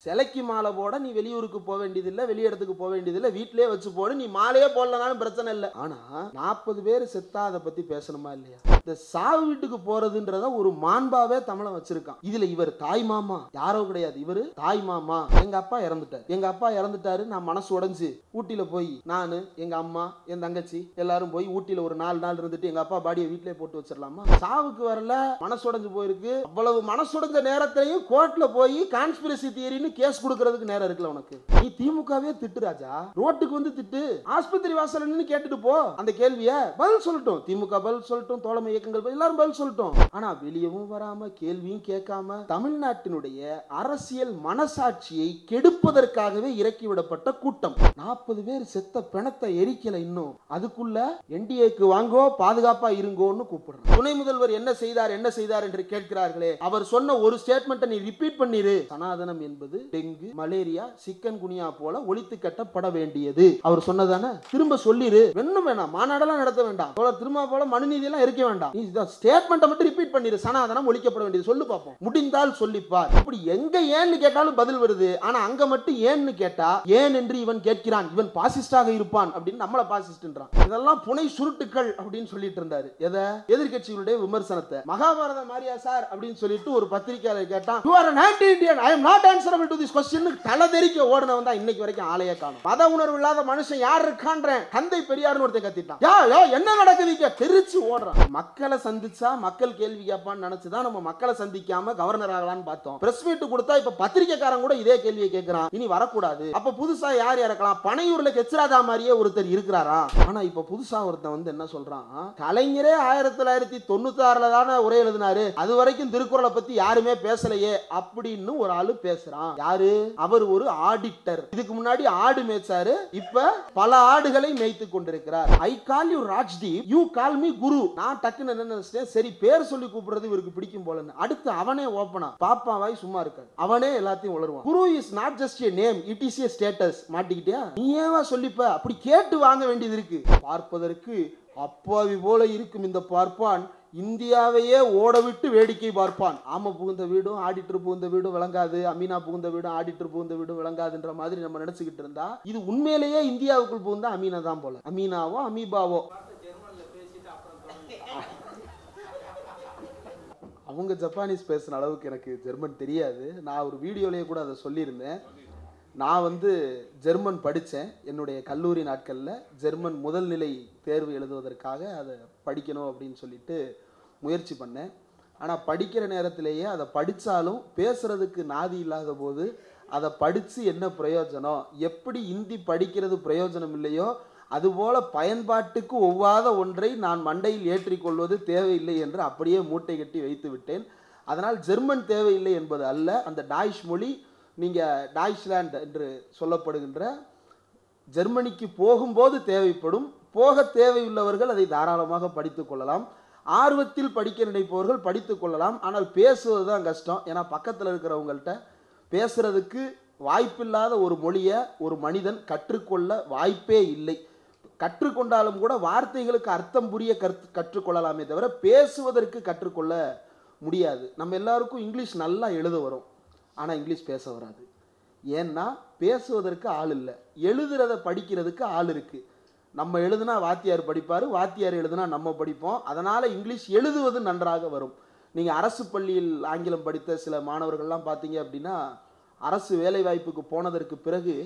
சிலைக்கு மாலை போட நீ வெளியூருக்கு போக வேண்டியதில்லை, வெளியிடத்துக்கு போக வேண்டியதில்லை, வீட்டிலே வச்சு போடு, நீ மாலையே போடலனாலும் பிரச்சனை இல்லை. ஆனா 40 பேர் செத்தா அதை பத்தி பேசணுமா இல்லையா? இந்த சாவு வீட்டுக்கு போறதுன்றத ஒரு மாண்பாவே தமிழன் வச்சிருக்கான். இதுல இவர் தாய் மாமா யாரோ கிடையாது, இவரு தாய் மாமா. எங்க அப்பா இறந்துட்டாரு, நான் மனசு உடைஞ்சு ஊட்டியில போய் நானு எங்க அம்மா என் தங்கச்சி எல்லாரும் போய் ஊட்டியில ஒரு 4 நாள் இருந்துட்டு எங்க அப்பா பாடியை வீட்டிலே போட்டு வச்சிடலாமா? சாவுக்கு வரல, மனசு உடைஞ்சு போயிருக்கு. அவ்வளவு மனசு உடைஞ்ச நேரத்திலையும் கோர்ட்ல போய் கான்ஸ்பிரசி தியரின்னு கேஸ் கொடுக்கறதுக்கு நேரம் இருக்குல்ல உனக்கு? நீ திமுகவே திட்டு ராஜா, ரோட்டுக்கு வந்து திட்டு, ஆஸ்பத்திரி வாசல் நின்னு கேட்டுட்டு போ. அந்த கேள்விய பதில் சொல்லட்டும், திமுக பதில் சொல்லட்டும், தோழமை இயக்கங்கள் எல்லாரும் பதில் சொல்லட்டும். ஆனா வெளியவும் வராம கேள்வியும் கேட்காம தமிழ்நாட்டினுடைய அரசியல் மனசாட்சியை கெடுப்பதற்காகவே இறக்கிவிடப்பட்ட கூட்டம். 40 பேர் செத்த பிணத்தை எரிக்கல இன்னும், அதுக்குள்ள என்டிஏக்கு வாங்கோ பாதுகாப்பா இருங்கோன்னு கூப்பிடுறாங்க. துணை முதல்வர் என்ன செய்தார் என்று கேட்கிறார்களே, அவர் சொன்ன ஒரு ஸ்டேட்மெண்ட் நீ ரிப்பீட் பண்ணிரு. சனாதனம் என்பது டெங்கு, மலேரியா, சிக்கன் குனியா போல ஒழித்து கட்டப்பட வேண்டியது. அவர் சொன்னதானே, திரும்ப சொல்லிரு. வேணும் வேணாம், மாநாடெல்லாம் நடத்த வேண்டாம், திரும்ப போல மனுநீதி எல்லாம் இருக்க வேண்டாம், நீ ஸ்டேட்மெண்ட் மட்டும் ரிப்பீட் பண்ணிரு. சனாதனம் ஒழிக்கப்பட வேண்டியது சொல்லு பாப்போம், முடிந்தால் சொல்லிப்பார். இப்படி எங்க ஏன்னு கேட்டாலும் பதில் வருது. ஆனா அங்க மட்டும் ஏன்னு கேட்டா ஏன் என்று இவன் கேட்கிறான். இவன் பாசிஸ்டாக இருப்பான் அப்படின்னு நம்மள பாசிஸ்ட்ன்றான். இதெல்லாம் புனை சுருட்டுக்கள் அப்படின்னு சொல்லிட்டு இருந்தாரு. எதை? எதிர்க்கட்சிகளுடைய விமர்சனத்தை. மகாபாரதம் மாரியா சார் அப்படின்னு சொல்லிட்டு ஒரு பத்திரிகையாளர் கேட்டான், you are an anti-Indian, I am not answerable to this question. தலதெறிக்க ஓடுனவன் தான் இன்னைக்கு வரைக்கும் ஆளையே காணோம். மத உணர்வு இல்லாத மனுஷன் யார் இருக்கான்றேன். தந்தை பெரியார்னு ஒருத்தன் கத்திட்டான். யா என்ன நடக்குது தெரிச்சு ஓடுறான். மக்களை சந்திச்சா மக்கள் கேள்வி கேட்பான்னு நினைச்சுதான் நம்ம மக்களை சந்திக்காம கவர்னர் ஆகலான்னு பார்த்தோம். பிரஸ் மீட் கொடுத்தா இப்ப பத்திரிகைக்காரன் கூட இதே கேள்வியை கேட்கிறான், இனி வரக்கூடாது. அப்ப புதுசா யார் இறக்கலாம்? பனையூர்ல கெச்ராஜா மாதிரியே ஒருத்தர் இருக்கிறாரா? ஆனா இப்ப புதுசா ஒருத்தன் வந்து என்ன சொல்றான், கலைஞரே 1996 தானே உரை எழுதினாரு, அது வரைக்கும் திருக்குறளை பத்தி யாருமே பேசலையே அப்படின்னு ஒரு ஆளு பேசுறான். யாரு? அவர் ஒரு ஆடிட்டர். இதுக்கு முன்னாடி ஆடு மேய்ச்சாரு, இப்ப பல ஆடுகளை மேய்த்து கொண்டிருக்கிறார். I call you Rajdeep, you call me guru. நான் டக்குன்னு என்ன நினைச்சேன், சரி பேர் சொல்லி கூப்பிடுறது இவருக்கு பிடிக்கும் போல. அடுத்து அவனே ஓபனா பாப்பாவாய் சும்மா இருக்காது, அவனே எல்லாத்தையும் உளருவான். Guru is not just a name, it is a status. மாட்டிக்கிட்டியா? நீ ஏவா சொல்லிப்ப? அப்படி கேட்டு வாங்க வேண்டியது இருக்கு. பார்ப்பதற்கு அப்பாவி போல இருக்கும் இந்த பார்ப்பான் இந்தியாவையே ஓட விட்டு வேடிக்கை பார்ப்பான். ஆம புகுந்த வீடும் ஆடிட்டர் புகுந்த வீடும் விளங்காது, அமீனா புகுந்த வீடும் ஆடிட்டர் புகுந்த வீடும் விளங்காதுன்ற மாதிரி நம்ம நினைச்சுக்கிட்டு இருந்தா, இது உண்மையிலேயே இந்தியாவுக்குள் புகுந்தா அமீனா தான் போல. அமீனாவோ அமீபாவோ அவங்க ஜப்பானீஸ் பேசுன அளவுக்கு எனக்கு ஜெர்மன் தெரியாது. நான் ஒரு வீடியோலயே கூட அதை சொல்லியிருந்தேன். நான் வந்து ஜெர்மன் படித்தேன். என்னுடைய கல்லூரி நாட்களில் ஜெர்மன் முதல் நிலை தேர்வு எழுதுவதற்காக அதை படிக்கணும் அப்படின்னு சொல்லிட்டு முயற்சி பண்ணேன். ஆனால் படிக்கிற நேரத்திலேயே அதை படித்தாலும் பேசுகிறதுக்கு நாதி இல்லாத போது அதை படித்து என்ன பிரயோஜனம், எப்படி இந்தி படிக்கிறது பிரயோஜனம் இல்லையோ அதுபோல பயன்பாட்டுக்கு ஒவ்வாத ஒன்றை நான் மண்டையில் ஏற்றிக்கொள்வது தேவையில்லை என்று அப்படியே மூட்டை கட்டி வைத்து விட்டேன். அதனால் ஜெர்மன் தேவையில்லை என்பது அல்ல, அந்த டாய்ஷ் மொழி, நீங்கள் டாய்ச்லாண்ட் என்று சொல்லப்படுகின்ற ஜெர்மனிக்கு போகும்போது தேவைப்படும். போக தேவையுள்ளவர்கள் அதை தாராளமாக படித்து கொள்ளலாம். ஆர்வத்தில் படிக்க நினைப்பவர்கள் படித்து கொள்ளலாம். ஆனால் பேசுவது தான் கஷ்டம். ஏன்னா பக்கத்தில் இருக்கிறவங்கள்ட்ட பேசுறதுக்கு வாய்ப்பில்லாத ஒரு மொழியை ஒரு மனிதன் கற்றுக்கொள்ள வாய்ப்பே இல்லை. கற்றுக்கொண்டாலும் கூட வார்த்தைகளுக்கு அர்த்தம் புரிய கற்றுக்கொள்ளலாமே தவிர பேசுவதற்கு கற்றுக்கொள்ள முடியாது. நம்ம எல்லாருக்கும் இங்கிலீஷ் நல்லா எழுத வரும், ஆனால் இங்கிலீஷ் பேச வராது. ஏன்னா பேசுவதற்கு ஆள் இல்லை, எழுதுறத படிக்கிறதுக்கு ஆள் இருக்கு. நம்ம எழுதுனா வாத்தியார் படிப்பார், வாத்தியார் எழுதுனா நம்ம படிப்போம். அதனால் இங்கிலீஷ் எழுதுவது நன்றாக வரும். நீங்கள் அரசு பள்ளியில் ஆங்கிலம் படித்த சில மாணவர்கள்லாம் பார்த்தீங்க அப்படின்னா, அரசு வேலைவாய்ப்புக்கு போனதற்கு பிறகு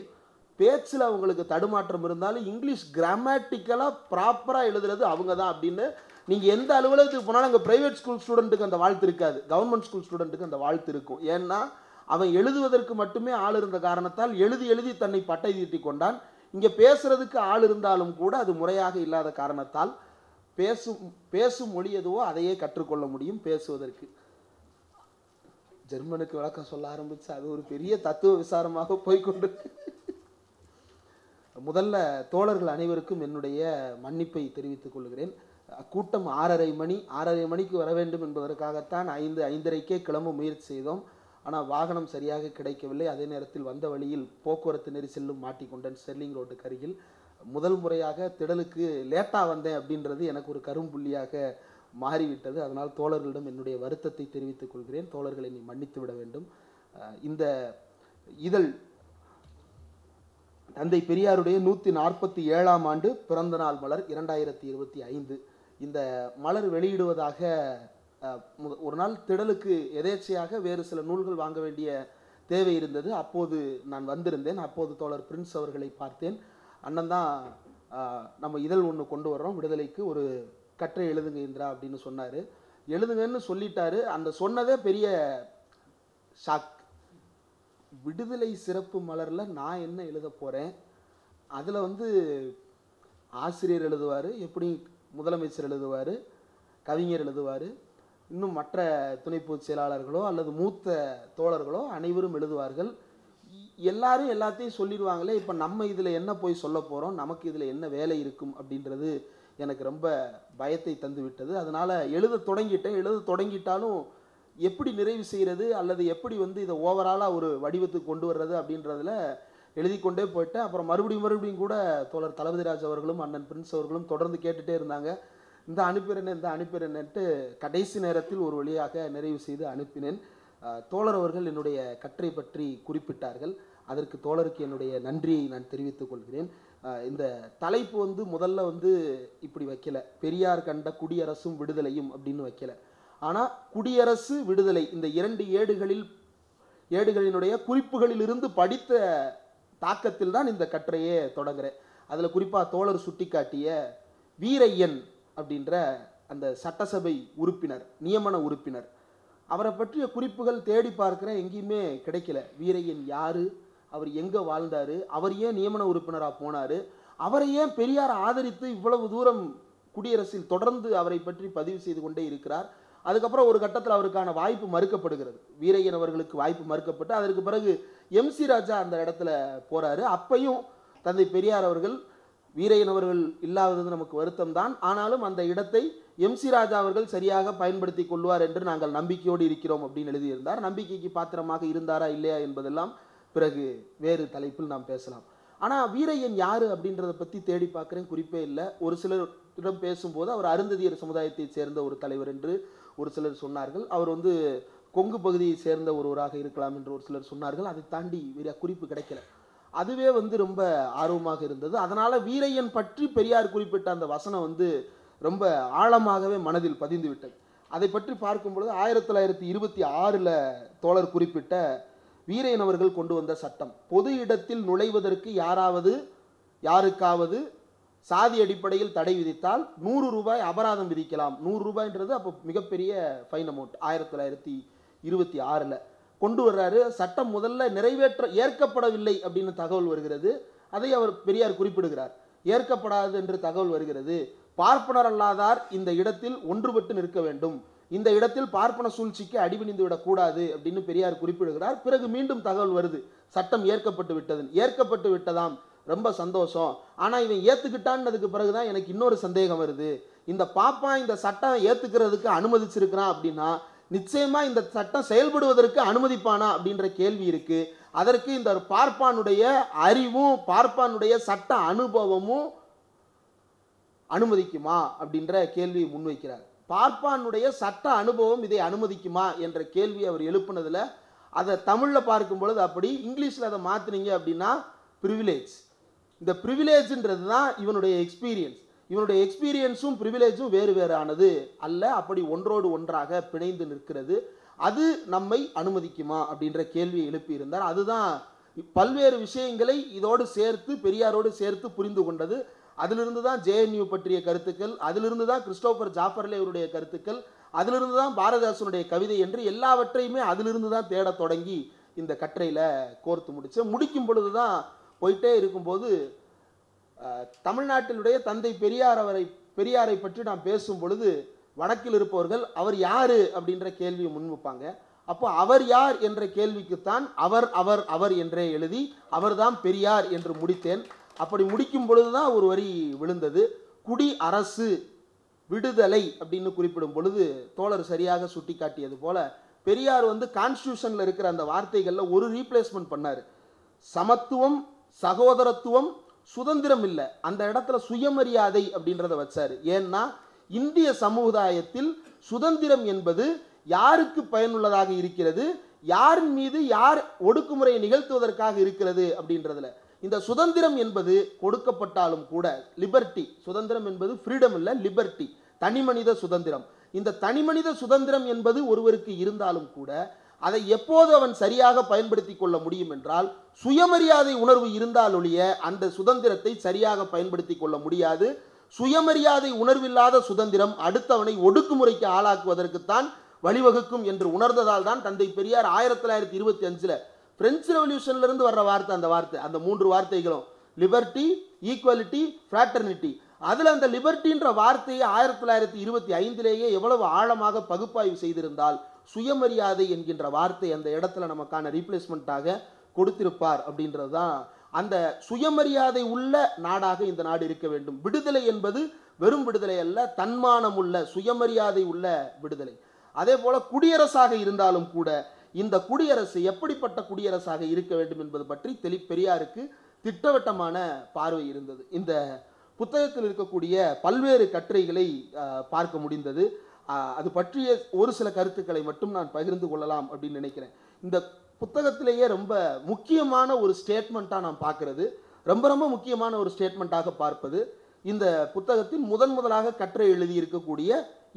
பேச்சில் அவங்களுக்கு தடுமாற்றம் இருந்தாலும் இங்கிலீஷ் கிராமட்டிக்கலாக ப்ராப்பராக எழுதுறது அவங்க தான் அப்படின்னு. நீங்கள் எந்த அலுவலகத்துக்கு போனாலும் அங்கே ப்ரைவேட் ஸ்கூல் ஸ்டூடெண்ட்டுக்கு அந்த வாழ்த்து இருக்காது, கவர்மெண்ட் ஸ்கூல் ஸ்டூடெண்ட்டுக்கு அந்த வாழ்த்து இருக்கும். ஏன்னா அவன் எழுதுவதற்கு மட்டுமே ஆள் இருந்த காரணத்தால் எழுதி எழுதி தன்னை பட்டை தீட்டி கொண்டான். இங்கே பேசுறதுக்கு ஆள் இருந்தாலும் கூட அது முறையாக இல்லாத காரணத்தால் பேசும் மொழி எதுவோ அதையே கற்றுக்கொள்ள முடியும் பேசுவதற்கு. ஜெர்மனுக்கு விளக்கம் சொல்ல ஆரம்பிச்சு அது ஒரு பெரிய தத்துவ விசாரமாக போய்கொண்டு. முதல்ல தோழர்கள் அனைவருக்கும் என்னுடைய மன்னிப்பை தெரிவித்துக் கொள்கிறேன். கூட்டம் 6:30 மணிக்கு வர வேண்டும் என்பதற்காகத்தான் 5:30க்கே கிளம்ப முயற்சி செய்தோம். ஆனால் வாகனம் சரியாக கிடைக்கவில்லை. அதே நேரத்தில் வந்த வழியில் போக்குவரத்து நெரிசலும் மாட்டிக்கொண்டேன். ஸ்டெர்லிங் ரோட்டுக்கு அருகில் முதல் முறையாக திடலுக்கு லேட்டாக வந்தேன் அப்படின்றது எனக்கு ஒரு கரும்புள்ளியாக மாறிவிட்டது. அதனால் தோழர்களிடம் என்னுடைய வருத்தத்தை தெரிவித்துக் கொள்கிறேன். தோழர்களை நீ மன்னித்து விட வேண்டும். இந்த இதழ் தந்தை பெரியாருடைய 147ஆம் ஆண்டு பிறந்த நாள் மலர் 2025. இந்த மலர் வெளியிடுவதாக ஒரு நாள் திடலுக்கு எதேச்சையாக வேறு சில நூல்கள் வாங்க வேண்டிய தேவை இருந்தது. அப்போது நான் வந்திருந்தேன். அப்போது தோழர் பிரின்ஸ் அவர்களை பார்த்தேன். அண்ணன் தான் நம்ம இதழ் ஒன்று கொண்டு வர்றோம், விடுதலைக்கு ஒரு கட்டுரை எழுதுங்க இந்திரா அப்படின்னு சொன்னார். எழுதுங்கன்னு சொல்லிட்டாரு. அந்த சொன்னதே பெரிய ஷாக். விடுதலை சிறப்பு மலரில் நான் என்ன எழுத போகிறேன்? அதில் ஆசிரியர் எழுதுவார், எப்படி முதலமைச்சர் எழுதுவார், கவிஞர் எழுதுவார், இன்னும் மற்ற துணை பொதுச் செயலாளர்களோ அல்லது மூத்த தோழர்களோ அனைவரும் எழுதுவார்கள். எல்லாரும் எல்லாத்தையும் சொல்லிடுவாங்களே, இப்போ நம்ம இதில் என்ன போய் சொல்ல போகிறோம், நமக்கு இதில் என்ன வேலை இருக்கும் அப்படின்றது எனக்கு ரொம்ப பயத்தை தந்து விட்டது. அதனால் எழுத தொடங்கிட்டேன். எழுத தொடங்கிட்டாலும் எப்படி நிறைவு செய்கிறது அல்லது எப்படி இதை ஓவராலாக ஒரு வடிவத்துக்கு கொண்டு வர்றது அப்படின்றதில் எழுதி கொண்டே போயிட்டேன். அப்புறம் மறுபடியும் கூட தோழர் தளபதிராஜ் அவர்களும் அண்ணன் பிரின்ஸ் அவர்களும் தொடர்ந்து கேட்டுகிட்டே இருந்தாங்க, இந்த அனுப்பிறேன்ட்டு கடைசி நேரத்தில் ஒரு வழியாக நிறைவு செய்து அனுப்பினேன். தோழர் அவர்கள் என்னுடைய கட்டுரை பற்றி குறிப்பிட்டார்கள். அதற்கு தோழருக்கு என்னுடைய நன்றியை நான் தெரிவித்துக் கொள்கிறேன். இந்த தலைப்பு முதல்ல இப்படி வைக்கல, பெரியார் கண்ட குடியரசும் விடுதலையும் அப்படின்னு வைக்கல. ஆனால் குடியரசு விடுதலை இந்த 2 ஏடுகளினுடைய குறிப்புகளிலிருந்து படித்த தாக்கத்தில் தான் இந்த கட்டுரையே தொடங்குறேன். அதில் குறிப்பாக தோழர் சுட்டிக்காட்டிய வீரையன் அப்படின்ற அந்த சட்டசபை உறுப்பினர், நியமன உறுப்பினர், அவரை பற்றிய குறிப்புகள் தேடி பார்க்குறேன், எங்கேயுமே கிடைக்கல. வீரையன் யாரு, அவர் எங்கே வாழ்ந்தார், அவர் ஏன் நியமன உறுப்பினராக போனார், அவரை ஏன் பெரியார் ஆதரித்து இவ்வளவு தூரம் குடியரசில் தொடர்ந்து அவரை பற்றி பதிவு செய்து கொண்டே இருக்கிறார். அதுக்கப்புறம் ஒரு கட்டத்தில் அவருக்கான வாய்ப்பு மறுக்கப்படுகிறது. வீரையன் அவர்களுக்கு வாய்ப்பு மறுக்கப்பட்டு அதற்கு பிறகு MC ராஜா அந்த இடத்துல போறாரு. அப்பையும் தந்தை பெரியார் அவர்கள், வீரையன் அவர்கள் இல்லாதது நமக்கு வருத்தம் தான், ஆனாலும் அந்த இடத்தை MC ராஜா அவர்கள் சரியாக பயன்படுத்தி கொள்வார் என்று நாங்கள் நம்பிக்கையோடு இருக்கிறோம் அப்படின்னு எழுதியிருந்தார். நம்பிக்கைக்கு பாத்திரமாக இருந்தாரா இல்லையா என்பதெல்லாம் பிறகு வேறு தலைப்பில் நாம் பேசலாம். ஆனால் வீரையன் யாரு அப்படின்றத பற்றி தேடி பார்க்குறேன், குறிப்பே இல்லை. ஒரு சிலரிடம் பேசும்போது அவர் அருந்ததியர் சமுதாயத்தை சேர்ந்த ஒரு தலைவர் என்று ஒரு சிலர் சொன்னார்கள். அவர் கொங்கு பகுதியை சேர்ந்த ஒருவராக இருக்கலாம் என்று ஒரு சிலர் சொன்னார்கள். அதை தாண்டி வேற குறிப்பு கிடைக்கல. அதுவே ரொம்ப ஆர்வமாக இருந்தது. அதனால வீரையன் பற்றி பெரியார் குறிப்பிட்ட அந்த வசனம் ரொம்ப ஆழமாகவே மனதில் பதிந்து விட்டது. அதை பற்றி பார்க்கும் பொழுது 1926 தோழர் குறிப்பிட்ட வீரையன் அவர்கள் கொண்டு வந்த சட்டம், பொது இடத்தில் நுழைவதற்கு யாருக்காவது சாதி அடிப்படையில் தடை விதித்தால் 100 ரூபாய் அபராதம் விதிக்கலாம். 100 ரூபாய்ன்றது அப்போ மிகப்பெரிய ஃபைன் அமௌண்ட். 1926 கொண்டு வர்றாரு. சட்டம் முதல்ல ஏற்கப்படவில்லை அப்படின்னு தகவல் வருகிறது. அதை அவர் பெரியார் குறிப்பிடுகிறார். ஏற்கப்படாது என்று தகவல் வருகிறது. பார்ப்பனர் அல்லாதார் இந்த இடத்தில் ஒன்றுபட்டு நிற்க வேண்டும், இந்த இடத்தில் பார்ப்பன சூழ்ச்சிக்கு அடிபணிந்து விடக்கூடாது அப்படின்னு பெரியார் குறிப்பிடுகிறார். பிறகு மீண்டும் தகவல் வருது, சட்டம் ஏற்கப்பட்டு விட்டதாம், ரொம்ப சந்தோஷம். ஆனால் இவன் ஏற்றுக்கிட்டான்னதுக்கு பிறகுதான் எனக்கு இன்னொரு சந்தேகம் வருது, இந்த பாப்பா இந்த சட்டம் ஏற்றுக்கிறதுக்கு அனுமதிச்சிருக்கிறான் அப்படின்னா நிச்சயமா இந்த சட்டம் செயல்படுவதற்கு அனுமதிப்பானா அப்படின்ற கேள்வி இருக்கு. அதற்கு இந்த பார்ப்பானுடைய அறிவும் பார்ப்பானுடைய சட்ட அனுபவமும் அனுமதிக்குமா அப்படின்ற கேள்வியை முன்வைக்கிறார். பார்ப்பானுடைய சட்ட அனுபவம் இதை அனுமதிக்குமா என்ற கேள்வி அவர் எழுப்புனதுல அதை தமிழில் பார்க்கும் பொழுது அப்படி, இங்கிலீஷில் அதை மாற்றினீங்க அப்படின்னா ப்ரிவிலேஜ். இந்த ப்ரிவிலேஜ்ன்றது தான் இவனுடைய எக்ஸ்பீரியன்ஸ். இவனுடைய எக்ஸ்பீரியன்ஸும் ப்ரிவிலேஜும் வேறு வேறானது அல்ல, அப்படி ஒன்றோடு ஒன்றாக பிணைந்து நிற்கிறது. அது நம்மை அனுமதிக்குமா அப்படின்ற கேள்வியை எழுப்பியிருந்தார். அதுதான் பல்வேறு விஷயங்களை இதோடு சேர்த்து பெரியாரோடு சேர்த்து புரிந்து கொண்டது. அதிலிருந்து தான் JNU பற்றிய கருத்துக்கள், அதிலிருந்து தான் கிறிஸ்டோபர் ஜாஃபர்லே அவருடைய கருத்துக்கள், அதிலிருந்து தான் பாரதிதாசனுடைய கவிதை என்று எல்லாவற்றையுமே அதிலிருந்து தான் தேட தொடங்கி இந்த கட்டுரையில் கோர்த்து முடிக்கும் பொழுது தான் போயிட்டே இருக்கும்போது தமிழ்நாட்டினுடைய தந்தை பெரியாரை பற்றி நாம் பேசும் பொழுது வடக்கில் இருப்பவர்கள் அவர் யாரு அப்படின்ற கேள்வியை முன்வைப்பாங்க. அப்போ அவர் யார் என்ற கேள்விக்குத்தான் அவர் என்றே எழுதி அவர்தான் பெரியார் என்று முடித்தேன். அப்படி முடிக்கும் பொழுதுதான் ஒரு வரி விழுந்தது, குடி அரசு விடுதலை அப்படின்னு குறிப்பிடும் பொழுது தோழர் சரியாக சுட்டி காட்டியது போல பெரியார் கான்ஸ்டியூஷன்ல இருக்கிற அந்த வார்த்தைகள்ல ஒரு ரீப்ளேஸ்மெண்ட் பண்ணாரு. சமத்துவம், சகோதரத்துவம், சுதந்திரம் இல்லை, அந்த இடத்துல சுயமரியாதை அப்படின்றத வச்சாரு. ஏன்னா இந்திய சமுதாயத்தில் சுதந்திரம் என்பது யாருக்கு பயனுள்ளதாக இருக்கிறது, யாரின் மீது யார் ஒடுக்குமுறையை நிகழ்த்துவதற்காக இருக்கிறது அப்படின்றதுல. இந்த சுதந்திரம் என்பது கொடுக்கப்பட்டாலும் கூட, லிபர்ட்டி, சுதந்திரம் என்பது ஃப்ரீடம் இல்லை, லிபர்ட்டி, தனிமனித சுதந்திரம். இந்த தனிமனித சுதந்திரம் என்பது ஒருவருக்கு இருந்தாலும் கூட அதை எப்போது அவன் சரியாக பயன்படுத்தி கொள்ள முடியும் என்றால், சுயமரியாதை உணர்வு இருந்தால் ஒழிய அந்த சுதந்திரத்தை சரியாக பயன்படுத்தி கொள்ள முடியாது. சுயமரியாதை உணர்வில்லாத சுதந்திரம் அடுத்தவனை ஒடுக்குமுறைக்கு ஆளாக்குவதற்குத்தான் வழிவகுக்கும் என்று உணர்ந்ததால் தான் தந்தை பெரியார் 1925 பிரெஞ்சு ரெவல்யூஷன்ல இருந்து வர்ற வார்த்தை, அந்த 3 வார்த்தைகளும் லிபர்ட்டி, ஈக்குவாலிட்டி, ஃப்ராட்டர்னிட்டி. அதுல அந்த லிபர்ட்டின்ற வார்த்தையை 1925 எவ்வளவு ஆழமாக பகுப்பாய்வு செய்திருந்தால் சுயமரியாதை என்கின்ற வார்த்தை அந்த இடத்துல நமக்கான ரீப்ளேஸ்மெண்ட்டாக கொடுத்திருப்பார் அப்படின்றது தான். அந்த சுயமரியாதை உள்ள நாடாக இந்த நாடு இருக்க வேண்டும். விடுதலை என்பது வெறும் விடுதலை அல்ல, தன்மானம் உள்ள சுயமரியாதை உள்ள விடுதலை. அதே போல குடியரசாக இருந்தாலும் கூட இந்த குடியரசு எப்படிப்பட்ட குடியரசாக இருக்க வேண்டும் என்பது பற்றி பெரியாருக்கு திட்டவட்டமான பார்வை இருந்தது. இந்த புத்தகத்தில் இருக்கக்கூடிய பல்வேறு கட்டுரைகளை பார்க்க முடிந்தது. அது பற்றிய ஒரு சில கருத்துக்களை மட்டும் நான் பகிர்ந்து கொள்ளலாம் அப்படின்னு நினைக்கிறேன். இந்த புத்தகத்திலேயே ரொம்ப முக்கியமான ஒரு ஸ்டேட்மெண்ட்டாக நான் பார்க்கறது, ரொம்ப ரொம்ப முக்கியமான ஒரு ஸ்டேட்மெண்ட்டாக பார்ப்பது, இந்த புத்தகத்தின் முதலாக கட்டுரை எழுதி இருக்கக்கூடிய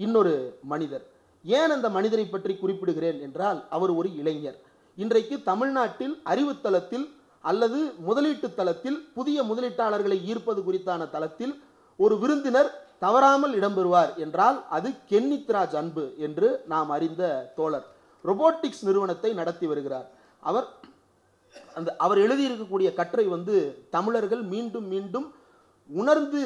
இன்னொரு மனிதர். ஏன் அந்த மனிதரை பற்றி குறிப்பிடுகிறேன் என்றால், அவர் ஒரு இளைஞர். இன்றைக்கு தமிழ்நாட்டில் அறிவுத்தளத்தில் அல்லது முதலீட்டு தளத்தில் புதிய முதலீட்டாளர்களை ஈர்ப்பது குறித்தான தளத்தில் ஒரு விருந்தினர் தவறாமல் இடம்பெறுவார் என்றால் அது கென்னித்ராஜ் அன்பு என்று நாம் அறிந்த தோழர். ரொபோட்டிக்ஸ் நிறுவனத்தை நடத்தி வருகிறார். அவர் எழுதியிருக்கக்கூடிய கட்டுரை தமிழர்கள் மீண்டும் மீண்டும் உணர்ந்து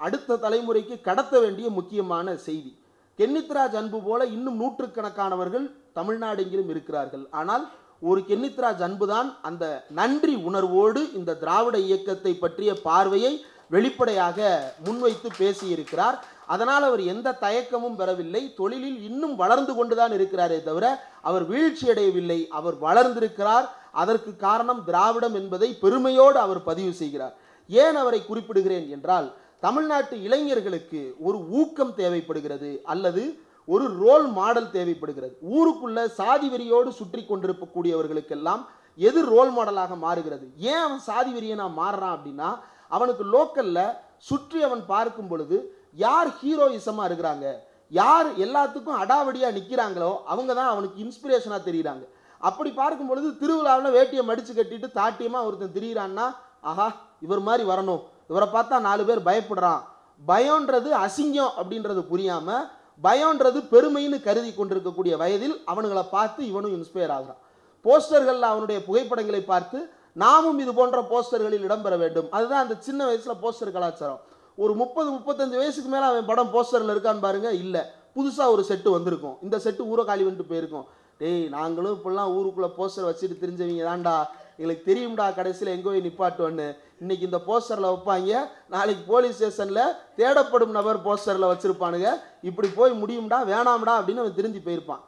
அடுத்த தலைமுறைக்கு கடத்த வேண்டிய முக்கியமான செய்தி. கென்னித்ராஜ் அன்பு போல இன்னும் நூற்றுக்கணக்கானவர்கள் தமிழ்நாடு எங்கிலும் இருக்கிறார்கள். ஆனால் ஒரு கென்னித்ராஜ் அன்புதான் அந்த நன்றி உணர்வோடு இந்த திராவிட இயக்கத்தை பற்றிய பார்வையை வெளிப்படையாக முன்வைத்து பேசியிருக்கிறார். அதனால் அவர் எந்த தயக்கமும் பெறவில்லை. தொழிலில் இன்னும் வளர்ந்து கொண்டுதான் இருக்கிறாரே தவிர அவர் வீழ்ச்சியடையவில்லை, அவர் வளர்ந்திருக்கிறார். அதற்கு காரணம் திராவிடம் என்பதை பெருமையோடு அவர் பதிவு செய்கிறார். ஏன் அவரை குறிப்பிடுகிறேன் என்றால், தமிழ்நாட்டு இளைஞர்களுக்கு ஒரு ஊக்கம் தேவைப்படுகிறது அல்லது ஒரு ரோல் மாடல் தேவைப்படுகிறது. ஊருக்குள்ள சாதி வெறியோடு சுற்றி கொண்டிருக்கக்கூடியவர்களுக்கெல்லாம் எது ரோல் மாடலாக மாறுகிறது? ஏன் அவன் சாதி வெறியனா மாறுறான் அப்படின்னா, அவனுக்கு லோக்கல்ல சுற்றி அவன் பார்க்கும் பொழுது யார் ஹீரோயிசமா இருக்கிறாங்க, யார் எல்லாத்துக்கும் அடாவடியா நிற்கிறாங்களோ அவங்க தான் அவனுக்கு இன்ஸ்பிரேஷனா தெரியுறாங்க. அப்படி பார்க்கும் பொழுது திருவிழாவில் வேட்டியை மடிச்சு கட்டிட்டு தாட்டியமா ஒருத்தன் திரியிறான்னா, ஆஹா இவர் மாதிரி வரணும், இவரை பார்த்தா 4 பேர் பயப்படுறான். பயம்ன்றது அசிங்கம் அப்படின்றது புரியாம, பயம்ன்றது பெருமைன்னு கருதி கொண்டிருக்கக்கூடிய வயதில் அவனுங்களை பார்த்து இவனும் இன்ஸ்பயர் ஆகிறான். போஸ்டர்களில் அவனுடைய புகைப்படங்களை பார்த்து நாமும் இது போன்ற போஸ்டர்களில் இடம்பெற வேண்டும். அதுதான் அந்த சின்ன வயசுல போஸ்டர் கலாச்சாரம். ஒரு 30-35 வயசுக்கு மேலே அவன் படம் போஸ்டரில் இருக்கான்னு பாருங்க, இல்லை புதுசாக ஒரு செட்டு வந்திருக்கும். இந்த செட்டு ஊரை காலி வந்துட்டு போயிருக்கும். டேய் நாங்களும் இப்பெல்லாம் ஊருக்குள்ளே போஸ்டர் வச்சுட்டு தெரிஞ்சவங்க தான்டா, எங்களுக்கு தெரியும்டா கடைசியில் எங்கே போய் நிப்பாட்டுவோன்னு. இன்னைக்கு இந்த போஸ்டரில் வைப்பாங்க, நாளைக்கு போலீஸ் ஸ்டேஷனில் தேடப்படும் நபர் போஸ்டரில் வச்சுருப்பானுங்க. இப்படி போய் முடியும்டா வேணாம்டா அப்படின்னு அவன் திரும்பி போயிருப்பான்.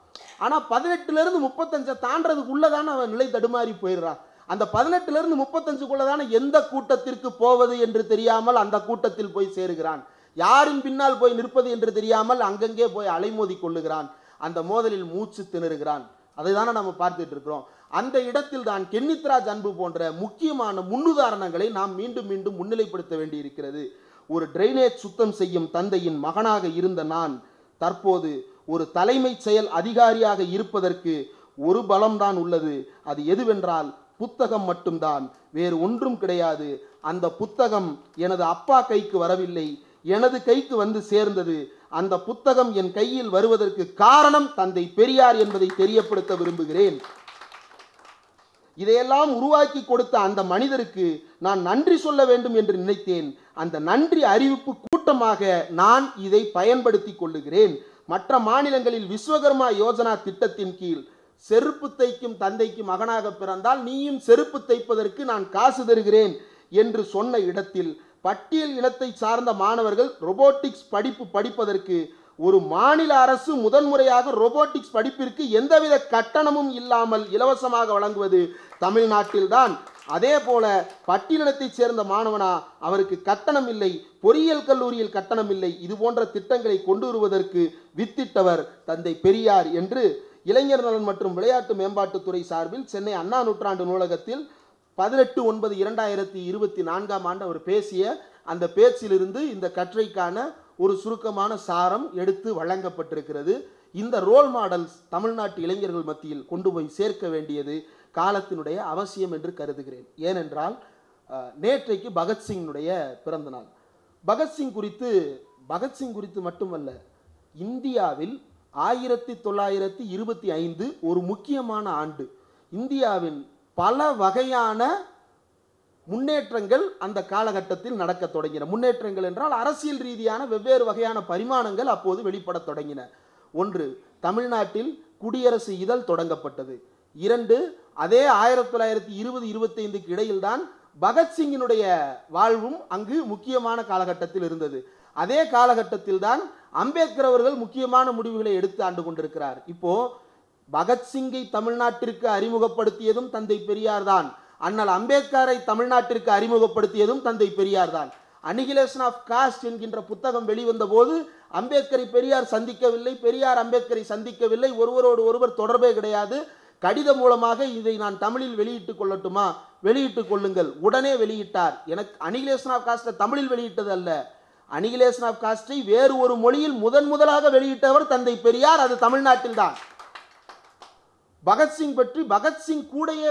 ஆனால் 18லேருந்து 35 தாண்டதுக்குள்ளே தானே அவன் நிலை தடுமாறி போயிடுறான். அந்த 18லேருந்து 35க்குள்ளதான எந்த கூட்டத்திற்கு போவது என்று தெரியாமல் அந்த கூட்டத்தில் போய் சேருகிறான். யாரின் பின்னால் போய் நிற்பது என்று தெரியாமல் அங்கங்கே போய் அலைமோதி கொள்ளுகிறான். அந்த மோதலில் மூச்சு திணறுகிறான். அதை தானே நம்ம பார்த்துட்டு இருக்கிறோம். அந்த இடத்தில் தான் கென்னித்ராஜ் அன்பு போன்ற முக்கியமான முன்னுதாரணங்களை நாம் மீண்டும் மீண்டும் முன்னிலைப்படுத்த வேண்டி இருக்கிறது. ஒரு டிரைனேஜ் சுத்தம் செய்யும் தந்தையின் மகனாக இருந்த நான் தற்போது ஒரு தலைமை செயல் அதிகாரியாக இருப்பதற்கு ஒரு பலம்தான் உள்ளது. அது எதுவென்றால் புத்தகம் மட்டும்தான், வேறு ஒன்றும் கிடையாது. அந்த புத்தகம் எனது அப்பா கைக்கு வரவில்லை, எனது கைக்கு வந்து சேர்ந்தது. அந்த புத்தகம் என் கையில் வருவதற்கு காரணம் தந்தை பெரியார் என்பதை தெரியப்படுத்த விரும்புகிறேன். இதையெல்லாம் உருவாக்கி கொடுத்த அந்த மனிதருக்கு நான் நன்றி சொல்ல வேண்டும் என்று நினைத்தேன். அந்த நன்றி அறிவிப்பு கூட்டமாக நான் இதை பயன்படுத்தி கொள்ளுகிறேன். மற்ற மாநிலங்களில் விஸ்வகர்மா யோஜனா திட்டத்தின் கீழ் செருப்பு தைக்கும் தந்தைக்கு மகனாக பிறந்தால் நீயும் செருப்பு தைப்பதற்கு நான் காசு தருகிறேன் என்று சொன்ன இடத்தில் பட்டியல் இனத்தை சார்ந்த மாணவர்கள் ரொபோட்டிக்ஸ் படிப்பு படிப்பதற்கு ஒரு மாநில அரசு முதன்முறையாக ரொபோட்டிக்ஸ் படிப்பிற்கு எந்தவித கட்டணமும் இல்லாமல் இலவசமாக வழங்குவது தமிழ்நாட்டில்தான். அதே போல பட்டியலினத்தை சேர்ந்த மாணவனா அவருக்கு கட்டணம் இல்லை, பொறியியல் கல்லூரியில் கட்டணம் இல்லை. இது போன்ற திட்டங்களை கொண்டு வருவதற்கு வித்திட்டவர் தந்தை பெரியார் என்று இளைஞர் நலன் மற்றும் விளையாட்டு மேம்பாட்டுத்துறை சார்பில் சென்னை அண்ணா நூற்றாண்டு நூலகத்தில் 18/9/2024 அவர் பேசிய அந்த பேச்சிலிருந்து இந்த கட்டுரைக்கான ஒரு சுருக்கமான சாரம் எடுத்து வழங்கப்பட்டிருக்கிறது. இந்த ரோல் மாடல்ஸ் தமிழ்நாட்டு இளைஞர்கள் மத்தியில் கொண்டு போய் சேர்க்க வேண்டியது காலத்தினுடைய அவசியம் என்று கருதுகிறேன். ஏனென்றால் நேற்றைக்கு பகத்சிங்கினுடைய பிறந்த நாள். பகத்சிங் குறித்து மட்டுமல்ல, இந்தியாவில் 1925 ஒரு முக்கியமான ஆண்டு. இந்தியாவின் பல வகையான முன்னேற்றங்கள் அந்த காலகட்டத்தில் நடக்க தொடங்கின. முன்னேற்றங்கள் என்றால் அரசியல் ரீதியான வெவ்வேறு வகையான பரிமாணங்கள் அப்போது வெளிப்பட தொடங்கின. ஒன்று, தமிழ்நாட்டில் குடியரசு இதழ் தொடங்கப்பட்டது. 2, அதே 1920-25 இடையில்தான் பகத்சிங்கினுடைய வாழ்வும் அங்கு முக்கியமான காலகட்டத்தில் இருந்தது. அதே காலகட்டத்தில் தான் அம்பேத்கர் அவர்கள் முக்கியமான முடிவுகளை எடுத்து ஆண்டு கொண்டிருக்கிறார். இப்போ பகத்சிங்கை தமிழ்நாட்டிற்கு அறிமுகப்படுத்தியதும் தந்தை பெரியார் தான். அண்ணல் அம்பேத்கரை தமிழ்நாட்டிற்கு அறிமுகப்படுத்தியதும் தந்தை பெரியார் தான். அனிகிலேஷன் ஆஃப் காஸ்ட் என்கின்ற புத்தகம் வெளிவந்த போது அம்பேத்கரை பெரியார் சந்திக்கவில்லை, பெரியார் அம்பேத்கரை சந்திக்கவில்லை, ஒருவரோடு ஒருவர் தொடர்பே கிடையாது. கடிதம் மூலமாக இதை நான் தமிழில் வெளியிட்டுக் கொள்ளட்டுமா, வெளியிட்டுக் கொள்ளுங்கள், உடனே வெளியிட்டார். எனக்கு அனிகிலேஷன் ஆஃப் காஸ்ட்டை தமிழில் வெளியிட்டது அல்ல, அனிகிலேஷன் ஆஃப் காஸ்டை வேறு ஒரு மொழியில் முதலாக வெளியிட்டவர் தந்தை பெரியார். அது தமிழ்நாட்டில் தான். பகத்சிங் பற்றி பகத்சிங் கூடவே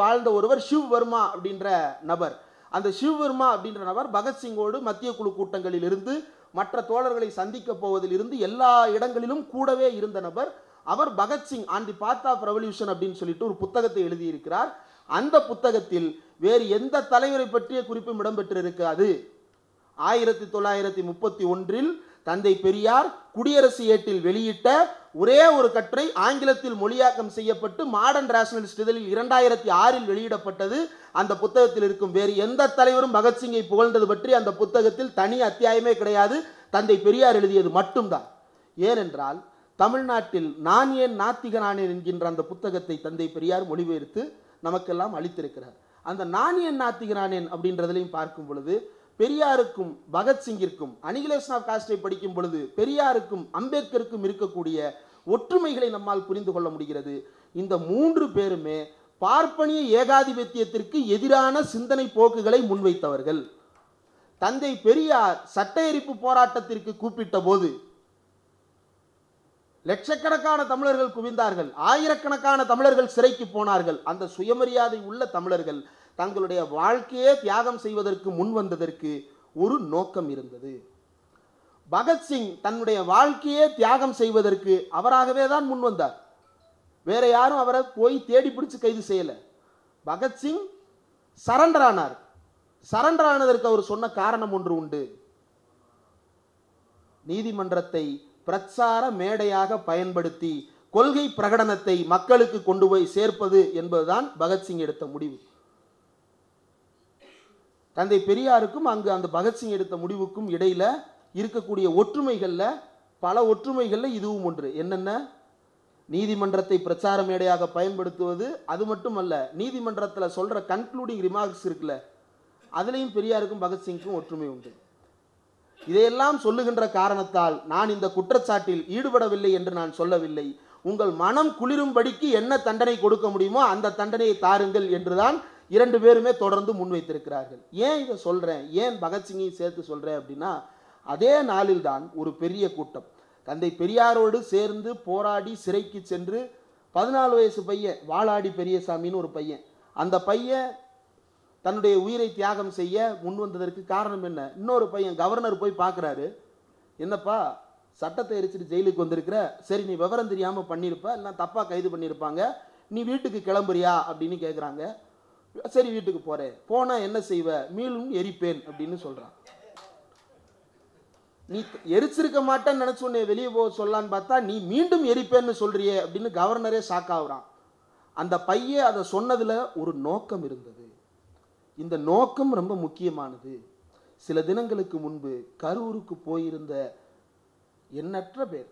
வாழ்ந்த ஒருவர் ஷிவ் வர்மா அப்படின்ற நபர். அந்த ஷிவ் வர்மா அப்படின்ற நபர் பகத்சிங்கோடு மத்திய குழு கூட்டங்களில் இருந்து மற்ற தோழர்களை சந்திக்க போவதில் இருந்து எல்லா இடங்களிலும் கூடவே இருந்த நபர். அவர் Bhagat Singh on the path of revolution அப்படின்னு சொல்லிட்டு ஒரு புத்தகத்தை எழுதியிருக்கிறார். அந்த புத்தகத்தில் வேறு எந்த தலைவரை பற்றிய குறிப்பும் இடம்பெற்றிருக்காது. 1931 தந்தை பெரியார் குடியரசு ஏட்டில் வெளியிட்ட ஒரே ஒரு கட்டுரை ஆங்கிலத்தில் மொழியாக்கம் செய்யப்பட்டு மாடர்ன் ரேஷனலிஸ்ட் இதழில் 2006 வெளியிடப்பட்டது. அந்த புத்தகத்தில் இருக்கும் வேறு எந்த தலைவரும் பகத்சிங்கை புகழ்ந்தது பற்றி அந்த புத்தகத்தில் தனி அத்தியாயமே கிடையாது. தந்தை பெரியார் எழுதியது மட்டும்தான். ஏனென்றால் தமிழ்நாட்டில் நான் ஏன் நாத்திகனானேன் என்கின்ற அந்த புத்தகத்தை தந்தை பெரியார் மொழிபெயர்த்து நமக்கெல்லாம் அளித்திருக்கிறார். அந்த நான் ஏன் நாத்திகனானேன் அப்படின்றதுலையும் பார்க்கும் பொழுது பெரியாருக்கும் பகத்சிங்கிற்கும் அனிகிலேஷன் ஆஃப் காஸ்டை படிக்கும் பொழுது பெரியாருக்கும் அம்பேத்கருக்கும் இருக்கக்கூடிய ஒற்றுமைகளை நம்மால் புரிந்து கொள்ள முடிகிறது. இந்த 3 பேருமே பார்ப்பனிய ஏகாதிபத்தியத்திற்கு எதிரான சிந்தனை போக்குகளை முன்வைத்தவர்கள். தந்தை பெரியார் சட்ட எரிப்பு போராட்டத்திற்கு கூப்பிட்ட போது லட்சக்கணக்கான தமிழர்கள் குவிந்தார்கள், ஆயிரக்கணக்கான தமிழர்கள் சிறைக்கு போனார்கள். அந்த சுயமரியாதை உள்ள தமிழர்கள் தங்களுடைய வாழ்க்கையே தியாகம் செய்வதற்கு முன் வந்ததற்கு ஒரு நோக்கம் இருந்தது. பகத்சிங் தன்னுடைய வாழ்க்கையே தியாகம் செய்வதற்கு அவராகவே தான் முன் வந்தார். வேற யாரும் அவரை போய் தேடி பிடிச்சு கைது செய்யல. பகத்சிங் சரண்டர் ஆனார். சரண்டர் ஆனதற்கு அவர் சொன்ன காரணம் ஒன்று உண்டு. நீதிமன்றத்தை பிரச்சார மேடையாக பயன்படுத்தி கொள்கை பிரகடனத்தை மக்களுக்கு கொண்டு போய் சேர்ப்பது என்பதுதான் பகத்சிங் எடுத்த முடிவு. தந்தை பெரியாருக்கும் அங்கு அந்த பகத்சிங் எடுத்த முடிவுக்கும் இடையில இருக்கக்கூடிய பல ஒற்றுமைகள்ல இதுவும் ஒன்று. என்னென்ன? நீதிமன்றத்தை பிரச்சார மேடையாக பயன்படுத்துவது. அது மட்டுமல்ல, நீதிமன்றத்தில் சொல்ற கன்க்ளூடிங் ரிமார்க்ஸ் இருக்குல்ல, அதுலேயும் பெரியாருக்கும் பகத்சிங்க்கும் ஒற்றுமை உண்டு. இதையெல்லாம் சொல்லுகின்ற காரணத்தால் நான் இந்த குற்றச்சாட்டில் ஈடுபடவில்லை என்று நான் சொல்லவில்லை. உங்கள் மனம் குளிரும்படிக்கு என்ன தண்டனை கொடுக்க முடியுமோ அந்த தண்டனையை தாருங்கள் என்றுதான் 2 பேருமே தொடர்ந்து முன்வைத்திருக்கிறார்கள். ஏன் இதை சொல்றேன், ஏன் பகத்சிங்கையும் சேர்த்து சொல்றேன் அப்படின்னா, அதே நாளில் தான் ஒரு பெரிய கூட்டம் தந்தை பெரியாரோடு சேர்ந்து போராடி சிறைக்கு சென்று 14 வயசு பையன் வாளாடி பெரியசாமின்னு ஒரு பையன், அந்த பையன் தன்னுடைய உயிரை தியாகம் செய்ய முன் வந்ததற்கு காரணம் என்ன? இன்னொரு பையன் கவர்னர் போய் பார்க்குறாரு, என்னப்பா சட்டத்தை எரிச்சிட்டு ஜெயிலுக்கு வந்திருக்கிற, சரி நீ விவரம் தெரியாமல் பண்ணியிருப்ப, இல்லை தப்பாக கைது பண்ணியிருப்பாங்க, நீ வீட்டுக்கு கிளம்புறியா அப்படின்னு கேட்குறாங்க. சரி வீட்டுக்கு போகிறேன். போனால் என்ன செய்வ? மீளும் எரிப்பேன் அப்படின்னு சொல்கிறான். நீ எரிச்சிருக்க மாட்டேன்னு நினச்சி உன்னை வெளியே போக சொல்லலான்னு பார்த்தா நீ மீண்டும் எரிப்பேன்னு சொல்றியே அப்படின்னு கவர்னரே ஷாக்காகிறான். அந்த பையன் அதை சொன்னதில் ஒரு நோக்கம் இருந்தது. இந்த நோக்கம் ரொம்ப முக்கியமானது. சில தினங்களுக்கு முன்பு கரூருக்கு போயிருந்த எண்ணற்ற பேர்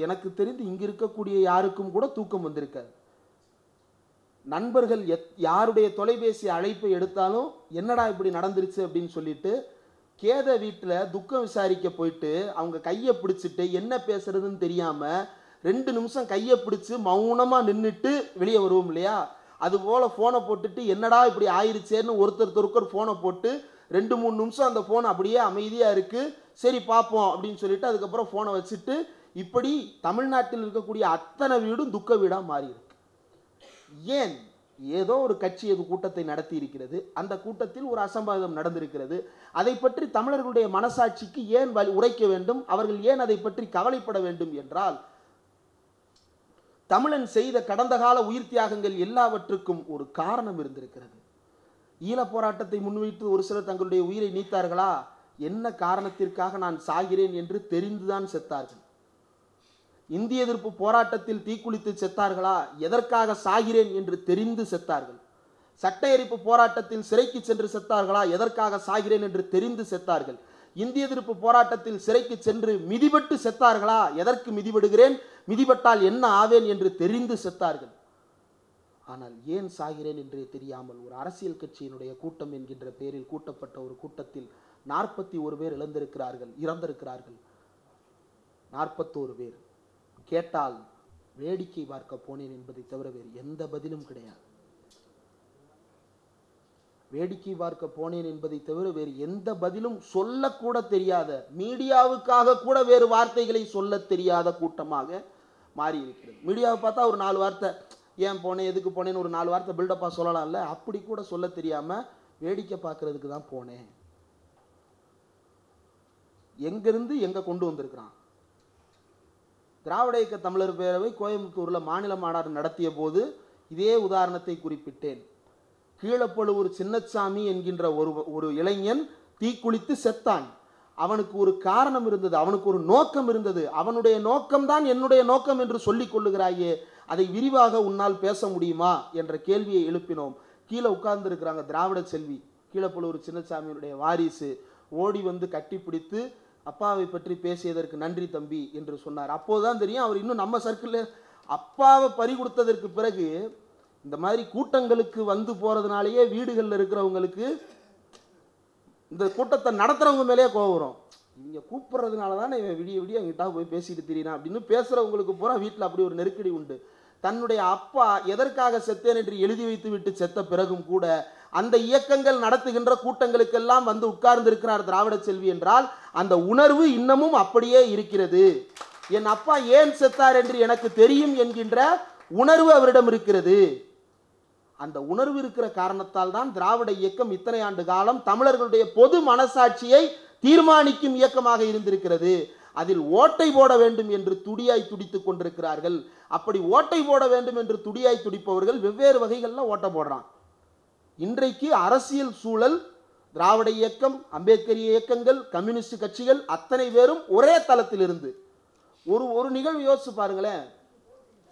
எனக்கு தெரிந்து இங்க இருக்கக்கூடிய யாருக்கும் கூட தூக்கம் வந்திருக்காது. நண்பர்கள் யாருடைய தொலைபேசி அழைப்பை எடுத்தாலும் என்னடா இப்படி நடந்துருச்சு அப்படின்னு சொல்லிட்டு கேத வீட்டில் துக்கம் விசாரிக்க போயிட்டு அவங்க கையை பிடிச்சிட்டு என்ன பேசுறதுன்னு தெரியாமல் 2 நிமிஷம் கையை பிடிச்சி மௌனமாக நின்றுட்டு வெளியே வருவோம் இல்லையா? அதுபோல் ஃபோனை போட்டுட்டு என்னடா இப்படி ஆயிடுச்சேன்னு ஒருத்தர் ஃபோனை போட்டு 2-3 நிமிஷம் அந்த ஃபோன் அப்படியே அமைதியாக இருக்குது, சரி பார்ப்போம் அப்படின்னு சொல்லிட்டு அதுக்கப்புறம் ஃபோனை வச்சுட்டு, இப்படி தமிழ்நாட்டில் இருக்கக்கூடிய அத்தனை வீடும் துக்க வீடாக மாறி இருக்கு. ஏன்? ஏதோ ஒரு கட்சி அது கூட்டத்தை நடத்தி இருக்கிறது, அந்த கூட்டத்தில் ஒரு அசம்பாவிதம் நடந்திருக்கிறது. அதை பற்றி தமிழர்களுடைய மனசாட்சிக்கு ஏன் உரைக்க வேண்டும்? அவர்கள் ஏன் அதை பற்றி கவலைப்பட வேண்டும் என்றால், தமிழன் செய்த கடந்த கால உயிர் தியாகங்கள் எல்லாவற்றுக்கும் ஒரு காரணம் இருந்திருக்கிறது. ஈழ போராட்டத்தை முன்வைத்து ஒரு சிலர் தங்களுடைய உயிரை நீத்தார்களா? என்ன காரணத்திற்காக நான் சாகிறேன் என்று தெரிந்துதான் செத்தார்கள். இந்திய எதிர்ப்பு போராட்டத்தில் தீக்குளித்து செத்தார்களா? எதற்காக சாகிறேன் என்று தெரிந்து செத்தார்கள். சட்ட எரிப்பு போராட்டத்தில் சிறைக்கு சென்று செத்தார்களா? எதற்காக சாகிறேன் என்று தெரிந்து செத்தார்கள். இந்திய எதிர்ப்பு போராட்டத்தில் சிறைக்கு சென்று மிதிபட்டு செத்தார்களா? எதற்கு மிதிபடுகிறேன், மிதிபட்டால் என்ன ஆவேன் என்று தெரிந்து செத்தார்கள். ஆனால் ஏன் சாகிறேன் என்றே தெரியாமல் ஒரு அரசியல் கட்சியினுடைய கூட்டம் என்கின்ற பெயரில் கூட்டப்பட்ட ஒரு கூட்டத்தில் 41 பேர் இறந்திருக்கிறார்கள். 41 பேர். கேட்டால் வேடிக்கை பார்க்க போனேன் என்பதை தவிர வேறு எந்த பதிலும் கிடையாது. வேடிக்கை பார்க்க போனேன் என்பதை தவிர வேறு எந்த பதிலும் சொல்லக்கூட தெரியாத, மீடியாவுக்காக கூட வேறு வார்த்தைகளை சொல்ல தெரியாத கூட்டமாக மாறி இருக்கிறது. மீடியாவை பார்த்தா ஒரு 4 வார்த்தை, ஏன் போனேன், எதுக்கு போனேன்னு ஒரு 4 வார்த்தை பில்டப்பாக சொல்லலாம்ல, அப்படி கூட சொல்ல தெரியாமல் வேடிக்கை பார்க்கறதுக்கு தான் போனேன். எங்கிருந்து எங்கே கொண்டு வந்திருக்கிறான்? திராவிட இயக்க தமிழர் பேரவை கோயம்புத்தூரில் மாநில மாநாடு நடத்திய போது இதே உதாரணத்தை குறிப்பிட்டேன். கீழப்பழுவூர் சின்னசாமி என்கின்ற ஒரு இளைஞன் தீக்குளித்து செத்தான். அவனுக்கு ஒரு காரணம் இருந்தது, அவனுக்கு ஒரு நோக்கம் இருந்தது. அவனுடைய நோக்கம்தான் என்னுடைய நோக்கம் என்று சொல்லிக் கொள்ளுகிறாயே, அதை விரிவாக உன்னால் பேச முடியுமா என்ற கேள்வியை எழுப்பினோம். கீழே உட்கார்ந்து இருக்கிறாங்க திராவிட செல்வி, கீழப்பழுவூர் சின்னசாமியுடைய வாரிசு, ஓடி வந்து கட்டிப்பிடித்து அப்பாவை பற்றி பேசியதற்கு நன்றி தம்பி என்று சொன்னார். அப்போதுதான் தெரியும் அவர் இன்னும் நம்ம சர்க்கிளில் அப்பாவை பறி கொடுத்ததற்கு பிறகு இந்த மாதிரி கூட்டங்களுக்கு வந்து போறதுனாலேயே வீடுகளில் இருக்கிறவங்களுக்கு இந்த கூட்டத்தை நடத்துறவங்க மேலேயே கோவம் வரும். இவங்க கூப்பிட்றதுனால தானே இவன் விடிய விடிய அங்கிட்டா போய் பேசிட்டு திரியினா அப்படின்னு பேசுறவங்களுக்கு பூரா வீட்டில் அப்படி ஒரு நெருக்கடி உண்டு. தன்னுடைய அப்பா எதற்காக செத்தேன் என்று எழுதி வைத்து விட்டு செத்த பிறகும் கூட அந்த இயக்கங்கள் நடத்துகின்ற கூட்டங்களுக்கெல்லாம் வந்து உட்கார்ந்து இருக்கிறார் திராவிட செல்வி என்றால் அந்த உணர்வு இன்னமும் அப்படியே இருக்கிறது. என் அப்பா ஏன் செத்தார் என்று எனக்கு தெரியும் என்கின்ற உணர்வு அவரிடம் இருக்கிறது. அந்த உணர்வு இருக்கிற காரணத்தால் தான் திராவிட இயக்கம் இத்தனை ஆண்டு காலம் தமிழர்களுடைய பொது மனசாட்சியை தீர்மானிக்கும் இயக்கமாக இருந்திருக்கிறது. அதில் ஓட்டை போட வேண்டும் என்று துடியாய் துடித்துக் கொண்டிருக்கிறார்கள். அப்படி ஓட்டை போட வேண்டும் என்று துடியாய் துடிப்பவர்கள் வெவ்வேறு வகைகளில் ஓட்ட போடுறான். இன்றைக்கு அரசியல் சூழல் திராவிட இயக்கம், அம்பேத்கரிய இயக்கங்கள், கம்யூனிஸ்ட் கட்சிகள் அத்தனை பேரும் ஒரே தளத்தில் இருந்து ஒரு நிகழ்வு யோசிச்சு பாருங்களேன்.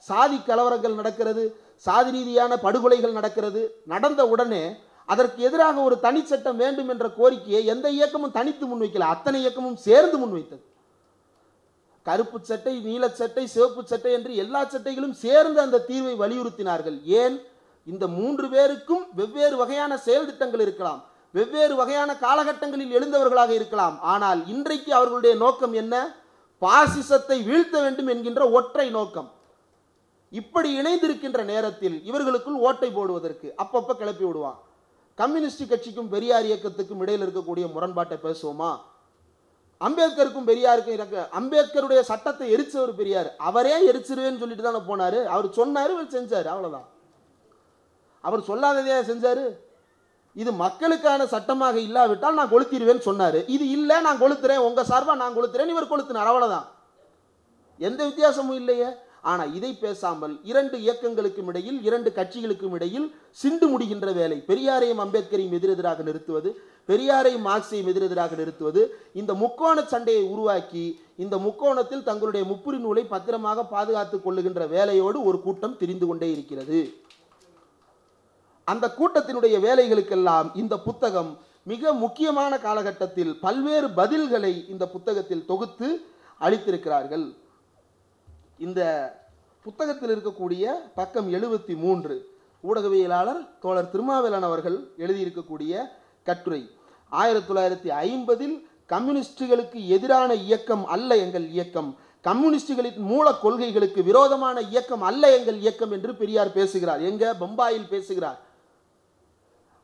சாதி கலவரங்கள் நடக்கிறது, சாதி ரீதியான படுகொலைகள் நடக்கிறது. நடந்த உடனே அதற்கு எதிராக ஒரு தனி சட்டம் வேண்டும் என்ற கோரிக்கையை எந்த இயக்கமும் தனித்து முன்வைக்கல, அத்தனை இயக்கமும் சேர்ந்து முன்வைத்தது. கருப்பு சட்டை, நீல சட்டை, சிவப்பு சட்டை என்று எல்லா சட்டைகளும் சேர்ந்து அந்த தீர்வை வலியுறுத்தினார்கள். ஏன்? இந்த 3 பேருக்கும் வெவ்வேறு வகையான செயல் திட்டங்கள் இருக்கலாம், வெவ்வேறு வகையான காலகட்டங்களில் எழுந்தவர்களாக இருக்கலாம். ஆனால் இன்றைக்கு அவர்களுடைய நோக்கம் என்ன? பாசிசத்தை வீழ்த்த வேண்டும் என்கின்ற ஒற்றை நோக்கம். இப்படி இணைந்திருக்கின்ற நேரத்தில் இவர்களுக்குள் ஓட்டை போடுவதற்கு அப்பப்ப கிளப்பி விடுவான். கம்யூனிஸ்ட் கட்சிக்கும் பெரியார் இயக்கத்துக்கும் இடையில் இருக்கக்கூடிய முரண்பாட்டை பேசுவோமா? அம்பேத்கருக்கும் பெரியாருக்கும் இருக்க, அம்பேத்கருடைய சட்டத்தை எரிச்சவர் பெரியார், அவரே எரிச்சிருவேன்னு சொல்லிட்டு தானே போனாரு. அவர் சொன்னாரு, இவர் செஞ்சாரு, அவ்வளவுதான். அவர் சொல்லாததையா செஞ்சாரு? இது மக்களுக்கான சட்டமாக இல்லாவிட்டால் நான் கொளுத்திடுவேன்னு சொன்னாரு. இது இல்லை, நான் கொளுத்துறேன், உங்க சார்பா நான் கொளுத்துறேன், இவர் கொளுத்தினார், அவ்வளவுதான். எந்த வித்தியாசமும் இல்லையே. ஆனால் இதை பேசாமல் 2 இயக்கங்களுக்கும் இடையில், 2 கட்சிகளுக்கும் இடையில் சிண்டு முடிகின்ற வேலை. பெரியாரையும் அம்பேத்கரையும் எதிரெதிராக நிறுத்துவது, பெரியாரையும் மார்க்சையும் எதிரெதிராக நிறுத்துவது, இந்த முக்கோண சண்டையை உருவாக்கி இந்த முக்கோணத்தில் தங்களுடைய முப்புரி நூலை பத்திரமாக பாதுகாத்துக் கொள்ளுகின்ற வேலையோடு ஒரு கூட்டம் திரிந்து கொண்டே இருக்கிறது. அந்த கூட்டத்தினுடைய வேலைகளுக்கெல்லாம் இந்த புத்தகம் மிக முக்கியமான காலகட்டத்தில் பல்வேறு பதில்களை இந்த புத்தகத்தில் தொகுத்து அளித்திருக்கிறார்கள். இந்த புத்தகத்தில் இருக்கக்கூடிய பக்கம் 73 ஊடகவியலாளர் தோழர் திருமாவேலன் அவர்கள் எழுதியிருக்கக்கூடிய கட்டுரை. 1950 கம்யூனிஸ்டுகளுக்கு எதிரான இயக்கம் அல்ல எங்கள் இயக்கம், கம்யூனிஸ்டுகளின் மூல கொள்கைகளுக்கு விரோதமான இயக்கம் அல்ல எங்கள் இயக்கம் என்று பெரியார் பேசுகிறார். எங்க? பம்பாயில் பேசுகிறார்.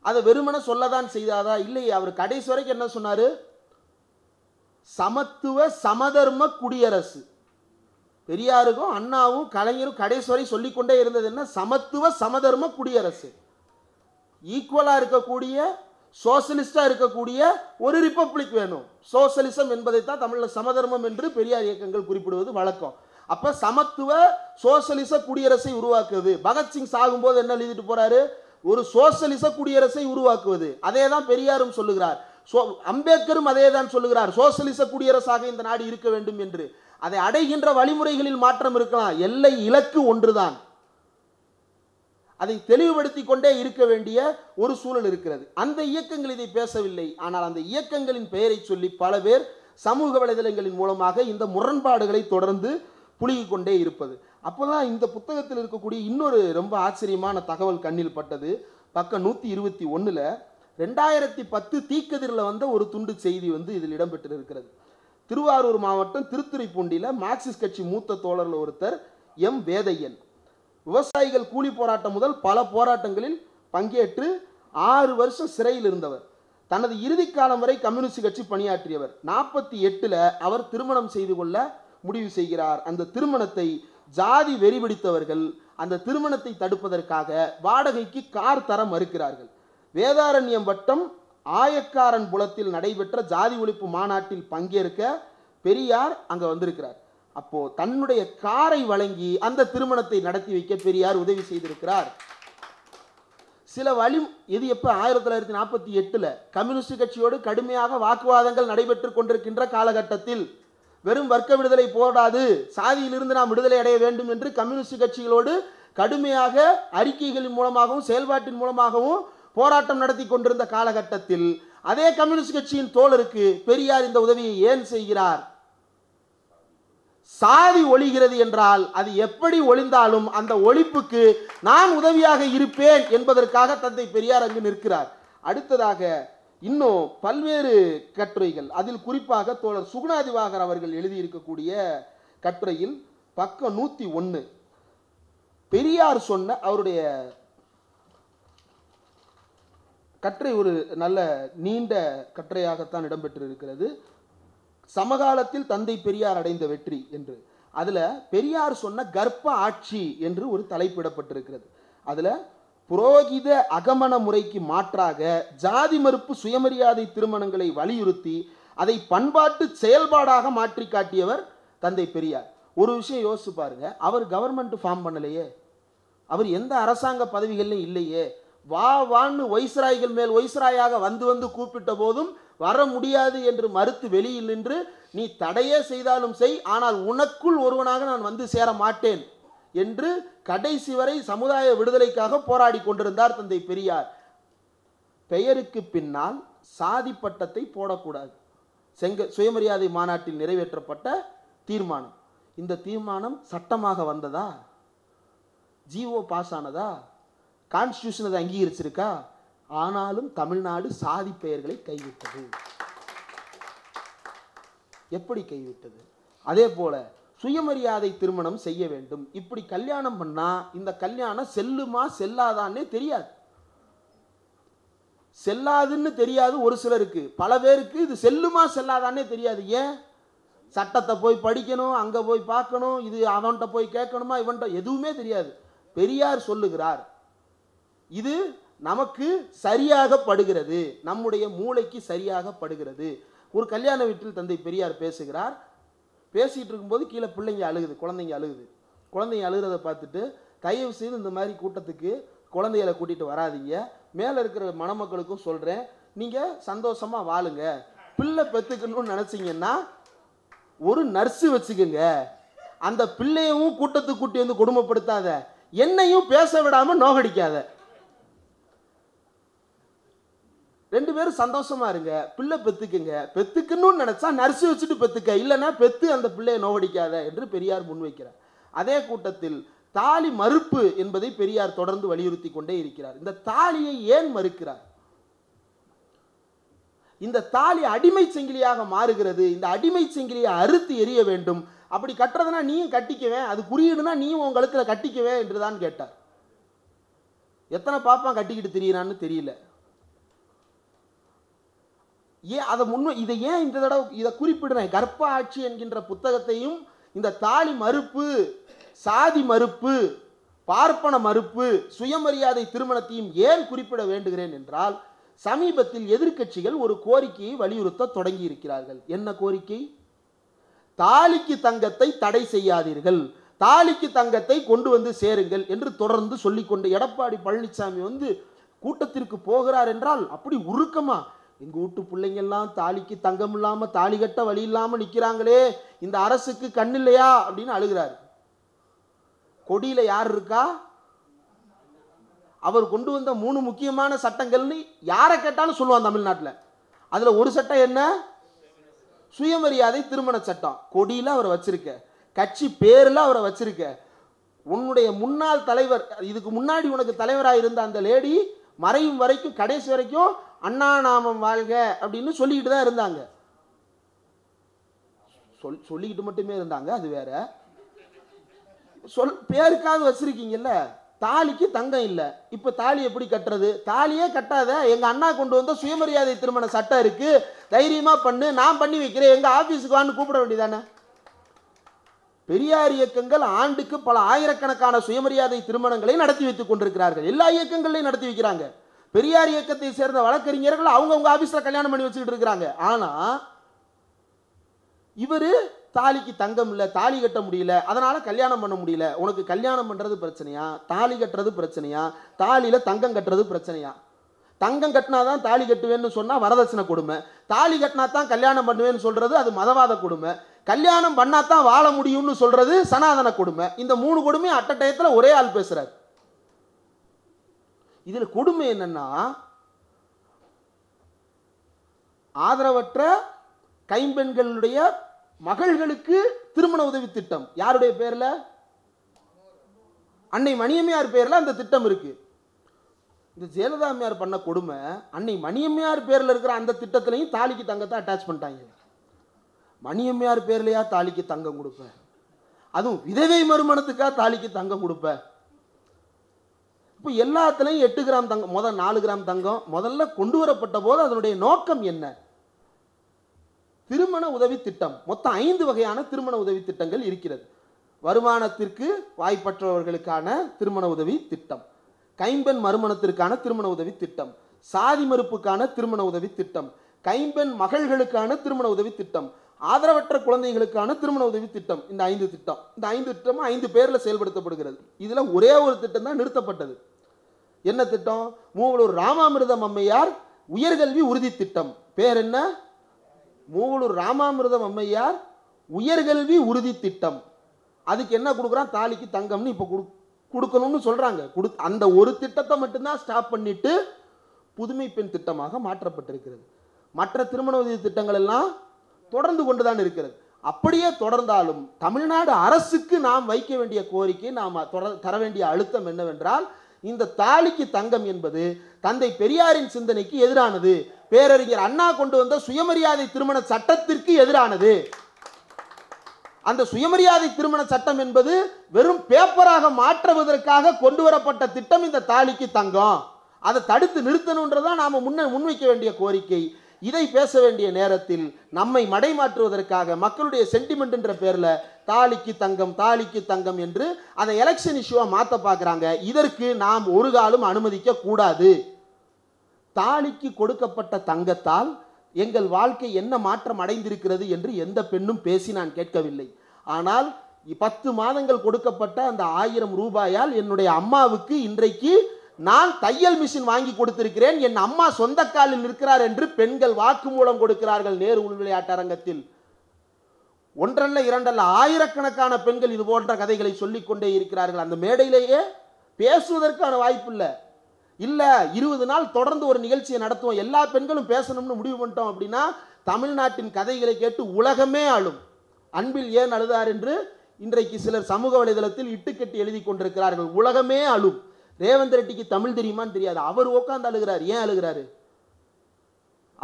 அதை வெறுமனே சொல்லதான் செய்தாரா? இல்லை. அவர் கடைசி வரைக்கும் என்ன சொன்னாரு? சமத்துவ சமதர்ம குடியரசு. பெரியாருக்கும் அண்ணாவும் கலைஞரும் கடைசி வரை சொல்லிக்கொண்டே இருந்தது என்ன? சமத்துவ சமதர்ம குடியரசு. ஈக்குவலா இருக்கக்கூடிய, சோசலிஸ்டா இருக்கக்கூடிய ஒரு ரிப்பப்ளிக் வேணும். சோசலிசம் என்பதைத்தான் தமிழ்ல சமதர்மம் என்று பெரியார் இயக்கங்கள் குறிப்பிடுவது வழக்கம். அப்ப சமத்துவ சோசலிச குடியரசை உருவாக்குவது. பகத்சிங் சாகும்போது என்ன எழுதிட்டு போறாரு? ஒரு சோசலிச குடியரசை உருவாக்குவது. அதே தான் பெரியாரும் சொல்லுகிறார். அம்பேத்கரும் அதே தான் சொல்லுகிறார். சோசலிச குடியரசாக இந்த நாடு இருக்க வேண்டும் என்று. அதை அடைகின்ற வழிமுறைகளில் மாற்றம் இருக்கலாம், எல்லை இலக்கு ஒன்றுதான். அதை தெளிவுபடுத்திக் கொண்டே இருக்க வேண்டிய ஒரு சூழல் இருக்கிறது. அந்த இயக்கங்கள் இதை பேசவில்லை. ஆனால் அந்த இயக்கங்களின் பெயரை சொல்லி பல பேர் சமூக வலைதளங்களின் மூலமாக இந்த முரண்பாடுகளை தொடர்ந்து புழுகிக் கொண்டே இருப்பது. அப்போதான் இந்த புத்தகத்தில் இருக்கக்கூடிய இன்னொரு ரொம்ப ஆச்சரியமான தகவல் கண்ணில் பட்டது. பக்கம் 121 2010 தீக்கதிரில் வந்த ஒரு துண்டு செய்தி இதில் இடம்பெற்று இருக்கிறது. திருவாரூர் மாவட்டம் திருத்துறைப்பூண்டியில் மார்க்சிஸ்ட் கட்சி மூத்த தோழர்கள் ஒருத்தர் எம் வேதையன் விவசாயிகள் கூலி போராட்டம் முதல் பல போராட்டங்களில் பங்கேற்று 6 வருஷம் சிறையில் இருந்தவர். தனது இறுதி காலம் வரை கம்யூனிஸ்ட் கட்சி பணியாற்றியவர். 48 அவர் திருமணம் செய்து கொள்ள முடிவு செய்கிறார். அந்த திருமணத்தை ஜாதி வெறி பிடித்தவர்கள் அந்த திருமணத்தை தடுப்பதற்காக வாடகைக்கு கார் தர மறுக்கிறார்கள். வேதாரண்யம் வட்டம் ஆயக்காரன் புலத்தில் நடைபெற்ற ஜாதி ஒழிப்பு மாநாட்டில் பங்கேற்க பெரியார் அங்க வந்திருக்கிறார். அப்போ தன்னுடைய காரை வழங்கி அந்த திருமணத்தை நடத்தி வைக்க பெரியார் உதவி செய்திருக்கிறார். சில வழி இது எப்ப 1948 கம்யூனிஸ்ட் கட்சியோடு கடுமையாக வாக்குவாதங்கள் நடைபெற்று கொண்டிருக்கின்ற காலகட்டத்தில் வெறும் வர்க்க விடுதலை போடாது, சாதியிலிருந்து நாம் விடுதலை அடைய வேண்டும் என்று கம்யூனிஸ்ட் கட்சிகளோடு கடுமையாக அறிக்கைகளின் மூலமாகவும் செயல்பாட்டின் மூலமாகவும் போராட்டம் நடத்தி கொண்டிருந்த காலகட்டத்தில் அதே கம்யூனிஸ்ட் கட்சியின் தோழருக்கு பெரியார் இந்த உதவியை ஏன் செய்கிறார்? சாதி ஒழிகிறது என்றால் அது எப்படி ஒழிந்தாலும் அந்த ஒழிப்புக்கு நான் உதவியாக இருப்பேன் என்பதற்காக தந்தை பெரியார் அங்கு நிற்கிறார். அடுத்ததாக இன்னும் பல்வேறு கட்டுரைகள், அதில் குறிப்பாக தோழர் சுகுணாதிவாகர் அவர்கள் எழுதியிருக்கக்கூடிய கட்டுரையில் பக்கம் 101 பெரியார் சொன்ன அவருடைய கட்டுரை ஒரு நல்ல நீண்ட கட்டுரையாகத்தான் இடம்பெற்றிருக்கிறது. சமகாலத்தில் தந்தை பெரியார் அடைந்த வெற்றி என்று. அதுல பெரியார் சொன்ன கர்ப்ப ஆட்சி என்று ஒரு தலைப்பிடப்பட்டிருக்கிறது. அதுல புரோகித அகமண முறைக்கு மாற்றாக ஜாதி மறுப்பு சுயமரியாதை திருமணங்களை வலியுறுத்தி அதை பண்பாட்டு செயல்பாடாக மாற்றி காட்டியவர் தந்தை பெரியார். ஒரு விஷயம் யோசிச்சு பாருங்க, அவர் கவர்மெண்ட் ஃபார்ம் பண்ணலையே, அவர் எந்த அரசாங்க பதவிகளிலும் இல்லையே. வான்னு வைஸ்ராய்கள் மேல் வைஸ்ராயாக வந்து கூப்பிட்ட போதும் வர முடியாது என்று மறுத்து வெளியில் நின்று நீ தடையே செய்தாலும் செய், ஆனால் உனக்குள் ஒருவனாக நான் வந்து சேர மாட்டேன் என்று கடைசி வரை சமுதாய விடுதலைக்காக போராடி கொண்டிருந்தார் தந்தை பெரியார். பெயருக்கு பின்னால் சாதி பட்டத்தை போடக்கூடாது. சுயமரியாதை மாநாட்டில் நிறைவேற்றப்பட்ட தீர்மானம், இந்த தீர்மானம் சட்டமாக வந்ததா? GO pass ஆனதா? கான்ஸ்டிடியூஷன் அதை அங்கீகரிச்சிருக்கா? ஆனாலும் தமிழ்நாடு சாதி பெயர்களை கைவிட்டது. எப்படி கைவிட்டது? அதே போல சுயமரியாதை திருமணம் செய்ய வேண்டும். இப்படி கல்யாணம் பண்ணா இந்த கல்யாணம் செல்லுமா செல்லாதான்னே தெரியாது. செல்லாதுன்னு தெரியாது ஒரு சிலருக்கு, பல பேருக்கு இது செல்லுமா செல்லாதான்னே தெரியாது. ஏன்? சட்டத்தை போய் படிக்கணும், அங்க போய் பார்க்கணும், இது அவன்கிட்ட போய் கேட்கணுமா, இவன்கிட்ட எதுவுமே தெரியாது. பெரியார் சொல்லுகிறார், இது நமக்கு சரியாக படுகிறது, நம்முடைய மூளைக்கு சரியாக படுகிறது. ஒரு கல்யாண வீட்டில் தந்தை பெரியார் பேசுகிறார். பேசிட்டு இருக்கும்போது கீழே பிள்ளைங்க அழுகுது, குழந்தைங்க அழுகுது. குழந்தைங்க அழுகிறத பார்த்துட்டு, தயவு செய்து இந்த மாதிரி கூட்டத்துக்கு குழந்தைகளை கூட்டிட்டு வராதீங்க, மேலே இருக்கிற மணமக்களுக்கும் சொல்றேன், நீங்க சந்தோஷமா வாழுங்க, பிள்ளை பெற்றுக்கணும்னு நினைச்சீங்கன்னா ஒரு நர்ஸு வச்சுக்கோங்க, அந்த பிள்ளையவும் கூட்டத்துக்கு கூட்டி வந்து கொடுமைப்படுத்தாத, என்னையும் பேச விடாம நோகடிக்காத, ரெண்டு பேரும் சந்தோஷமா இருங்க, பிள்ளை பெத்துக்குங்க, பெத்துக்கணும்னு நினைச்சா நர்ஸு வச்சுட்டு பெத்துக்க, இல்லைன்னா பெத்து அந்த பிள்ளையை நோகடிக்காத என்று பெரியார் முன்வைக்கிறார். அதே கூட்டத்தில் தாலி மறுப்பு என்பதை பெரியார் தொடர்ந்து வலியுறுத்தி கொண்டே இருக்கிறார். இந்த தாலியை ஏன் மறுக்கிறார்? இந்த தாலி அடிமை சங்கிலியாக மாறுகிறது. இந்த அடிமை சங்கிலியை அறுத்து எறிய வேண்டும். அப்படி கட்டுறதுனா நீயும் கட்டிக்குவேன், அது குறியீடுனா நீயும் உன் கழுத்தில் கட்டிக்குவேன் என்றுதான் கேட்டார். எத்தனை பாப்பான் கட்டிக்கிட்டு திரியிறான்னு தெரியல. ஏன் அதை இதை ஏன் இந்த தடவை இதை குறிப்பிடுறேன்? கர்ப்ப ஆட்சி என்கின்ற புத்தகத்தையும் இந்த தாலி மறுப்பு, சாதி மறுப்பு, பார்ப்பன மறுப்பு, சுயமரியாதை திருமணத்தையும் ஏன் குறிப்பிட வேண்டுகிறேன் என்றால், சமீபத்தில் எதிர்க்கட்சிகள் ஒரு கோரிக்கையை வலியுறுத்த தொடங்கி இருக்கிறார்கள். என்ன கோரிக்கை? தாலிக்கு தங்கத்தை தடை செய்யாதீர்கள், தாலிக்கு தங்கத்தை கொண்டு வந்து சேருங்கள் என்று தொடர்ந்து சொல்லிக்கொண்டு எடப்பாடி பழனிசாமி கூட்டத்திற்கு போகிறார் என்றால் அப்படி உருக்கமா, எங்க வீட்டு பிள்ளைங்கெல்லாம் தாலிக்கு தங்கம் இல்லாம தாலி கட்ட வழி இல்லாம நிக்கிறாங்களே, இந்த அரசுக்கு கண் இல்லையா அப்படின்னு அழுகிறார். கொடியில யார் இருக்கா? அவர் கொண்டு வந்த 3 முக்கியமான சட்டங்கள்னு யாரை கேட்டாலும் சொல்லுவான் தமிழ்நாட்டில். அதுல ஒரு சட்டம் என்ன? சுயமரியாதை திருமண சட்டம். கொடியில அவரை வச்சிருக்க, கட்சி பேர்ல அவரை வச்சிருக்க. உன்னுடைய முன்னாள் தலைவர், இதுக்கு முன்னாடி உனக்கு தலைவராக இருந்த அந்த லேடி மறையும் வரைக்கும், கடைசி வரைக்கும் அண்ணா நாமம் வாழ்க அப்படின்னு சொல்லிக்கிட்டு தான் இருந்தாங்க. சொல்லிக்கிட்டு மட்டுமே இருந்தாங்க, அது வேற. பேருக்காவது வச்சிருக்கீங்கல்ல. தாலிக்கு தங்கம் இல்லை, இப்ப தாலி எப்படி கட்டுறது? தாலியே கட்டாத, எங்க அண்ணா கொண்டு வந்த சுயமரியாதை திருமண சட்டம் இருக்கு, தைரியமா பண்ணு, நான் பண்ணி வைக்கிறேன், எங்க ஆபீஸுக்கு வான்னு கூப்பிட வேண்டியதானே. பெரியார் இயக்கங்கள் ஆண்டுக்கு பல ஆயிரக்கணக்கான சுயமரியாதை திருமணங்களை நடத்தி வைத்துக் கொண்டிருக்கிறார்கள். எல்லா இயக்கங்களையும் நடத்தி வைக்கிறாங்க. பெரியார் இயக்கத்தை சேர்ந்த வழக்கறிஞர்கள் அவங்க ஆபீஸ்ல கல்யாணம் பண்ணி வச்சுக்கிட்டு இருக்கிறாங்க. ஆனா இவரு தாலிக்கு தங்கம் இல்லை, தாலி கட்ட முடியல, அதனால கல்யாணம் பண்ண முடியல. உனக்கு கல்யாணம் பண்றது பிரச்சனையா, தாலி கட்டுறது பிரச்சனையா, தாலியில தங்கம் கட்டுறது பிரச்சனையா? தங்கம் கட்டினாதான் தாலி கட்டுவேன்னு சொன்னா வரதட்சணை கொடுமை, தாலி கட்டினா தான் கல்யாணம் பண்ணுவேன்னு சொல்றது அது மதவாத கொடுமை, கல்யாணம் பண்ணாதான் வாழ முடியும்னு சொல்றது சனாதன கொடுமை. இந்த 3 கொடுமையும் அட்ட டயத்துல ஒரே ஆள் பேசுறாரு. இதுல கொடுமை என்னன்னா, ஆதரவற்ற கைம்பெண்களுடைய மகள்களுக்கு திருமண உதவி திட்டம் யாருடைய பேர்ல? அன்னை மணியம்மையார் பேர்ல அந்த திட்டம் இருக்கு. இந்த ஜெயலலிதா அம்மையார் பண்ண கொடுமை, அன்னை மணியம்மையார் பேர்ல இருக்கிற அந்த திட்டத்திலையும் தாலிக்கு தங்கத்தை அட்டாச் பண்ணிட்டாங்க. மணியம்மையார் பேர்லையா தாலிக்கு தங்கம் கொடுப்ப? அதுவும் விதவை மறுமணத்துக்கா தாலிக்கு தங்கம் கொடுப்ப? இப்போ எல்லாத்துலையும் 8 கிராம் தங்கம், முதல் 4 கிராம் தங்கம் முதல்ல கொண்டு வரப்பட்ட போது அதனுடைய நோக்கம் என்ன? திருமண உதவி திட்டம். மொத்தம் 5 வகையான திருமண உதவி திட்டங்கள் இருக்கிறது. வருமானத்திற்கு வாய்ப்பற்றவர்களுக்கான திருமண உதவி திட்டம், கைம்பெண் மறுமணத்திற்கான திருமண உதவி திட்டம், சாதி மறுப்புக்கான திருமண உதவி திட்டம், கைம்பெண் மகள்களுக்கான திருமண உதவி திட்டம், ஆதரவற்ற குழந்தைகளுக்கான திருமண உதவி திட்டம். இந்த 5 திட்டம், இந்த 5 திட்டமும் 5 பேர்ல செயல்படுத்தப்படுகிறது. இதுல ஒரே ஒரு திட்டம் தான் நிறுத்தப்பட்டது. என்ன திட்டம்? மூவலூர் ராமாமிர்தம் அம்மையார் உயர்கல்வி உறுதி திட்டம். பேர் என்ன? மூவலூர் ராமாமிர்தம் அம்மையார் உயர்கல்வி உறுதி திட்டம். அதுக்கு என்ன கொடுக்குறான்? தாலிக்கு தங்கம்னு இப்ப கொடுக்கணும்னு சொல்றாங்க. அந்த ஒரு திட்டத்தை மட்டும்தான் ஸ்டாப் பண்ணிட்டு புதுமை பெண் திட்டமாக மாற்றப்பட்டிருக்கிறது. மற்ற திருமண உதவி திட்டங்கள் எல்லாம் தொடர்ந்து கொண்டுதான் இருக்கிறது. அப்படியே தொடர்ந்தாலும் தமிழ்நாடு அரசுக்கு நாம் வைக்க வேண்டிய கோரிக்கை, நாம் தர வேண்டிய அழுத்தம் என்னவென்றால், இந்த தாலிக்கு தங்கம் என்பது தந்தை பெரியாரின் சிந்தனைக்கு எதிரானது, பேரறிஞர் அண்ணா கொண்டு வந்த சுயமரியாதை திருமண சட்டத்திற்கு எதிரானது. அந்த சுயமரியாதை திருமண சட்டம் என்பது வெறும் பேப்பராக மாற்றுவதற்காக கொண்டு வரப்பட்ட திட்டம் இந்த தாலிக்கு தங்கம். அதை தடுத்து நிறுத்தணும்ன்றதான் நாம முன்வைக்க வேண்டிய கோரிக்கை. இதை பேச வேண்டிய நேரத்தில் நம்மை மடைமாற்றுவதற்காக மக்களுடைய சென்டிமெண்ட் என்ற பேர்ல தாலிக்கு தங்கம் தாலிக்கு தங்கம் என்று அதை எலெக்ஷன் இஷ்யூவா மாத்த பார்க்கறாங்க. இதற்கு நாம் ஒரு காலம் அனுமதிக்க கூடாது. தாலிக்கு கொடுக்கப்பட்ட தங்கத்தால் எங்கள் வாழ்க்கை என்ன மாற்றம் அடைந்திருக்கிறது என்று எந்த பெண்ணும் பேசி நான் கேட்கவில்லை. ஆனால் 10 மாதங்கள் கொடுக்கப்பட்ட அந்த 1000 ரூபாயால் என்னுடைய அம்மாவுக்கு இன்றைக்கு நான் தையல் மிஷின் வாங்கி கொடுத்திருக்கிறேன், என் அம்மா சொந்த காலில் இருக்கிறார் என்று பெண்கள் வாக்குமூலம் கொடுக்கிறார்கள் நேரு உள் விளையாட்டு அரங்கத்தில். ஒன்றல்ல இரண்டல்ல ஆயிரக்கணக்கான பெண்கள் இது போன்ற கதைகளை சொல்லிக் கொண்டே இருக்கிறார்கள். அந்த மேடையிலேயே பேசுவதற்கான வாய்ப்பு இல்லை. 20 நாள் தொடர்ந்து ஒரு நிகழ்ச்சியை நடத்துவோம், எல்லா பெண்களும் பேசணும்னு முடிவு பண்ணிட்டோம் அப்படின்னா தமிழ்நாட்டின் கதைகளை கேட்டு உலகமே அழும். அன்பில் ஏன் அழுதார் என்று இன்றைக்கு சிலர் சமூக வலைதளத்தில் இட்டுக்கட்டி எழுதி கொண்டிருக்கிறார்கள். உலகமே அழும். ரேவந்த் ரெட்டிக்கு தமிழ் தெரியுமான்னு தெரியாது, அவர் உட்கார்ந்து அழுகிறார். ஏன் அழுகிறாரு?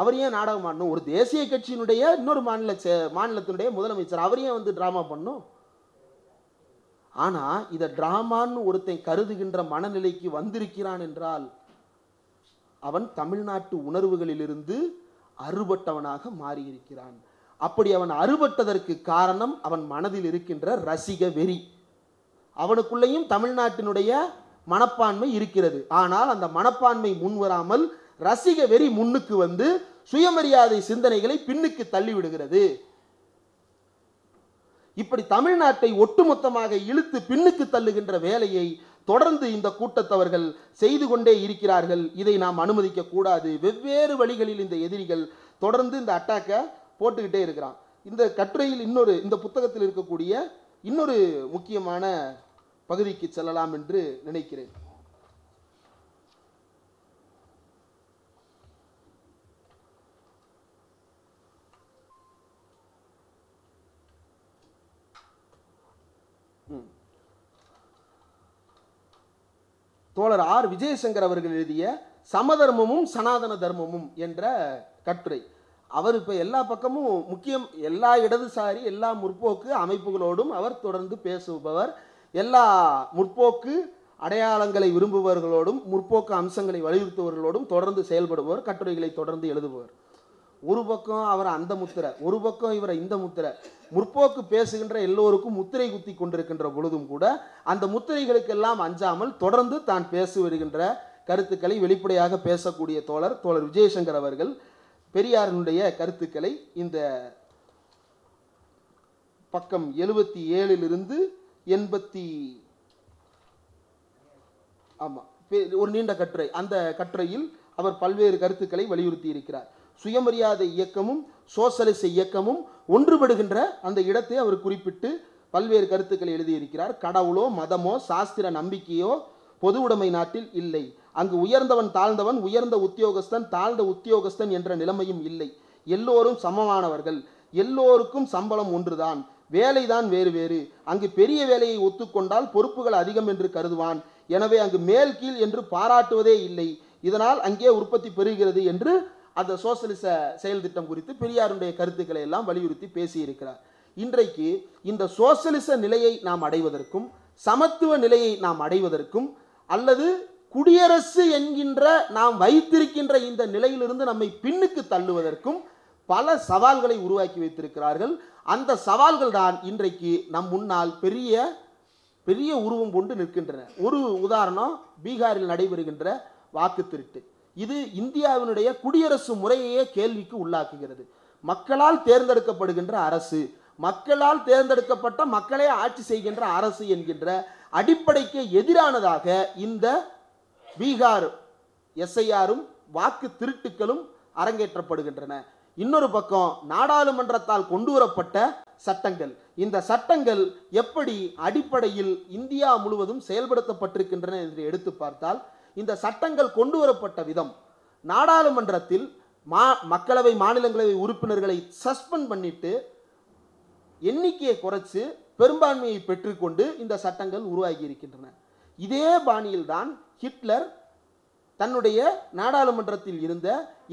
அவர் ஏன் நாடகம் ஆடணும்? ஒரு தேசிய கட்சியினுடைய இன்னொரு மாநிலத்தினுடைய முதலமைச்சர் அவர் ஏன் வந்து டிராமா பண்ணும்? ஆனா இதை டிராமான்னு ஒருத்தன் கருதுகின்ற மனநிலைக்கு வந்திருக்கிறான் என்றால் அவன் தமிழ்நாட்டு உணர்வுகளிலிருந்து அறுபட்டவனாக மாறியிருக்கிறான். அப்படி அவன் அறுபட்டதற்கு காரணம் அவன் மனதில் இருக்கின்ற ரசிக வெறி. அவனுக்குள்ளேயும் தமிழ்நாட்டினுடைய மனப்பான்மை இருக்கிறது. ஆனால் அந்த மனப்பான்மை முன்வராமல் ரசிக வெறி முன்னுக்கு வந்து சுயமரியாதை சிந்தனைகளை பின்னுக்கு தள்ளிவிடுகிறது. இப்படி தமிழ்நாட்டை ஒட்டுமொத்தமாக இழுத்து பின்னுக்கு தள்ளுகின்ற வேலையை தொடர்ந்து இந்த கூட்டத்தவர்கள் செய்து கொண்டே இருக்கிறார்கள். இதை நாம் அனுமதிக்க கூடாது. வெவ்வேறு வழிகளில் இந்த எதிரிகள் தொடர்ந்து இந்த அட்டாக்கை போட்டுக்கிட்டே இருக்கிறான். இந்த கட்டுரையில் இந்த புத்தகத்தில் இருக்கக்கூடிய இன்னொரு முக்கியமான பகுதிக்கு செல்லலாம் என்று நினைக்கிறேன். தோழர் ஆர் விஜயசங்கர் அவர்கள் எழுதிய சமதர்மமும் சனாதன தர்மமும் என்ற கட்டுரை. அவர் இப்போ எல்லா பக்கமும் எல்லா இடதுசாரி எல்லா முற்போக்கு அமைப்புகளோடும் அவர் தொடர்ந்து பேசுபவர். எல்லா முற்போக்கு அடையாளங்களை விரும்புபவர்களோடும் முற்போக்கு அம்சங்களை வலியுறுத்துபவர்களோடும் தொடர்ந்து செயல்படுபவர், கட்டுரைகளை தொடர்ந்து எழுதுபவர். ஒரு பக்கம் அவர் அந்த முத்திரை, ஒரு பக்கம் இவரை இந்த முத்திரை. முற்போக்கு பேசுகின்ற எல்லோருக்கும் முத்திரை குத்தி கொண்டிருக்கின்ற பொழுதும் கூட அந்த முத்திரைகளுக்கெல்லாம் அஞ்சாமல் தொடர்ந்து தான் பேசி வருகின்ற கருத்துக்களை வெளிப்படையாக பேசக்கூடிய தோழர் விஜயசங்கர் அவர்கள் பெரியாரினுடைய கருத்துக்களை இந்த பக்கம் 77 ஒரு நீண்ட கட்டுரை. அந்த கட்டுரையில் அவர் பல்வேறு கருத்துக்களை வலியுறுத்தி இருக்கிறார். சுயமரியாதை இயக்கமும் சோசலிச இயக்கமும் ஒன்றுபடுகின்ற அந்த இடத்தை அவர் குறிப்பிட்டு பல்வேறு கருத்துக்களை எழுதியிருக்கிறார். கடவுளோ மதமோ சாஸ்திர நம்பிக்கையோ பொது உடைமை நாட்டில் இல்லை. அங்கு உயர்ந்தவன் தாழ்ந்தவன், உயர்ந்த உத்தியோகஸ்தன் தாழ்ந்த உத்தியோகஸ்தன் என்ற நிலைமையும் இல்லை. எல்லோரும் சமமானவர்கள், எல்லோருக்கும் சம்பளம் ஒன்றுதான், வேலைதான் வேறு வேறு. அங்கு பெரிய வேலையை ஒத்துக்கொண்டால் பொறுப்புகள் அதிகம் என்று கருதுவான். எனவே அங்கு மேல் கீழ் என்று பாராட்டுவதே இல்லை. இதனால் அங்கே உற்பத்தி பெறுகிறது என்று அந்த சோசலிச செயல் திட்டம் குறித்து பெரியாருடைய கருத்துக்களை எல்லாம் வலியுறுத்தி பேசியிருக்கிறார். இன்றைக்கு இந்த சோசலிச நிலையை நாம் அடைவதற்கும் சமத்துவ நிலையை நாம் அடைவதற்கும் அல்லது குடியரசு என்கின்ற நாம் வைத்திருக்கின்ற இந்த நிலையிலிருந்து நம்மை பின்னுக்கு தள்ளுவதற்கும் பல சவால்களை உருவாக்கி வைத்திருக்கிறார்கள். அந்த சவால்கள் தான் இன்றைக்கு நம் முன்னால் பெரிய பெரிய உருவம் கொண்டு நிற்கின்றன. ஒரு உதாரணம், பீகாரில் நடைபெறுகின்ற வாக்கு திருட்டு. இது இந்தியாவினுடைய குடியரசு முறையையே கேள்விக்கு உள்ளாக்குகிறது. மக்களால் தேர்ந்தெடுக்கப்படுகின்ற அரசு, மக்களால் தேர்ந்தெடுக்கப்பட்ட மக்களே ஆட்சி செய்கின்ற அரசு என்கின்ற அடிப்படைக்கு எதிரானதாக இந்த பீகார் எஸ்ஐஆரும் வாக்கு திருட்டுகளும் அரங்கேற்றப்படுகின்றன. இன்னொரு பக்கம் நாடாளுமன்றத்தால் கொண்டு வரப்பட்ட சட்டங்கள், இந்த சட்டங்கள் எப்படி அடிப்படையில் இந்தியா முழுவதும் செயல்படுத்தப்பட்டிருக்கின்றன என்று எடுத்து பார்த்தால் இந்த சட்டங்கள் கொண்டு வரப்பட்ட விதம், நாடாளுமன்றத்தில் மக்களவை மாநிலங்களவை உறுப்பினர்களை சஸ்பெண்ட் பண்ணிட்டு எண்ணிக்கையை குறைச்சு பெரும்பான்மையை பெற்றுக்கொண்டு இந்த சட்டங்கள் உருவாகி இருக்கின்றன. இதே பாணியில் தான் ஹிட்லர் தன்னுடைய நாடாளுமன்றத்தில் இருந்த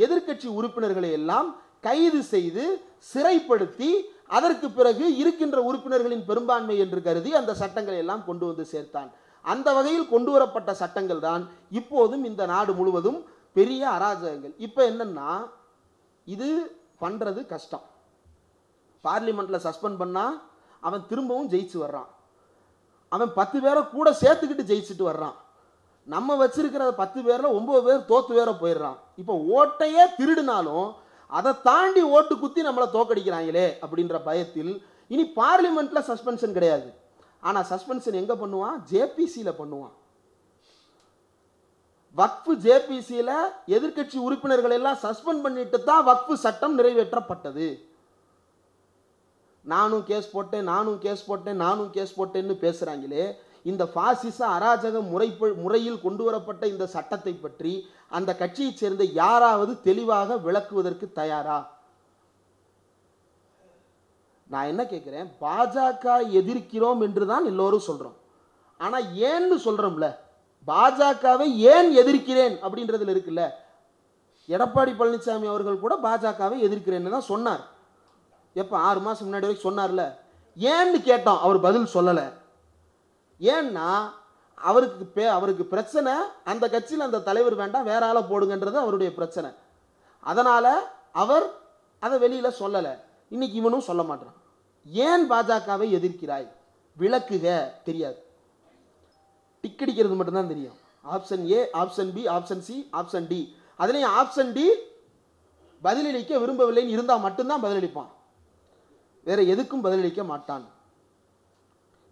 எதிர்க்கட்சி உறுப்பினர்களை எல்லாம் கைது செய்து சிறைப்படுத்தி அதற்கு பிறகு இருக்கின்ற உறுப்பினர்களின் பெரும்பான்மை என்று கருதி அந்த சட்டங்களை எல்லாம் கொண்டு வந்து சேர்த்தான். அந்த வகையில் கொண்டு வரப்பட்ட சட்டங்கள் தான் இப்போதும் இந்த நாடு முழுவதும் பெரிய அராஜகங்கள். இப்போ என்னன்னா, இது பண்றது கஷ்டம். பார்லிமெண்ட்ல சஸ்பெண்ட் பண்ணா அவன் திரும்பவும் ஜெயிச்சு வர்றான். அவன் 10 பேரை கூட சேர்த்துக்கிட்டு ஜெயிச்சுட்டு வர்றான். நம்ம வச்சிருக்கிற 10 பேர்ல 9 பேர் தோத்து வேற போயிடுறான். இப்போ ஓட்டையே திருடினாலும் அதை தாண்டி ஓட்டு குத்தி நம்மளை தோக்கடிக்கிறாங்களே அப்படின்ற பயத்தில் இனி பார்லிமெண்ட்ல சஸ்பென்ஷன் கிடையாது. ஆனா சஸ்பென்ஷன் எங்க பண்ணுவான்? ஜேபிசியில பண்ணுவான். வக்ஃபு ஜேபிசியில எதிர்க்கட்சி உறுப்பினர்கள் எல்லாம் சஸ்பெண்ட் பண்ணிட்டு தான் வக்ஃபு சட்டம் நிறைவேற்றப்பட்டது. நானும் கேஸ் போட்டேன்னு பேசுறாங்களே, இந்த பாசிச அராஜக முறையில் கொண்டு வரப்பட்ட இந்த சட்டத்தை பற்றி அந்த கட்சியை சேர்ந்த யாராவது தெளிவாக விளக்குவதற்கு தயாரா? நான் என்ன கேட்கிறேன், பாஜக எதிர்க்கிறோம் என்றுதான் எல்லோரும் சொல்றோம். ஆனா ஏன்னு சொல்றோம்ல, பாஜகவை ஏன் எதிர்க்கிறேன் அப்படின்றதுல இருக்குல்ல. எடப்பாடி பழனிசாமி அவர்கள் கூட பாஜகவை எதிர்க்கிறேன்னு தான் சொன்னார். எப்போ 6 மாதம் முன்னாடி வரைக்கும் சொன்னார்ல. ஏன்னு கேட்டோம், அவர் பதில் சொல்லலை. ஏன்னா அவருக்கு பிரச்சனை அந்த கட்சியில் அந்த தலைவர் வேண்டாம், வேற ஆளை போடுங்கன்றது அவருடைய பிரச்சனை. அதனால் அவர் அதை வெளியில் சொல்லலை. இன்னைக்கு இவனும் சொல்ல மாட்டான். ஏன் பாஜகவை எதிர்க்கிறாய் விளக்குக, தெரியாது. டிக்கெடிக்கிறது மட்டும்தான் தெரியும். Option A, option B, option C, option D. அதுலேயும் ஆப்ஷன் டி பதிலளிக்க விரும்பவில்லைன்னு இருந்தால் மட்டும்தான் பதிலளிப்பான், வேற எதுக்கும் பதிலளிக்க மாட்டான்.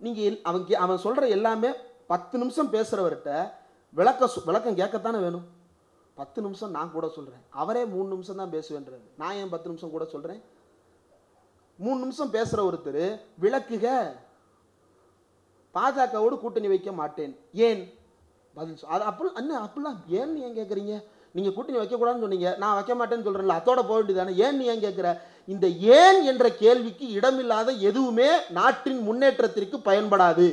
நீங்கள் அவன் சொல்கிற எல்லாமே 10 நிமிஷம் பேசுகிறவர்கிட்ட விளக்கம் கேட்கத்தானே வேணும். 10 நிமிஷம் நான் கூட சொல்கிறேன், அவரே 3 நிமிஷம் தான் பேசுவேன்றது. நான் ஏன் 10 நிமிஷம் கூட சொல்கிறேன்? 3 நிமிஷம் பேசுகிற ஒருத்தர் விளக்குக, பாஜகவோடு கூட்டணி வைக்க மாட்டேன், ஏன் பதில் அது அப்படிலாம் ஏன் ஏன் கேட்குறீங்க? நீங்கள் கூட்டணி வைக்கக்கூடாதுன்னு சொன்னீங்க, நான் வைக்க மாட்டேன்னு சொல்கிறேன்ல, அதோட போக வேண்டியதானே. ஏன் நீ ஏன் கேட்குற? இந்த ஏன் என்ற கேள்விக்கு இடமில்லாத எதுவுமே நாட்டின் முன்னேற்றத்திற்கு பயன்படாது.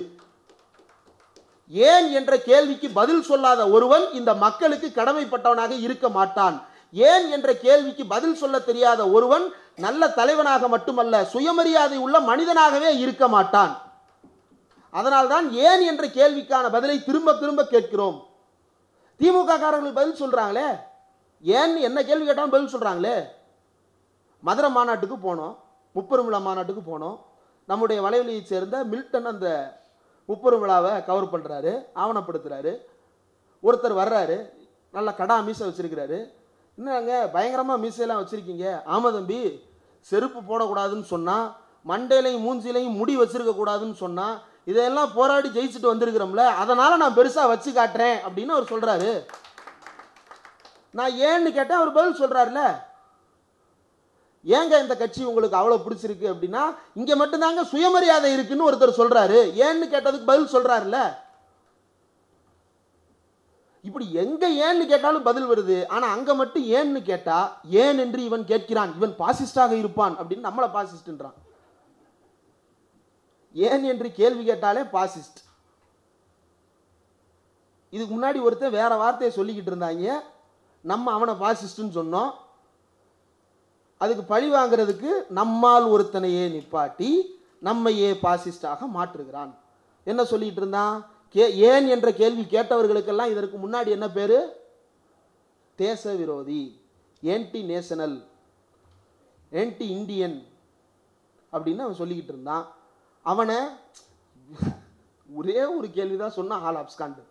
ஏன் என்ற கேள்விக்கு பதில் சொல்லாத ஒருவன் இந்த மக்களுக்கு கடமைப்பட்டவனாக இருக்க மாட்டான். ஏன் என்ற கேள்விக்கு பதில் சொல்ல தெரியாத ஒருவன் நல்ல தலைவனாக மட்டுமல்ல, சுயமரியாதை உள்ள மனிதனாகவே இருக்க மாட்டான். அதனால்தான் ஏன் என்ற கேள்விக்கான பதிலை திரும்ப திரும்ப கேட்கிறோம். திமுக காரர்கள் பதில் சொல்றாங்களே, ஏன் என்ன கேள்வி கேட்டாலும் பதில் சொல்றாங்களே. மதுரை மாநாட்டுக்கு போனோம், முப்பெரும் விழா மாநாட்டுக்கு போனோம். நம்முடைய வலைவலியை சேர்ந்த மில்டன் அந்த முப்பெரும் விழாவை கவர் பண்றாரு, ஆவணப்படுத்துறாரு. ஒருத்தர் வர்றாரு, நல்ல கடா மீசை வச்சிருக்கிறாரு. என்னங்க பயங்கரமா மீசையெல்லாம் வச்சிருக்கீங்க? ஆமா தம்பி, செருப்பு போடக்கூடாதுன்னு சொன்னா, மண்டையிலையும் மூஞ்சிலையும் முடி வச்சிருக்க கூடாதுன்னு சொன்னா, இதையெல்லாம் போராடி ஜெயிச்சுட்டு வந்திருக்கிறோம்ல, அதனால நான் பெருசா வச்சு காட்டுறேன் அப்படின்னு அவர் சொல்றாரு. நான் ஏன்னு கேட்டேன், அவர் பதில் சொல்றாருல. ஏங்க இந்த கட்சி உங்களுக்கு அவ்வளவு பிடிச்சிருக்கு அப்படின்னா, இங்க மட்டும்தாங்க சுயமரியாதை இருக்குன்னு ஒருத்தர் சொல்றாரு. ஏன்னு கேட்டதுக்கு பதில் சொல்றாருல. இப்படி எங்க ஏன்னு கேட்டாலும் பதில் வருது. ஆனா அங்க மட்டும் ஏன்னு கேட்டா, ஏன் என்று இவன் கேட்கிறான், இவன் பாசிஸ்டாக இருப்பான் அப்படின்னு நம்மள பாசிஸ்ட்ன்றான். ஏன் என்று கேள்வி கேட்டாலே பாசிஸ்ட். இதுக்கு முன்னாடி ஒருத்தர் வேற வார்த்தையை சொல்லிக்கிட்டு இருந்தாங்க, நம்ம அவனை பாசிஸ்ட்னு சொன்னோம். அதுக்கு பழி வாங்குறதுக்கு நம்மால் ஒருத்தனையே நிப்பாட்டி நம்மையே பாசிஸ்டாக மாற்றுகிறான். என்ன சொல்லிட்டு இருந்தான்? ஏன் என்ற கேள்வி கேட்டவர்களுக்கெல்லாம் இதற்கு முன்னாடி என்ன பேரு? தேச விரோதி, ஆன்டி நேஷனல், ஆன்டி இந்தியன் அப்படின்னு அவன் சொல்லிக்கிட்டு இருந்தான். அவனை ஒரே ஒரு கேள்விதான் சொன்னா, ஆல் அப்ஸ்காண்டு.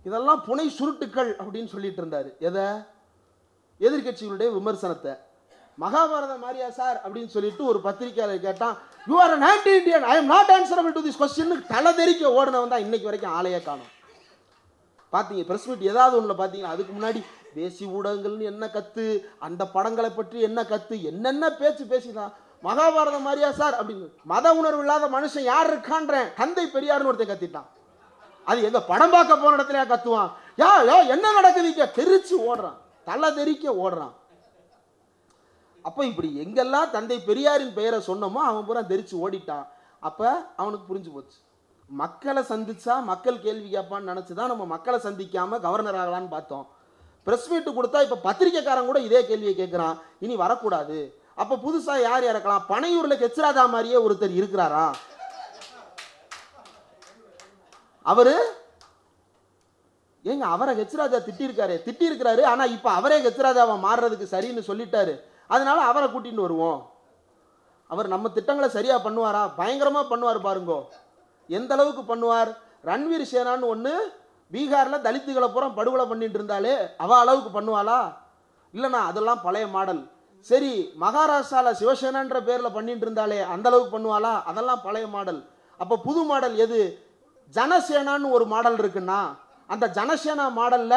இதெல்லாம் புனை சுருட்டுக்கள் அப்படின்னு சொல்லிட்டு இருந்தாரு. எதை? எதிர்கட்சிகளுடைய விமர்சனத்தை. மகாபாரதம் மாரியா சார் அப்படின்னு சொல்லிட்டு ஒரு பத்திரிகையாளர் கேட்டான், you are an anti Indian, I am not answerable to this question. தலைதெறிக்க ஓடுனவன் தான் இன்னைக்கு வரைக்கும் ஆளையே காணும். பார்த்தீங்க பிரஸ் மீட் ஏதாவது ஒன்றில் பார்த்தீங்கன்னா, அதுக்கு முன்னாடி தேசிய ஊடகங்கள்னு என்ன கத்து, அந்த படங்களை பற்றி என்ன கத்து, என்னென்ன பேச்சு பேசிதான். மகாபாரதம் மாரியா சார் அப்படின்னு மத உணர்வு இல்லாத மனுஷன் யார் இருக்கான்றேன், தந்தை பெரியார்னு ஒருத்தன் கத்திட்டான். அது எங்க படம் பார்க்க போன இடத்துல கத்துவான், யா யோ என்ன நடக்குது, தெரிச்சு ஓடுறான், தலை தெரிக்க ஓடுறான். அப்ப இப்படி எங்கெல்லாம் தந்தை பெரியாரின் பெயரை சொன்னோமோ அவன் பூரா தெரிச்சு ஓடிட்டான். அப்ப அவனுக்கு புரிஞ்சு போச்சு, மக்களை சந்திச்சா மக்கள் கேள்வி கேட்பான்னு நினைச்சுதான் நம்ம மக்களை சந்திக்காம கவர்னர் ஆகலான்னு பார்த்தோம். பிரஸ் மீட் கொடுத்தா இப்ப பத்திரிகைக்காரன் கூட இதே கேள்வியை கேட்கிறான், இனி வரக்கூடாது. அப்ப புதுசா யார் இறக்கலாம்? பனையூர்ல கெச்ராஜா மாதிரியே ஒருத்தர் இருக்கிறாரா? அவரு ஏங்க அவரை கெச்ராஜா திட்டி இருக்காரு. ஆனா இப்ப அவரே கெச்ராஜாவை மாறுறதுக்கு சரின்னு சொல்லிட்டாரு. அதனால அவரை கூட்டிட்டு வருவோம். அவர் நம்ம திட்டங்களை சரியா பண்ணுவாரா? பயங்கரமா பண்ணுவார் பாருங்க. எந்த அளவுக்கு பண்ணுவார்? ரன்வீர் சேனான்னு ஒண்ணு பீகார்ல தலித்துகளை பூரா படுகொலை பண்ணிட்டு இருந்தாலே அவ அளவுக்கு பண்ணுவாளா? இல்லைண்ணா அதெல்லாம் பழைய மாடல். சரி, மகாராஷ்டிரால சிவசேனான்ற பேர்ல பண்ணிட்டு இருந்தாலே அந்த அளவுக்கு பண்ணுவாளா? அதெல்லாம் பழைய மாடல். அப்ப புது மாடல் எது? ஜனசேனான்னு ஒரு மாடல் இருக்குன்னா, அந்த ஜனசேனா மாடல்ல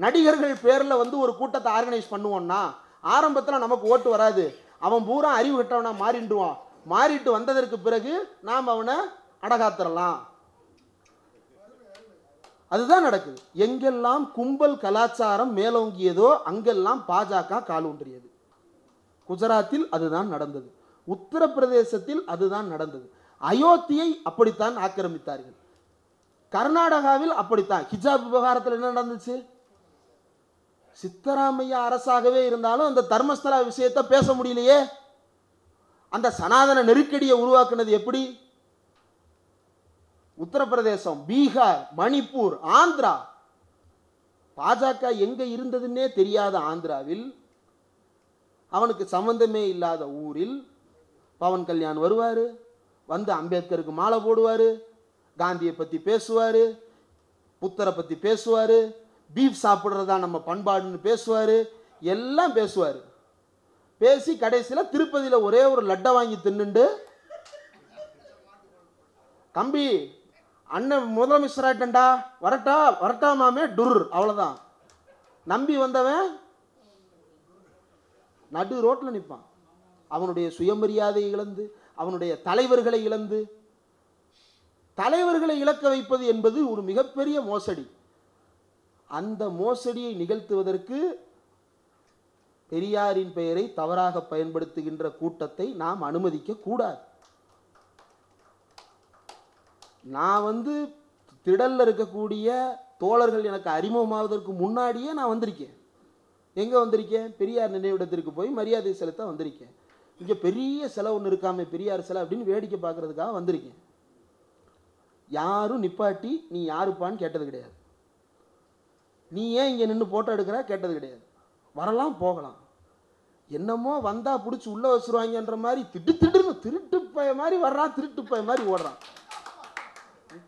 நடிகர்கள் பேர்ல ஒரு கூட்டத்தை ஆர்கனைஸ் பண்ணுவோம்னா ஆரம்பத்தில் நமக்கு ஓட்டு வராது. அவன் பூரா அறிவு கட்டவனா மாறிடுவான். மாறிட்டு வந்ததற்கு பிறகு நாம் அவனை அடகாத்திரலாம். அதுதான் நடக்குது. எங்கெல்லாம் கும்பல் கலாச்சாரம் மேலோங்கியதோ அங்கெல்லாம் பாஜக காலூன்றியது. குஜராத்தில் அதுதான் நடந்தது, உத்தரப்பிரதேசத்தில் அதுதான் நடந்தது, அயோத்தியை அப்படித்தான் ஆக்கிரமித்தார்கள், கர்நாடகாவில் அப்படித்தான். ஹிஜாப் விவகாரத்தில் என்ன நடந்துச்சு? சித்தராமையா அரசாகவே இருந்தாலும் அந்த தர்மஸ்தலா விஷயத்தை பேச முடியலையே. அந்த சனாதன நெருக்கடியை உருவாக்குனது எப்படி? உத்தரப்பிரதேசம், பீகார், மணிப்பூர், ஆந்திரா. பாஜக எங்க இருந்ததுன்னே தெரியாத ஆந்திராவில், அவனுக்கு சம்பந்தமே இல்லாத ஊரில் பவன் கல்யாண் வருவாரு, வந்து அம்பேத்கருக்கு மாலை போடுவாரு, காந்தியை பத்தி பேசுவாரு, புத்தரை பத்தி பேசுவாரு, பீஃப் சாப்பிட்றதா நம்ம பண்பாடுன்னு பேசுவாரு, எல்லாம் பேசுவாரு. பேசி கடைசியில் திருப்பதியில் ஒரே ஒரு லட்டை வாங்கி தின்னுண்டு, தம்பி அண்ணன் முதலமைச்சராட்டா வரட்டா வரட்டாமாமே டுர், அவ்வளோதான். நம்பி வந்தவன் நடு ரோட்டில் நிற்பான். அவனுடைய சுயமரியாதை இழந்து, அவனுடைய தலைவர்களை இழந்து. தலைவர்களை இழக்க வைப்பது என்பது ஒரு மிகப்பெரிய மோசடி. அந்த மோசடியை நிகழ்த்துவதற்கு பெரியாரின் பெயரை தவறாக பயன்படுத்துகின்ற கூட்டத்தை நாம் அனுமதிக்க கூடாது. நான் திடல்ல இருக்கக்கூடிய தோழர்கள் எனக்கு அறிமுகமாவதற்கு முன்னாடியே நான் வந்திருக்கேன். எங்க வந்திருக்கேன்? பெரியார் நினைவிடத்திற்கு போய் மரியாதை செலுத்த வந்திருக்கேன். இங்க பெரிய சிலை ஒன்று இருக்காமே, பெரியார் சிலை அப்படின்னு வேடிக்கை பார்க்கறதுக்காக வந்திருக்கேன். யாரும் நிப்பாட்டி நீ யாருப்பான்னு கேட்டது கிடையாது. நீ ஏன் இங்கே நின்று போட்டோ எடுக்கிற கேட்டது கிடையாது. வரலாம் போகலாம். என்னமோ வந்தா பிடிச்சி உள்ள வச்சுருவாங்கன்ற மாதிரி திடுன்னு திருட்டு பய மாதிரி வர்றான், திருட்டு பய மாதிரி ஓடுறான்.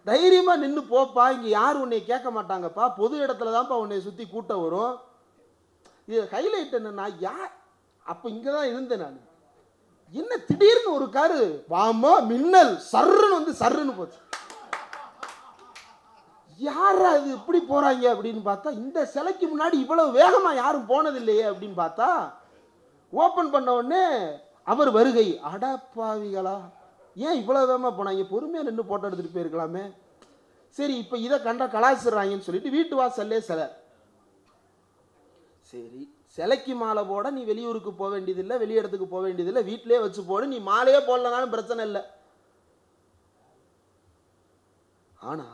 தைரியமா நின்று போப்பா, இங்க யாரும் உன்னை கேட்க மாட்டாங்கப்பா, பொது இடத்துல தான்ப்பா உன்னை சுத்தி கூட்டம் வரும். இது ஹைலைட் என்னன்னா, யார் அப்ப இங்கதான் இருந்தேன் நான். என்ன திடீர்னு ஒரு காரு வாமா மின்னல் சர்ன்னு சர்ன்னு போச்சு. யாரா இது இப்படி போறாங்க அப்படின்னு பார்த்தா, இந்த சிலைக்கு முன்னாடி இவ்வளவு வேகமா யாரும் போனது இல்லையே அப்படின்னு பார்த்தா, ஓபன் பண்ண உடனே அவர் வருகை. அடப்பாவிகளா, ஏன் இவ்வளவு வேகமா போனாங்க? பொறுமையா நின்று போட்டோ எடுத்துட்டு போயிருக்கலாமே. சரி, இப்ப இதை கண்ட கலாச்சிடுறாங்கன்னு சொல்லிட்டு வீட்டு வாசல்லே சிலை. சரி, சிலைக்கு மாலை போட நீ வெளியூருக்கு போக வேண்டியதில்லை, வெளி இடத்துக்கு போக வேண்டியதில்லை, வீட்டிலே வச்சு போடு. நீ மாலையே போடலனாலும் பிரச்சனை இல்லை. ஆனா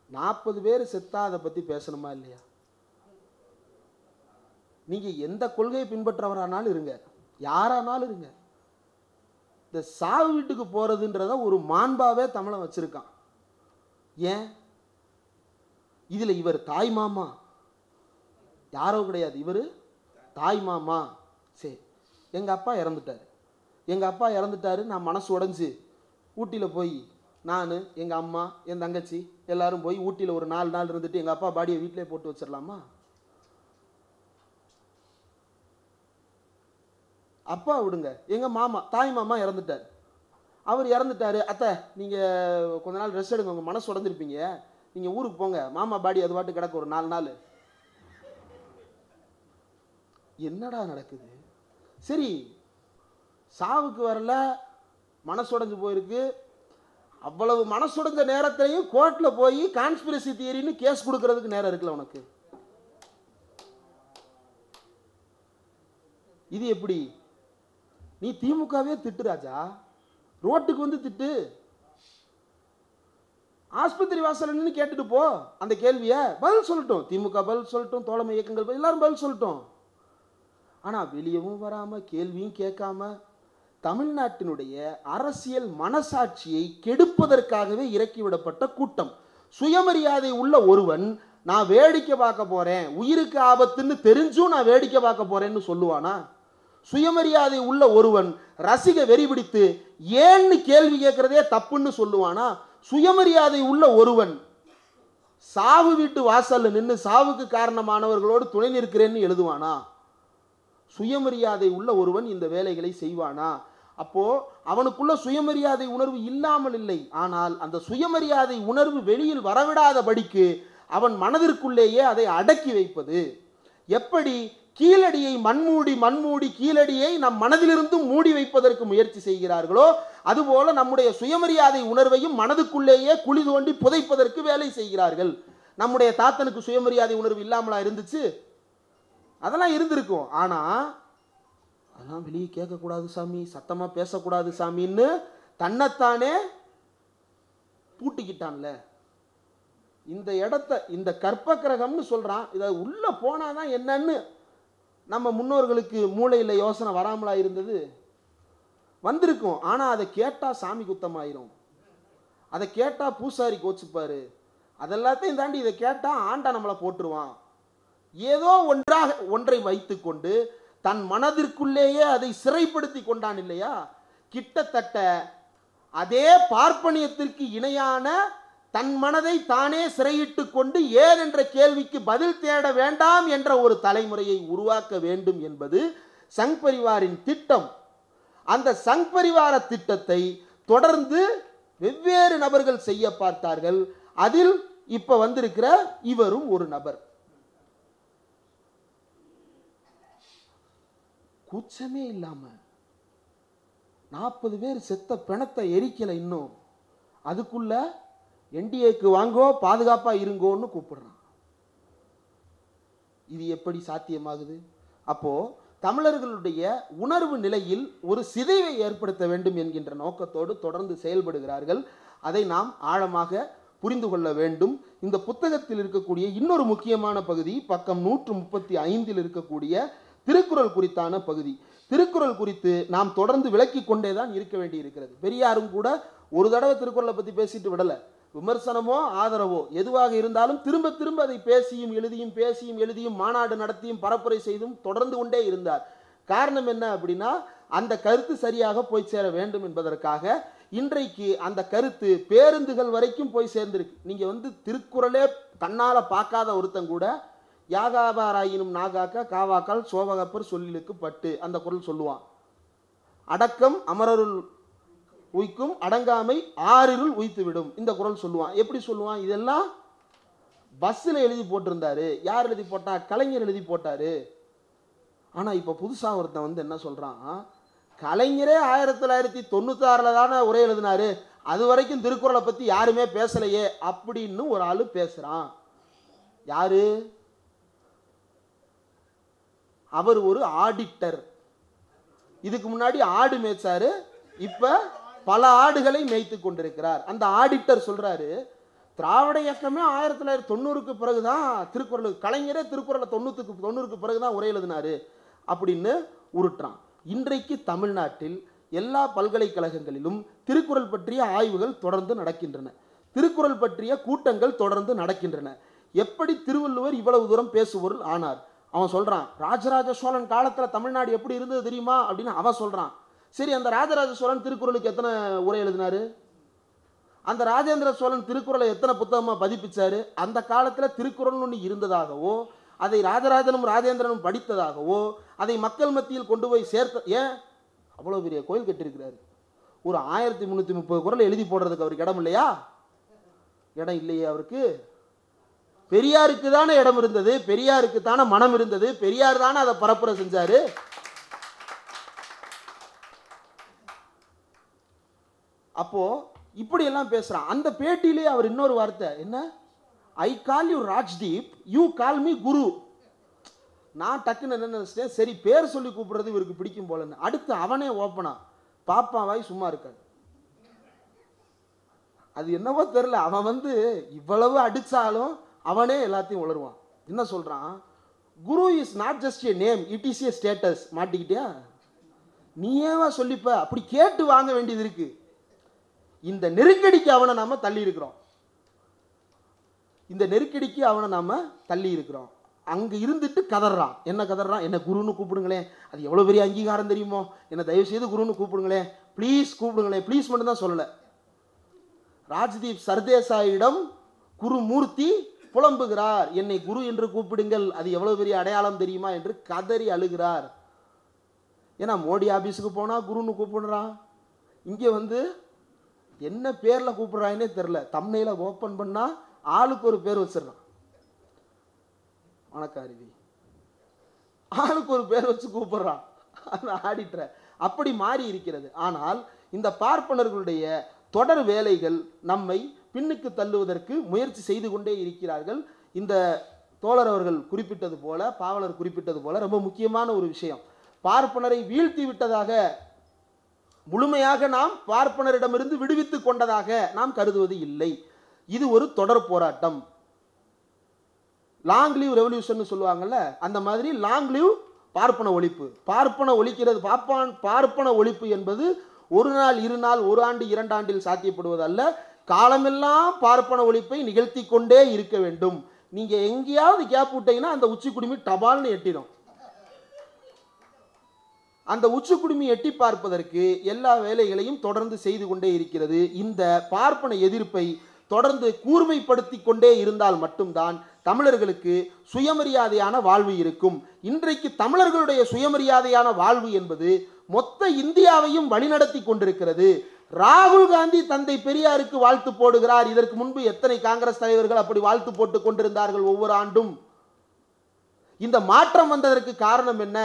40 பேர் செத்தா அதை பத்தி பேசணுமா இல்லையா? நீங்க எந்த கொள்கையை பின்பற்றவரானாலும் இருங்க, யாரானாலும் இருங்க, இந்த சாவு வீட்டுக்கு போறதுன்றத ஒரு மாண்பாவே தமிழன் வச்சிருக்கான். ஏன்? இதுல இவர் தாய் மாமா யாரோ கிடையாது, இவர் தாய் மாமா. சரி, எங்க அப்பா இறந்துட்டாரு. நான் மனசு உடைஞ்சு ஊட்டியில போய் நான், எங்க அம்மா, என் தங்கச்சி எல்லாரும் போய் ஊட்டியில ஒரு 4 நாள் இருந்துட்டு எங்க அப்பா பாடியை வீட்டிலே போட்டு வச்சிடலாமா? அப்பா விடுங்க, எங்க மாமா, தாய் மாமா இறந்துட்டார். அவர் இறந்துட்டாரு, அத்தை நீங்க கொஞ்ச நாள் ரெஸ்ட் எடுங்க, உங்க மனசு உடஞ்சிருப்பீங்க, நீங்க ஊருக்கு போங்க, மாமா பாடி அது பாட்டு கிடக்கு ஒரு 4 நாள். என்னடா நடக்குது? சரி, சாவுக்கு வரல, மனசுடைஞ்சு போயிருக்கு. அவ்வளவு மனசுடைஞ்ச நேரத்திலையும் கோர்ட்ல போய் கான்ஸ்பிரசி தியரின்னு கேஸ் கொடுக்கறதுக்கு நேரம் இருக்குல்ல உனக்கு? இது எப்படி? நீ திமுகவே திட்டு ராஜா, ரோட்டுக்கு திட்டு, ஆஸ்பத்திரி வாசல் நின்று கேட்டுட்டு போ. அந்த கேள்வியை பதில் சொல்லட்டும், திமுக பதில் சொல்லட்டும், தோழமை இயக்கங்கள் எல்லாரும் பதில் சொல்லட்டும். ஆனா வெளியவும் வராம கேள்வியும் கேட்காம தமிழ்நாட்டினுடைய அரசியல் மனசாட்சியை கெடுப்பதற்காகவே இறக்கிவிடப்பட்ட கூட்டம். சுயமரியாதை உள்ள ஒருவன் நான் வேடிக்கை பார்க்க போறேன், உயிருக்கு ஆபத்துன்னு தெரிஞ்சும் நான் வேடிக்கை பார்க்க போறேன்னு சொல்லுவானா? சுயமரியாதை உள்ள ஒருவன் ரசிக வெறி பிடித்து ஏன்னு கேள்வி கேட்கிறதே தப்புன்னு சொல்லுவானா? சுயமரியாதை உள்ள ஒருவன் சாவு வீட்டு வாசல்ல நின்று சாவுக்கு காரணமானவர்களோடு துணை நிற்கிறேன்னு எழுதுவானா? சுயமரியாதை உள்ள ஒருவன் இந்த வேலைகளை செய்வானா? அப்போ அவனுக்குள்ள சுயமரியாதை உணர்வு இல்லாமல் இல்லை, ஆனால் அந்த சுயமரியாதை உணர்வு வெளியில் வரவிடாதபடிக்கு அவன் மனதிற்குள்ளேயே அதை அடக்கி வைப்பது. எப்படி கீழடியை மண்மூடி கீழடியை நம் மனதிலிருந்து மூடி வைப்பதற்கு முயற்சி செய்கிறார்களோ, அதுபோல நம்முடைய சுயமரியாதை உணர்வையும் மனதுக்குள்ளேயே குழி தோண்டி புதைப்பதற்கு வேலை செய்கிறார்கள். நம்முடைய தாத்தனுக்கு சுயமரியாதை உணர்வு இல்லாமலா இருந்துச்சு? அதெல்லாம் இருந்திருக்கும். ஆனா அதெல்லாம் வெளியே கேட்கக்கூடாது சாமி, சத்தமா பேசக்கூடாது சாமின்னு தன்னைத்தானே பூட்டிக்கிட்டான்ல. இந்த இடத்த இந்த கற்ப கிரகம்னு சொல்றான். இதை உள்ள போனாதான் என்னன்னு நம்ம முன்னோர்களுக்கு மூளையில் யோசனை வராமலா இருந்தது? வந்திருக்கும். ஆனா அதை கேட்டா சாமி குத்தமாயிரும், அதை கேட்டா பூசாரி கோச்சுப்பாரு, அதெல்லாத்தையும் தாண்டி இதை கேட்டா ஆண்டா நம்மளை போட்டுருவான். ஏதோ ஒன்றை வைத்துக்கொண்டு தன் மனதிற்குள்ளேயே அதை சிறைப்படுத்தி கொண்டான் இல்லையா? கிட்டத்தட்ட அதே பார்ப்பனியத்திற்கு இணையான தன் மனதை தானே சிறையிட்டு கொண்டு ஏன் என்ற கேள்விக்கு பதில் தேட வேண்டாம் என்ற ஒரு தலைமுறையை உருவாக்க வேண்டும் என்பது சங் பரிவாரின் திட்டம். அந்த சங் பரிவார திட்டத்தை தொடர்ந்து வெவ்வேறு நபர்கள் செய்ய பார்த்தார்கள். அதில் இப்ப வந்திருக்கிற இவரும் ஒரு நபர். கூச்சமே இல்லாம 40 பேர் செத்த பிணத்தை எரிக்கல, இன்னும் அதுக்குள்ள என்டிஏக்கு வாங்கோ பாதுகாப்பா இருங்கோன்னு கூப்பிடுறான். இது எப்படி சாத்தியமாகுது? அப்போ தமிழர்களுடைய உணர்வு நிலையில் ஒரு சிதைவை ஏற்படுத்த வேண்டும் என்கின்ற நோக்கத்தோடு தொடர்ந்து செயல்படுகிறார்கள். அதை நாம் ஆழமாக புரிந்து கொள்ள வேண்டும். இந்த புத்தகத்தில் இருக்கக்கூடிய இன்னொரு முக்கியமான பகுதி பக்கம் 135 இருக்கக்கூடிய திருக்குறள் குறித்தான பகுதி. திருக்குறள் குறித்து நாம் தொடர்ந்து விளக்கி கொண்டேதான் இருக்க வேண்டி இருக்கிறது. பெரியாரும் கூட ஒரு தடவை திருக்குறளை பத்தி பேசிட்டு விடல. விமர்சனமோ ஆதரவோ எதுவாக இருந்தாலும் திரும்ப திரும்ப அதை பேசியும் எழுதியும் மாநாடு நடத்தியும் பரப்புரை செய்தும் தொடர்ந்து கொண்டே இருந்தார். காரணம் என்ன அப்படின்னா, அந்த கருத்து சரியாக போய் சேர வேண்டும் என்பதற்காக. இன்றைக்கு அந்த கருத்து பேருந்துகள் வரைக்கும் போய் சேர்ந்திருக்கு. நீங்க திருக்குறளே கண்ணால பார்க்காத ஒருத்தன் கூட யாகாபாராயினும் நாகாக்க காவாக்கால் சோவகப்பர் சொல்லிலுக்கு பட்டு அந்த குறள் சொல்லுவான். அடக்கம் அமரருள் உய்க்கும், அடங்காமை ஆறிருள் உய்த்து விடும், இந்த குறள் சொல்லுவான். எப்படி சொல்லுவான்? இதெல்லாம் பஸ்ஸில் எழுதி போட்டிருந்தாரு. யார் எழுதி போட்டா? கலைஞர் எழுதி போட்டாரு. ஆனா இப்ப புதுசா ஒருத்தன் என்ன சொல்றான், கலைஞரே 1996 தானே உரை எழுதினாரு, அது வரைக்கும் திருக்குறளை பத்தி யாருமே பேசலையே அப்படின்னு ஒரு ஆளு பேசுறான். யாரு? அவர் ஒரு ஆடிட்டர். இதுக்கு முன்னாடி ஆடு மேய்ச்சாரு, இப்ப பல ஆடுகளை மேய்த்து கொண்டிருக்கிறார். அந்த ஆடிட்டர் சொல்றாரு, திராவிட இயக்கமே 1990க்கு பிறகுதான் திருக்குறள், கலைஞரே திருக்குறளை 90க்கு பிறகுதான் உரை எழுதினாரு அப்படின்னு உருட்டுறான். இன்றைக்கு தமிழ்நாட்டில் எல்லா பல்கலைக்கழகங்களிலும் திருக்குறள் பற்றிய ஆய்வுகள் தொடர்ந்து நடக்கின்றன. திருக்குறள் பற்றிய கூட்டங்கள் தொடர்ந்து நடக்கின்றன. எப்படி திருவள்ளுவர் இவ்வளவு தூரம் பேசுபொருள் ஆனார்? அவன் சொல்றான், ராஜராஜ சோழன் காலத்துல தமிழ்நாடு எப்படி இருந்தது தெரியுமா அப்படின்னு அவன் சொல்றான். சரி, அந்த ராஜராஜ சோழன் திருக்குறளுக்கு எத்தனை உரை எழுதினாரு? அந்த ராஜேந்திர சோழன் திருக்குறளை எத்தனை புத்தகமா பதிப்பிச்சாரு? அந்த காலத்துல திருக்குறள் ஒன்று இருந்ததாகவோ, அதை ராஜராஜனும் ராஜேந்திரனும் படித்ததாகவோ, அதை மக்கள் மத்தியில் கொண்டு போய் சேர்த்த. ஏன் அவ்வளவு பெரிய கோயில் கட்டியிருக்கிறாரு, ஒரு 1330 குறள் எழுதி போடுறதுக்கு அவருக்கு இடம் இல்லையா? இடம் இல்லையே அவருக்கு. பெரியாருக்கு தானே இடம் இருந்தது, பெரியாருக்கு தானே மனம் இருந்தது, பெரியார் தானே அதை பரப்புரை செஞ்சாரு. அப்போ இப்படி எல்லாம் பேசுறான். அந்த பேட்டியிலே அவர் இன்னொரு வார்த்தை என்ன, I call you Rajdeep, you call me guru. நான் டக்குன்னு என்ன நினைச்சிட்டேன், சரி பேர் சொல்லி கூப்பிடுறது இவருக்கு பிடிக்கும் போலன்னு. அடுத்து அவனே ஓப்பனா, பாப்பாவாய் சும்மா இருக்காது. அது என்னவோ தெரியல, அவன் இவ்வளவு அடிச்சாலும் அவனே எல்லாத்தையும் உளருவான். என்ன சொல்றான், guru is not just a name, it is a status. மாட்டிக்கிட்டியா? நீயேவா சொல்லிப்ப? அப்படி கேட்டு வாங்க வேண்டியது இருக்கு. இந்த நெருக்கடிக்கு அவனை நாம தள்ளி இருக்கிறோம். அங்க இருந்துட்டு கதறான். என்ன கதறான்? என்ன குருன்னு கூப்பிடுங்களேன், அது எவ்வளவு பெரிய அங்கீகாரம் தெரியுமோ, என்ன தயவு செய்து குருன்னு கூப்பிடுங்களேன், ப்ளீஸ் கூப்பிடுங்களேன். ப்ளீஸ் மட்டும் தான் சொல்லல. ராஜ்தீப் சர்தேசாயிடம் குருமூர்த்தி புலம்புகிறார், என்னை குரு என்று கூப்பிடுங்கள், அது எவ்வளவு பெரிய அடையாளம் தெரியுமா என்று கதறி அழுகிறார். ஏன்னா மோடி ஆபீஸுக்கு போனா குருன்னு கூப்பிடுறான், இங்க என்ன பேர்ல கூப்பிடுறாங்கன்னே தெரியல. தம்ப்நெயில ஓபன் பண்ணா ஆளுக்கு ஒரு பேர் வச்சிடறான். வணக்காரிவி ஆளுக்கு ஒரு பேர் வச்சு கூப்பிடுறான் அந்த ஆடிட்டர். அப்படி மாறி இருக்கிறது. ஆனால் இந்த பார்ப்பனர்களுடைய தொடர் வேலைகள் நம்மை பின்னுக்கு தள்ளுவதற்கு முயற்சி செய்து கொண்டே இருக்கிறார்கள். இந்த தோழர் அவர்கள் குறிப்பிட்டது போல, பாவலர் குறிப்பிட்டது போல, ரொம்ப முக்கியமான ஒரு விஷயம், பார்ப்பனரை வீழ்த்தி விட்டதாக, முழுமையாக நாம் பார்ப்பனரிடமிருந்து விடுவித்துக் கொண்டதாக நாம் கருதுவது இல்லை. இது ஒரு தொடர் போராட்டம். லாங் லீவ் ரெவல்யூஷன் சொல்லுவாங்கல்ல, அந்த மாதிரி லாங் லீவ் பார்ப்பன ஒழிப்பு. பார்ப்பன ஒழிக்கிறது, பார்ப்பன ஒழிப்பு என்பது ஒரு நாள், இரு நாள், ஒரு ஆண்டு, 2 ஆண்டில் சாத்தியப்படுவதல்ல. காலமெல்லாம் பார்ப்பன ஒழிப்பை நிகழ்த்தி கொண்டே இருக்க வேண்டும். நீங்க எங்கேயாவது கேப் விட்டீங்கன்னா அந்த உச்சி குடுமி டபால்னு எட்டிடும். அந்த உச்சி குடுமி எட்டி பார்ப்பதற்கு எல்லா வேலைகளையும் தொடர்ந்து செய்து கொண்டே இருக்கிறது. இந்த பார்ப்பன எதிர்ப்பை தொடர்ந்து கூர்மைப்படுத்தி கொண்டே இருந்தால் மட்டும்தான் தமிழர்களுக்கு சுயமரியாதையான வாழ்வு இருக்கும். இன்றைக்கு தமிழர்களுடைய சுயமரியாதையான வாழ்வு என்பது மொத்த இந்தியாவையும் வழிநடத்தி கொண்டிருக்கிறது. ராகுல் காந்தி தந்தை பெரியாருக்கு வாழ்த்து போடுகிறார். இதற்கு முன்பு எத்தனை காங்கிரஸ் தலைவர்கள் அப்படி வாழ்த்து போட்டுக் கொண்டிருந்தார்கள் ஒவ்வொரு ஆண்டும்? இந்த மாற்றம் வந்ததற்கு காரணம் என்ன?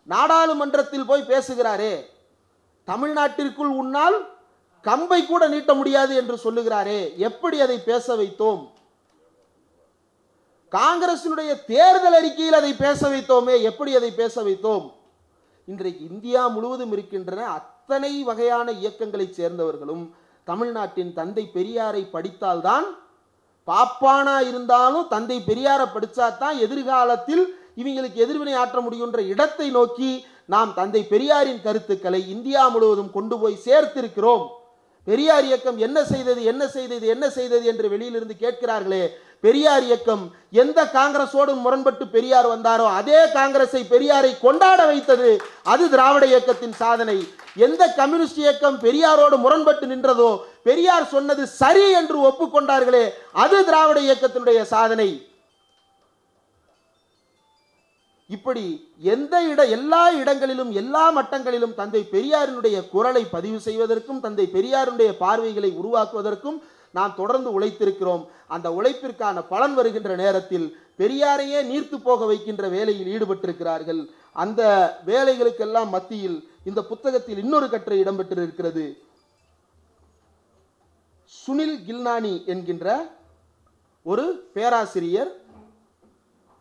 நாடாளுமன்றத்தில் போய் பேசுகிறாரே, தமிழ்நாட்டிற்குள் உன்னால் கம்பை கூட நீட்ட முடியாது என்று சொல்லுகிறாரே, எப்படி அதை பேச வைத்தோம்? காங்கிரசினுடைய தேர்தல் அறிக்கையில் அதை பேச வைத்தோமே, எப்படி அதை பேச வைத்தோம்? இன்றைக்கு இந்தியா முழுவதும் இருக்கின்றன அத்தனை வகையான இயக்கங்களைச் சேர்ந்தவர்களும் தமிழ்நாட்டின் தந்தை பெரியாரை படித்தால்தான், பாப்பானா இருந்தாலும் தந்தை பெரியாரை படித்தால்தான் எதிர்காலத்தில் இவங்களுக்கு எதிர்வினை ஆற்ற முடியுன்ற இடத்தை நோக்கி நாம் தந்தை பெரியாரின் கருத்துக்களை இந்தியா முழுவதும் கொண்டு போய் சேர்த்திருக்கிறோம். பெரியார் இயக்கம் என்ன செய்தது, என்ன செய்தது, என்ன செய்தது என்று வெளியிலிருந்து கேட்கிறார்களே, பெரியார் இயக்கம் எந்த காங்கிரஸோடு முரண்பட்டு பெரியார் வந்தாரோ அதே காங்கிரஸை பெரியாரை கொண்டாட வைத்தது. அது திராவிட இயக்கத்தின் சாதனை. எந்த கம்யூனிஸ்ட் இயக்கம் பெரியாரோடு முரண்பட்டு நின்றதோ, பெரியார் சொன்னது சரி என்று ஒப்புக்கொண்டார்களே, அது திராவிட இயக்கத்தினுடைய சாதனை. இப்படி எல்லா இடங்களிலும் எல்லா மட்டங்களிலும் தந்தை பெரியாரினுடைய குரலை பதிவு செய்வதற்கும் தந்தை பெரியாருடைய பார்வைகளை உருவாக்குவதற்கும் நாம் தொடர்ந்து உழைத்திருக்கிறோம். அந்த உழைப்பிற்கான பலன் வருகின்ற நேரத்தில் பெரியாரையே நீர்த்து போக வைக்கின்ற வேலையில் ஈடுபட்டிருக்கிறார்கள். அந்த வேலைகளுக்கெல்லாம் மத்தியில் இந்த புத்தகத்தில் இன்னொரு கட்டுரை இடம்பெற்றிருக்கிறது. சுனில் கில்னானி என்கின்ற ஒரு பேராசிரியர்,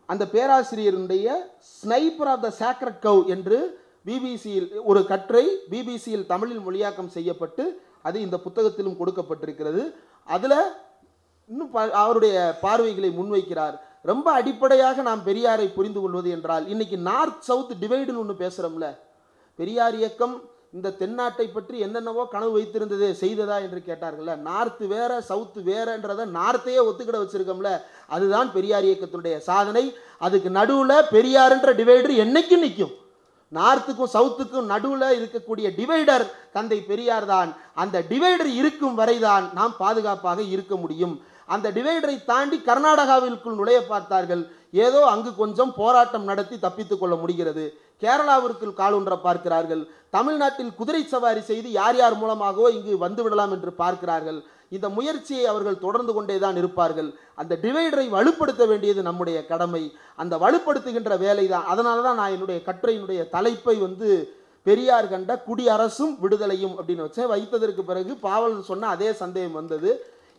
அந்த பேராசிரியருடைய ஸ்னைப்பர் ஆஃப் த சாக்ரட் கவ் என்று பிபிசியில் ஒரு கட்டுரை பிபிசியில் தமிழில் மொழியாக்கம் செய்யப்பட்டு அது இந்த புத்தகத்திலும் கொடுக்கப்பட்டிருக்கிறது. அதில் இன்னும் அவருடைய பார்வைகளை முன்வைக்கிறார். ரொம்ப அடிப்படையாக நாம் பெரியாரை புரிந்து கொள்வது என்றால், இன்னைக்கு நார்த் சவுத் டிவைடுன்னு ஒன்று பேசுகிறோம்ல, பெரியார் இயக்கம் இந்த தென்னாட்டை பற்றி என்னென்னவோ கனவு வைத்திருந்ததே செய்ததா என்று கேட்டார்கள்ல. நார்த்து வேற சவுத்து வேறன்றதை நார்த்தையே ஒத்துக்கிட வச்சிருக்கோம்ல, அதுதான் பெரியார் இயக்கத்தினுடைய சாதனை. அதுக்கு நடுவில் பெரியார்ன்ற டிவைடர் என்னைக்கும் நிற்கும். நார்த்துக்கும் சவுத்துக்கும் நடுவில் இருக்கக்கூடிய டிவைடர் தந்தை பெரியார் தான். அந்த டிவைடர் இருக்கும் வரைதான் நாம் பாதுகாப்பாக இருக்க முடியும். அந்த டிவைடரை தாண்டி கர்நாடகாவிற்குள் நுழைய பார்த்தார்கள். ஏதோ அங்கு கொஞ்சம் போராட்டம் நடத்தி தப்பித்துக் கொள்ள முடிகிறது. கேரளாவிற்குள் காலூன்ற பார்க்கிறார்கள். தமிழ்நாட்டில் குதிரை சவாரி செய்து யார் யார் மூலமாகவோ இங்கு வந்துவிடலாம் என்று பார்க்கிறார்கள். இந்த முயற்சியை அவர்கள் தொடர்ந்து கொண்டேதான் இருப்பார்கள். அந்த டிவைடரை வலுப்படுத்த வேண்டியது நம்முடைய கடமை. அந்த வலுப்படுத்துகின்ற வேலை தான். அதனால தான் நான் என்னுடைய கட்டுரையினுடைய தலைப்பை பெரியார் கண்ட குடியரசும் விடுதலையும் அப்படின்னு வைத்ததற்கு பிறகு பாவல் சொன்ன அதே சந்தேகம் வந்தது.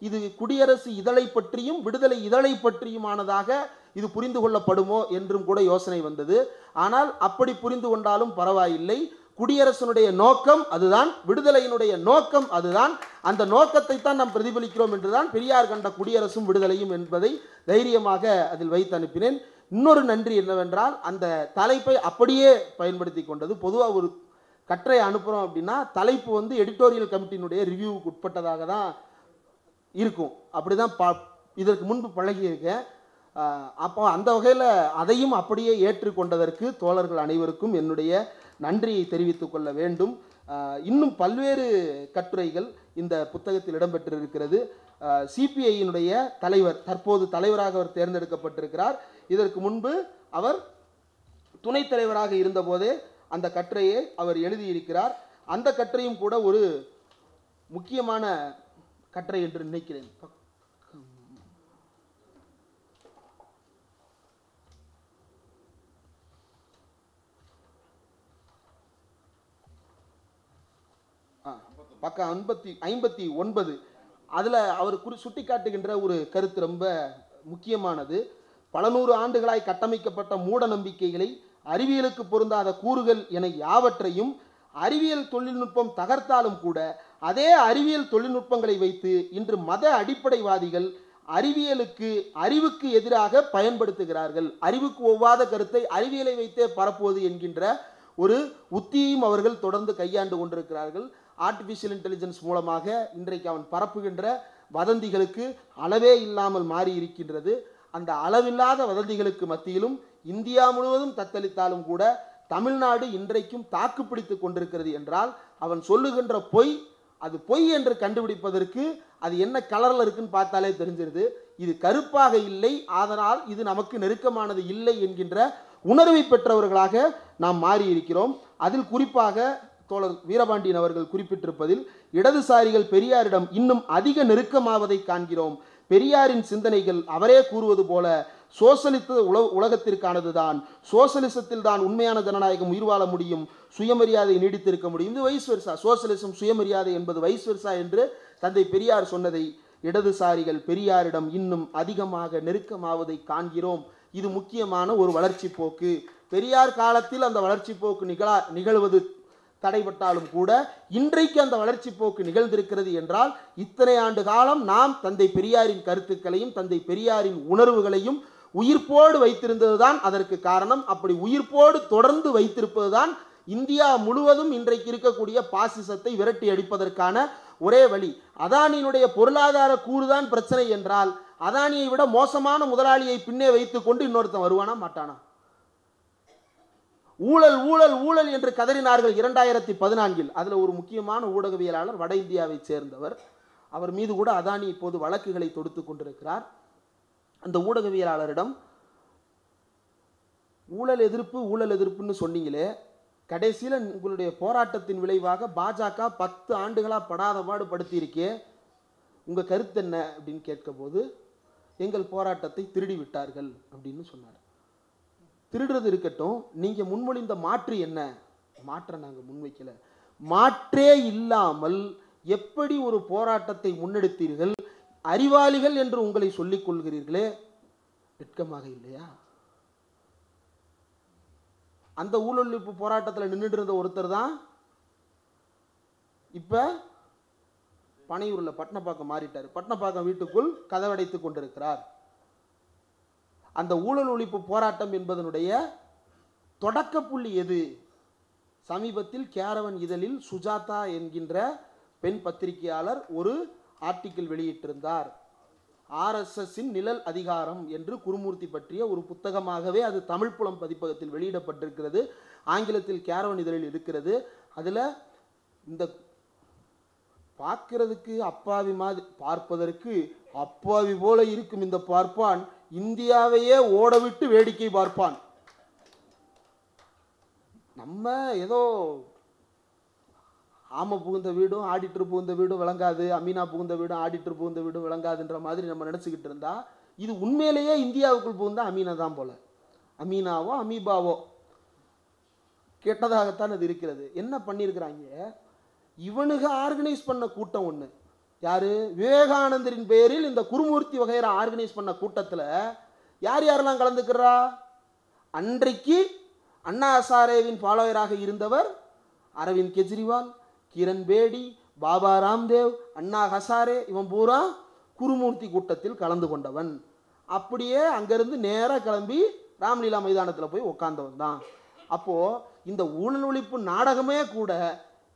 இது குடியரசு இதழை பற்றியும் விடுதலை இதழை பற்றியுமானதாக இது புரிந்து கொள்ளப்படுமோ என்றும் கூட யோசனை வந்தது. ஆனால் அப்படி புரிந்து கொண்டாலும் பரவாயில்லை. குடியரசனுடைய நோக்கம் அதுதான், விடுதலையினுடைய நோக்கம் அதுதான். அந்த நோக்கத்தை தான் நாம் பிரதிபலிக்கிறோம் என்றுதான் பெரியார் கண்ட குடியரசும் விடுதலையும் என்பதை தைரியமாக அதில் வைத்து அனுப்பினேன். இன்னொரு நன்றி என்னவென்றால், அந்த தலைப்பை அப்படியே பயன்படுத்தி கொண்டது. பொதுவாக ஒரு கட்டுரை அனுப்புகிறோம் அப்படின்னா தலைப்பு எடிட்டோரியல் கமிட்டியினுடைய ரிவ்யூவுக்கு உட்பட்டதாக தான் இருக்கும். அப்படி தான் இதற்கு முன்பு பழகியிருக்கேன். அப்போ அந்த வகையில் அதையும் அப்படியே ஏற்றுக்கொண்டதற்கு தோழர்கள் அனைவருக்கும் என்னுடைய நன்றியை தெரிவித்துக் கொள்ள வேண்டும். இன்னும் பல்வேறு கட்டுரைகள் இந்த புத்தகத்தில் இடம்பெற்றிருக்கிறது. சிபிஐயினுடைய தலைவர், தற்போது தலைவராக அவர் தேர்ந்தெடுக்கப்பட்டிருக்கிறார். இதற்கு முன்பு அவர் துணைத் தலைவராக இருந்தபோதே அந்த கட்டுரையை அவர் எழுதியிருக்கிறார். அந்த கட்டுரையும் கூட ஒரு முக்கியமான கட்டுரை என்று நினைக்கிறேன். பக்கம் 59 அதில் அவர் சுட்டி காட்டுகின்ற ஒரு கருத்து ரொம்ப முக்கியமானது. பல நூறு ஆண்டுகளாய் கட்டமைக்கப்பட்ட மூட நம்பிக்கைகளை, அறிவியலுக்கு பொருந்தாத கூறுகள் என யாவற்றையும் அறிவியல் தொழில்நுட்பம் தகர்த்தாலும் கூட அதே அறிவியல் தொழில்நுட்பங்களை வைத்து இன்று மத அடிப்படைவாதிகள் அறிவியலுக்கு அறிவுக்கு எதிராக பயன்படுத்துகிறார்கள். அறிவுக்கு ஒவ்வாத கருத்தை அறிவியலை வைத்தே பரப்புவது என்கின்ற ஒரு உத்தியையும் அவர்கள் தொடர்ந்து கையாண்டு கொண்டிருக்கிறார்கள். ஆர்டிஃபிஷியல் இன்டெலிஜென்ஸ் மூலமாக இன்றைக்கு அவன் பரப்புகின்ற வதந்திகளுக்கு அளவே இல்லாமல் மாறி இருக்கின்றது. அந்த அளவில்லாத வதந்திகளுக்கு மத்தியிலும் இந்தியா முழுவதும் தத்தளித்தாலும் கூட தமிழ்நாடு இன்றைக்கும் தாக்குப்பிடித்து கொண்டிருக்கிறது என்றால் அவன் சொல்லுகின்ற பொய் அது பொய் என்று கண்டுபிடிப்பதற்கு அது என்ன கலரில் இருக்குன்னு பார்த்தாலே தெரிஞ்சிருது. இது கருப்பாக இல்லை, அதனால் இது நமக்கு நெருக்கமானது இல்லை என்கின்ற உணர்வை பெற்றவர்களாக நாம் மாறி இருக்கிறோம். அதில் குறிப்பாக தோழர் வீரபாண்டியன் அவர்கள் குறிப்பிட்டிருப்பதில் இடதுசாரிகள் பெரியாரிடம் இன்னும் அதிக நெருக்கமாவதை காண்கிறோம். பெரியாரின் சிந்தனைகள் அவரே கூறுவது போல சோசலிச உலகத்திற்கானதுதான், சோசலிசத்தில் தான் உண்மையான ஜனநாயகம் உயிர் வாழ முடியும், சுயமரியாதை நீடித்திருக்க முடியும். இது வைஸ் வெர்சா, சோசலிசம் சுயமரியாதை என்பது வைஸ் வெர்சா என்று தந்தை பெரியார் சொன்னதை இடதுசாரிகள் பெரியாரிடம் இன்னும் அதிகமாக நெருக்கமாவதை காண்கிறோம். இது முக்கியமான ஒரு வளர்ச்சி போக்கு. பெரியார் காலத்தில் அந்த வளர்ச்சி போக்கு நிகழ்வது தடைபட்டாலும் கூட இன்றைக்கு அந்த வளர்ச்சி போக்கு நிகழ்ந்திருக்கிறது என்றால் இத்தனை ஆண்டு காலம் நாம் தந்தை பெரியாரின் கருத்துக்களையும் தந்தை பெரியாரின் உணர்வுகளையும் உயிர்ப்போடு வைத்திருந்ததுதான் அதற்கு காரணம். அப்படி உயிர்ப்போடு தொடர்ந்து வைத்திருப்பதுதான் இந்தியா முழுவதும் இன்றைக்கு இருக்கக்கூடிய பாசிசத்தை விரட்டி அடிப்பதற்கான ஒரே வழி. அதானியினுடைய பொருளாதார கூறுதான் பிரச்சனை என்றால் அதானியை விட மோசமான முதலாளியை பின்னே வைத்துக் கொண்டு இன்னொருத்தன் வருவானா மாட்டானா? ஊழல் ஊழல் ஊழல் என்று கதறினார்கள் 2014. அதில் ஒரு முக்கியமான ஊடகவியலாளர் வட இந்தியாவை சேர்ந்தவர். அவர் மீது கூட அதானி இப்போது வழக்குகளை தொடுத்து கொண்டிருக்கிறார். அந்த ஊடகவியலாளரிடம் ஊழல் எதிர்ப்புன்னு சொன்னீங்களே, கடைசியில் உங்களுடைய போராட்டத்தின் விளைவாக பாஜக 10 ஆண்டுகளாக படாத பாடு படுத்தியிருக்கே, உங்கள் கருத்து என்ன அப்படின்னு கேட்கும்போது எங்கள் போராட்டத்தை திருடி விட்டார்கள் அப்படின்னு சொன்னார். திருடுறது இருக்கட்டும், நீங்கள் முன்மொழிந்த மாற்று என்ன? மாற்ற நாங்கள் முன்வைக்கல. மாற்றே இல்லாமல் எப்படி ஒரு போராட்டத்தை முன்னெடுத்தீர்கள்? அறிவாளிகள் என்று உங்களை சொல்லிக் கொள்கிறீர்களே, வெட்கமாக இல்லையா? அந்த ஊழல் ஒழிப்பு போராட்டத்தில் நின்றுட்டு இருந்த ஒருத்தர் தான் இப்ப பனையூர்ல பட்டணப்பாக்கம் மாறிட்டார். பட்டணப்பாக்கம் வீட்டுக்குள் கதவடைத்துக் கொண்டிருக்கிறார். அந்த ஊழல் ஒழிப்பு போராட்டம் என்பதனுடைய தொடக்க புள்ளி எது? சமீபத்தில் கேரவன் இதழில் சுஜாதா என்கின்ற பெண் பத்திரிகையாளர் ஒரு ஆர்டிக்கிள் வெளியிட்டிருந்தார். ஆர்எஸ்எஸ்ஸின் நிழல் அதிகாரம் என்று குருமூர்த்தி பற்றிய ஒரு புத்தகமாகவே அது தமிழ் புலம் பதிப்பகத்தில் வெளியிடப்பட்டிருக்கிறது. ஆங்கிலத்தில் கேரவன் இதழில் இருக்கிறது. அதில் இந்த பார்க்கிறதுக்கு அப்பாவி மாதிரி, பார்ப்பதற்கு அப்பாவி போல இருக்கும் இந்த பார்ப்பான் இந்தியாவையே ஓடவிட்டு வேடிக்கை பார்ப்பான். நம்ம ஏதோ ஆமை புகுந்த வீடும் ஆடிட்டர் புகுந்த வீடும் விளங்காது, அமீனா புகுந்த வீடும் ஆடிட்டர் புகுந்த வீடும் விளங்காதுன்ற மாதிரி நம்ம நினச்சிக்கிட்டு இருந்தா இது உண்மையிலேயே இந்தியாவுக்குள் புகுந்தா அமீனா தான் போல. அமீனாவோ அமீபாவோ கெட்டதாகத்தான் அது இருக்கிறது. என்ன பண்ணியிருக்கிறாங்க, இவனுக ஆர்கனைஸ் பண்ண கூட்டம் ஒன்று. யாரு? விவேகானந்தரின் பெயரில் இந்த குருமூர்த்தி வகையரா ஆர்கனைஸ் பண்ண கூட்டத்தில் யார் யாரெல்லாம் கலந்துக்கிறா? அன்றைக்கு அண்ணா ஹசாரேவின் ஃபாலோவராக இருந்தவர் அரவிந்த் கெஜ்ரிவால், கிரண் பேடி, பாபா ராம்தேவ், அண்ணா ஹசாரே, இவன் பூரா குருமூர்த்தி கூட்டத்தில் கலந்து கொண்டவன். அப்படியே அங்கிருந்து நேராக கிளம்பி ராம்லீலா மைதானத்தில் போய் உட்கார்ந்தவன் தான். அப்போ இந்த ஊழல் ஒழிப்பு நாடகமே கூட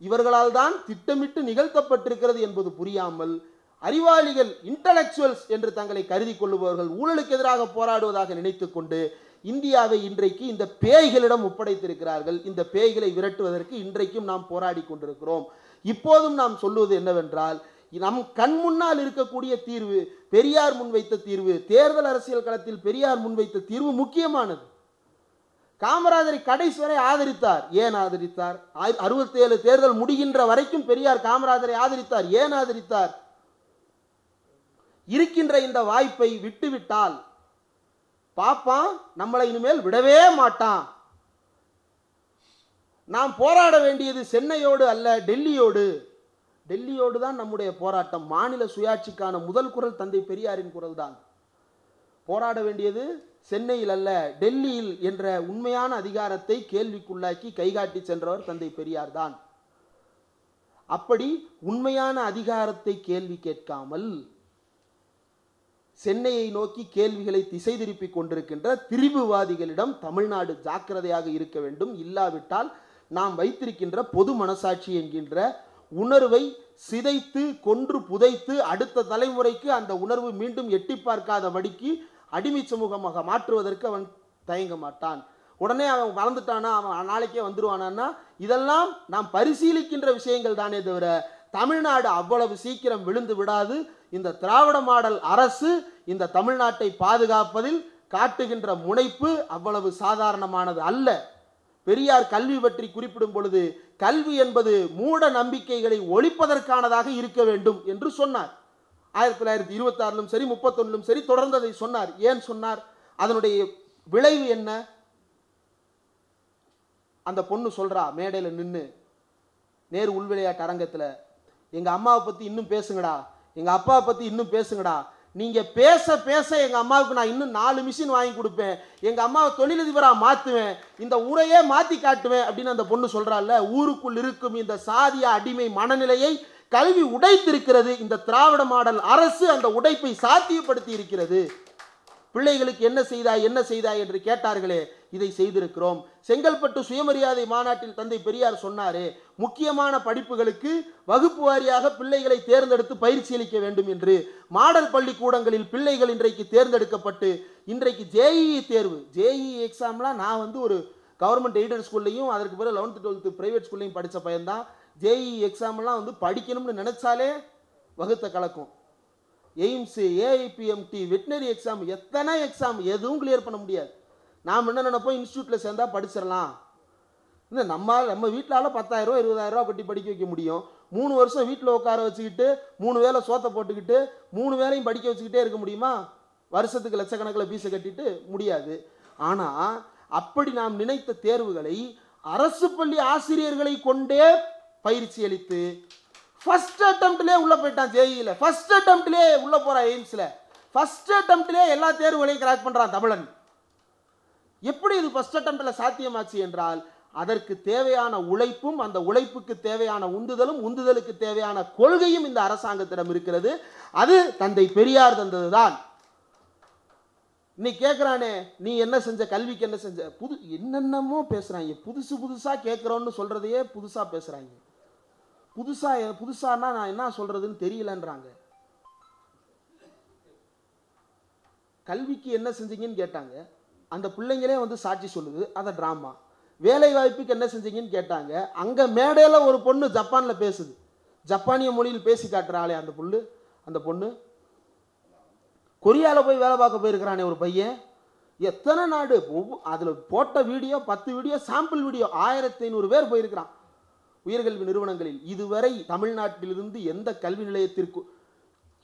இவர்களால் தான் திட்டமிட்டு நிகழ்த்தப்பட்டிருக்கிறது என்பது புரியாமல் அறிவாளிகள், இன்டலெக்சுவல்ஸ் என்று தங்களை கருதி கொள்ளுபவர்கள் ஊழலுக்கு எதிராக போராடுவதாக நினைத்து கொண்டு இந்தியாவை இன்றைக்கு இந்த பேய்களிடம் ஒப்படைத்திருக்கிறார்கள். இந்த பேய்களை விரட்டுவதற்கு இன்றைக்கும் நாம் போராடி கொண்டிருக்கிறோம். இப்போதும் நாம் சொல்லுவது என்னவென்றால், நம் கண் முன்னால் இருக்கக்கூடிய தீர்வு, பெரியார் முன்வைத்த தீர்வு, தேர்தல் அரசியல் களத்தில் பெரியார் முன்வைத்த தீர்வு முக்கியமானது. காமராஜரை கடைசி வரை ஆதரித்தார். ஏன் ஆதரித்தார்? 67 தேர்தல் முடிகின்ற வரைக்கும் பெரியார் காமராஜரை ஆதரித்தார். ஏன் ஆதரித்தார்? இருக்கின்ற இந்த வாய்ப்பை விட்டுவிட்டால் பாப்பான் நம்மளை இனிமேல் விடவே மாட்டான். நாம் போராட வேண்டியது சென்னையோடு அல்ல, டெல்லியோடு. டெல்லியோடு தான் நம்முடைய போராட்டம். மாநில சுயாட்சிக்கான முதல் குரல் தந்தை பெரியாரின் குரல் தான். போராட வேண்டியது சென்னையில் அல்ல, டெல்லியில் என்ற உண்மையான அதிகாரத்தை கேள்விக்குள்ளாக்கி கைகாட்டி சென்றவர் தந்தை பெரியார் தான். அப்படி உண்மையான அதிகாரத்தை கேள்வி கேட்காமல் சென்னையை நோக்கி கேள்விகளை திசை திருப்பி கொண்டிருக்கின்ற திரிபுவாதிகளிடம் தமிழ்நாடு ஜாக்கிரதையாக இருக்க வேண்டும். இல்லாவிட்டால் நாம் வைத்திருக்கின்ற பொது மனசாட்சி என்கின்ற உணர்வை சிதைத்து கொன்று புதைத்து அடுத்த தலைமுறைக்கு அந்த உணர்வு மீண்டும் எட்டி பார்க்காதபடிக்கு அடிமை சமூகமாக மாற்றுவதற்கு அவன் தயங்க மாட்டான். உடனே அவன் வளர்ந்துட்டானா, அவன் நாளைக்கே வந்துடுவானா, இதெல்லாம் நாம் பரிசீலிக்கின்ற விஷயங்கள் தானே தவிர தமிழ்நாடு அவ்வளவு சீக்கிரம் விழுந்து விடாது. இந்த திராவிட மாடல் அரசு இந்த தமிழ்நாட்டை பாதுகாப்பதில் காட்டுகின்ற முனைப்பு அவ்வளவு சாதாரணமானது அல்ல. பெரியார் கல்வி பற்றி குறிப்பிடும் பொழுது கல்வி என்பது மூட நம்பிக்கைகளை ஒழிப்பதற்கானதாக இருக்க வேண்டும் என்று சொன்னார். 1926 சரி 31 சரி தொடர்ந்து அதை சொன்னார். ஏன் சொன்னார்? அதனுடைய விளைவு என்ன? அந்த பொண்ணு சொல்றா மேடையில் நின்று, நேரு உள் விளையாட்டு அரங்கத்தில், எங்க அம்மாவை பத்தி இன்னும் பேசுங்கடா, எங்க அப்பாவை பத்தி இன்னும் பேசுங்கடா, நீங்க பேச பேச எங்க அம்மாவுக்கு நான் இன்னும் 4 மிஷின் வாங்கி கொடுப்பேன், எங்க அம்மாவை தொழிலதிபராக மாற்றுவேன், இந்த ஊரையே மாற்றி காட்டுவேன் அப்படின்னு அந்த பொண்ணு சொல்றாள். ஊருக்குள் இருக்கும் இந்த சாதிய அடிமை மனநிலையை கல்வி உடைத்திருக்கிறது. இந்த திராவிட மாடல் அரசு அந்த உடைப்பை சாத்தியப்படுத்தி இருக்கிறது. பிள்ளைகளுக்கு என்ன செய்தாய் என்று கேட்டார்களே, இதை செய்திருக்கிறோம். செங்கல்பட்டு சுயமரியாதை மாநாட்டில் தந்தை பெரியார் சொன்னாரே, முக்கியமான படிப்புகளுக்கு வகுப்பு வாரியாக பிள்ளைகளை தேர்ந்தெடுத்து பயிற்சி அளிக்க வேண்டும் என்று. மாடல் பள்ளிக்கூடங்களில் பிள்ளைகள் இன்றைக்கு தேர்ந்தெடுக்கப்பட்டு இன்றைக்கு ஜேஇஇ தேர்வு, ஜேஇஇ எக்ஸாம்லாம் நான் ஒரு கவர்மெண்ட் எய்டட் ஸ்கூல்லையும் அதற்கு பிறகு 11th 12th பிரைவேட் ஸ்கூல்லையும் படித்த பையன்தான். ஜேஇஇ எக்ஸாம்லாம் படிக்கணும்னு நினைச்சாலே வகுத்த கலக்கும். எய்ம்ஸ், ஏஐபிஎம்டி, வெட்டினரி எக்ஸாம், எத்தனை எக்ஸாம், எதுவும் கிளியர் பண்ண முடியாது. நாம் என்ன நினைப்போம், இன்ஸ்டியூட்டில் சேர்ந்தா படிச்சிடலாம். இல்லை, நம்ம வீட்டிலால 10,000 20,000 கட்டி படிக்க வைக்க முடியும். 3 வருஷம் வீட்டில் உட்கார வச்சுக்கிட்டு 3 வேளை சோத்தை போட்டுக்கிட்டு 3 வேளையும் படிக்க வச்சுக்கிட்டே இருக்க முடியுமா? வருஷத்துக்கு லட்சக்கணக்கில் ஃபீஸை கட்டிட்டு முடியாது. ஆனால் அப்படி நாம் நினைத்த தேர்வுகளை அரசு பள்ளி ஆசிரியர்களை கொண்டே பயிற்சி அளித்து ஃபர்ஸ்ட் அட்டெம்ப்ட்லேயே உள்ள போயிட்டான். ஜேஇல ஃபர்ஸ்ட் அட்டெம்ப்ட்லேயே உள்ள போறான். எய்ம்ஸ்ல ஃபர்ஸ்ட் அட்டெம்ப்ட்லேயே எல்லா தேர்வுகளையும் கிராக் பண்றான் தமிழன். எப்படி இது ஃபர்ஸ்ட் அட்டெம்ப்ட்ல சாத்தியமாச்சு என்றால், அதற்கு தேவையான உழைப்பும் அந்த உழைப்புக்கு தேவையான உந்துதலும் உந்துதலுக்கு தேவையான கொள்கையும் இந்த அரசாங்கத்திடம் இருக்கிறது. அது தந்தை பெரியார் தந்ததுதான். இன்னைக்கு கேட்குறானே, நீ என்ன செஞ்ச, கல்விக்கு என்ன செஞ்ச, என்னென்னமோ பேசுறாங்க. புதுசா கேட்குறோன்னு சொல்றதையே புதுசா பேசுறாங்க. புதுசானா நான் என்ன சொல்றதுன்னு தெரியலன்றாங்க. கல்விக்கு என்ன செஞ்சீங்கன்னு கேட்டாங்க, அந்த பிள்ளைங்களே சாட்சி சொல்லுது, அதை டிராமா. வேலை வாய்ப்புக்கு என்ன செஞ்சீங்கன்னு கேட்டாங்க, அங்க மேடையில ஒரு பொண்ணு ஜப்பான்ல பேசுது, ஜப்பானிய மொழியில் பேசி காட்டுறாளே அந்த பொண்ணு. கொரியால போய் வேலை பார்க்க போயிருக்கிறானே ஒரு பையன். எத்தனை நாடு, அதுல போட்ட வீடியோ 10 வீடியோ சாம்பிள் வீடியோ 1500 பேர் போயிருக்கிறான் உயர்கல்வி நிறுவனங்களில். இதுவரை தமிழ்நாட்டிலிருந்து எந்த கல்வி நிலையத்திற்கு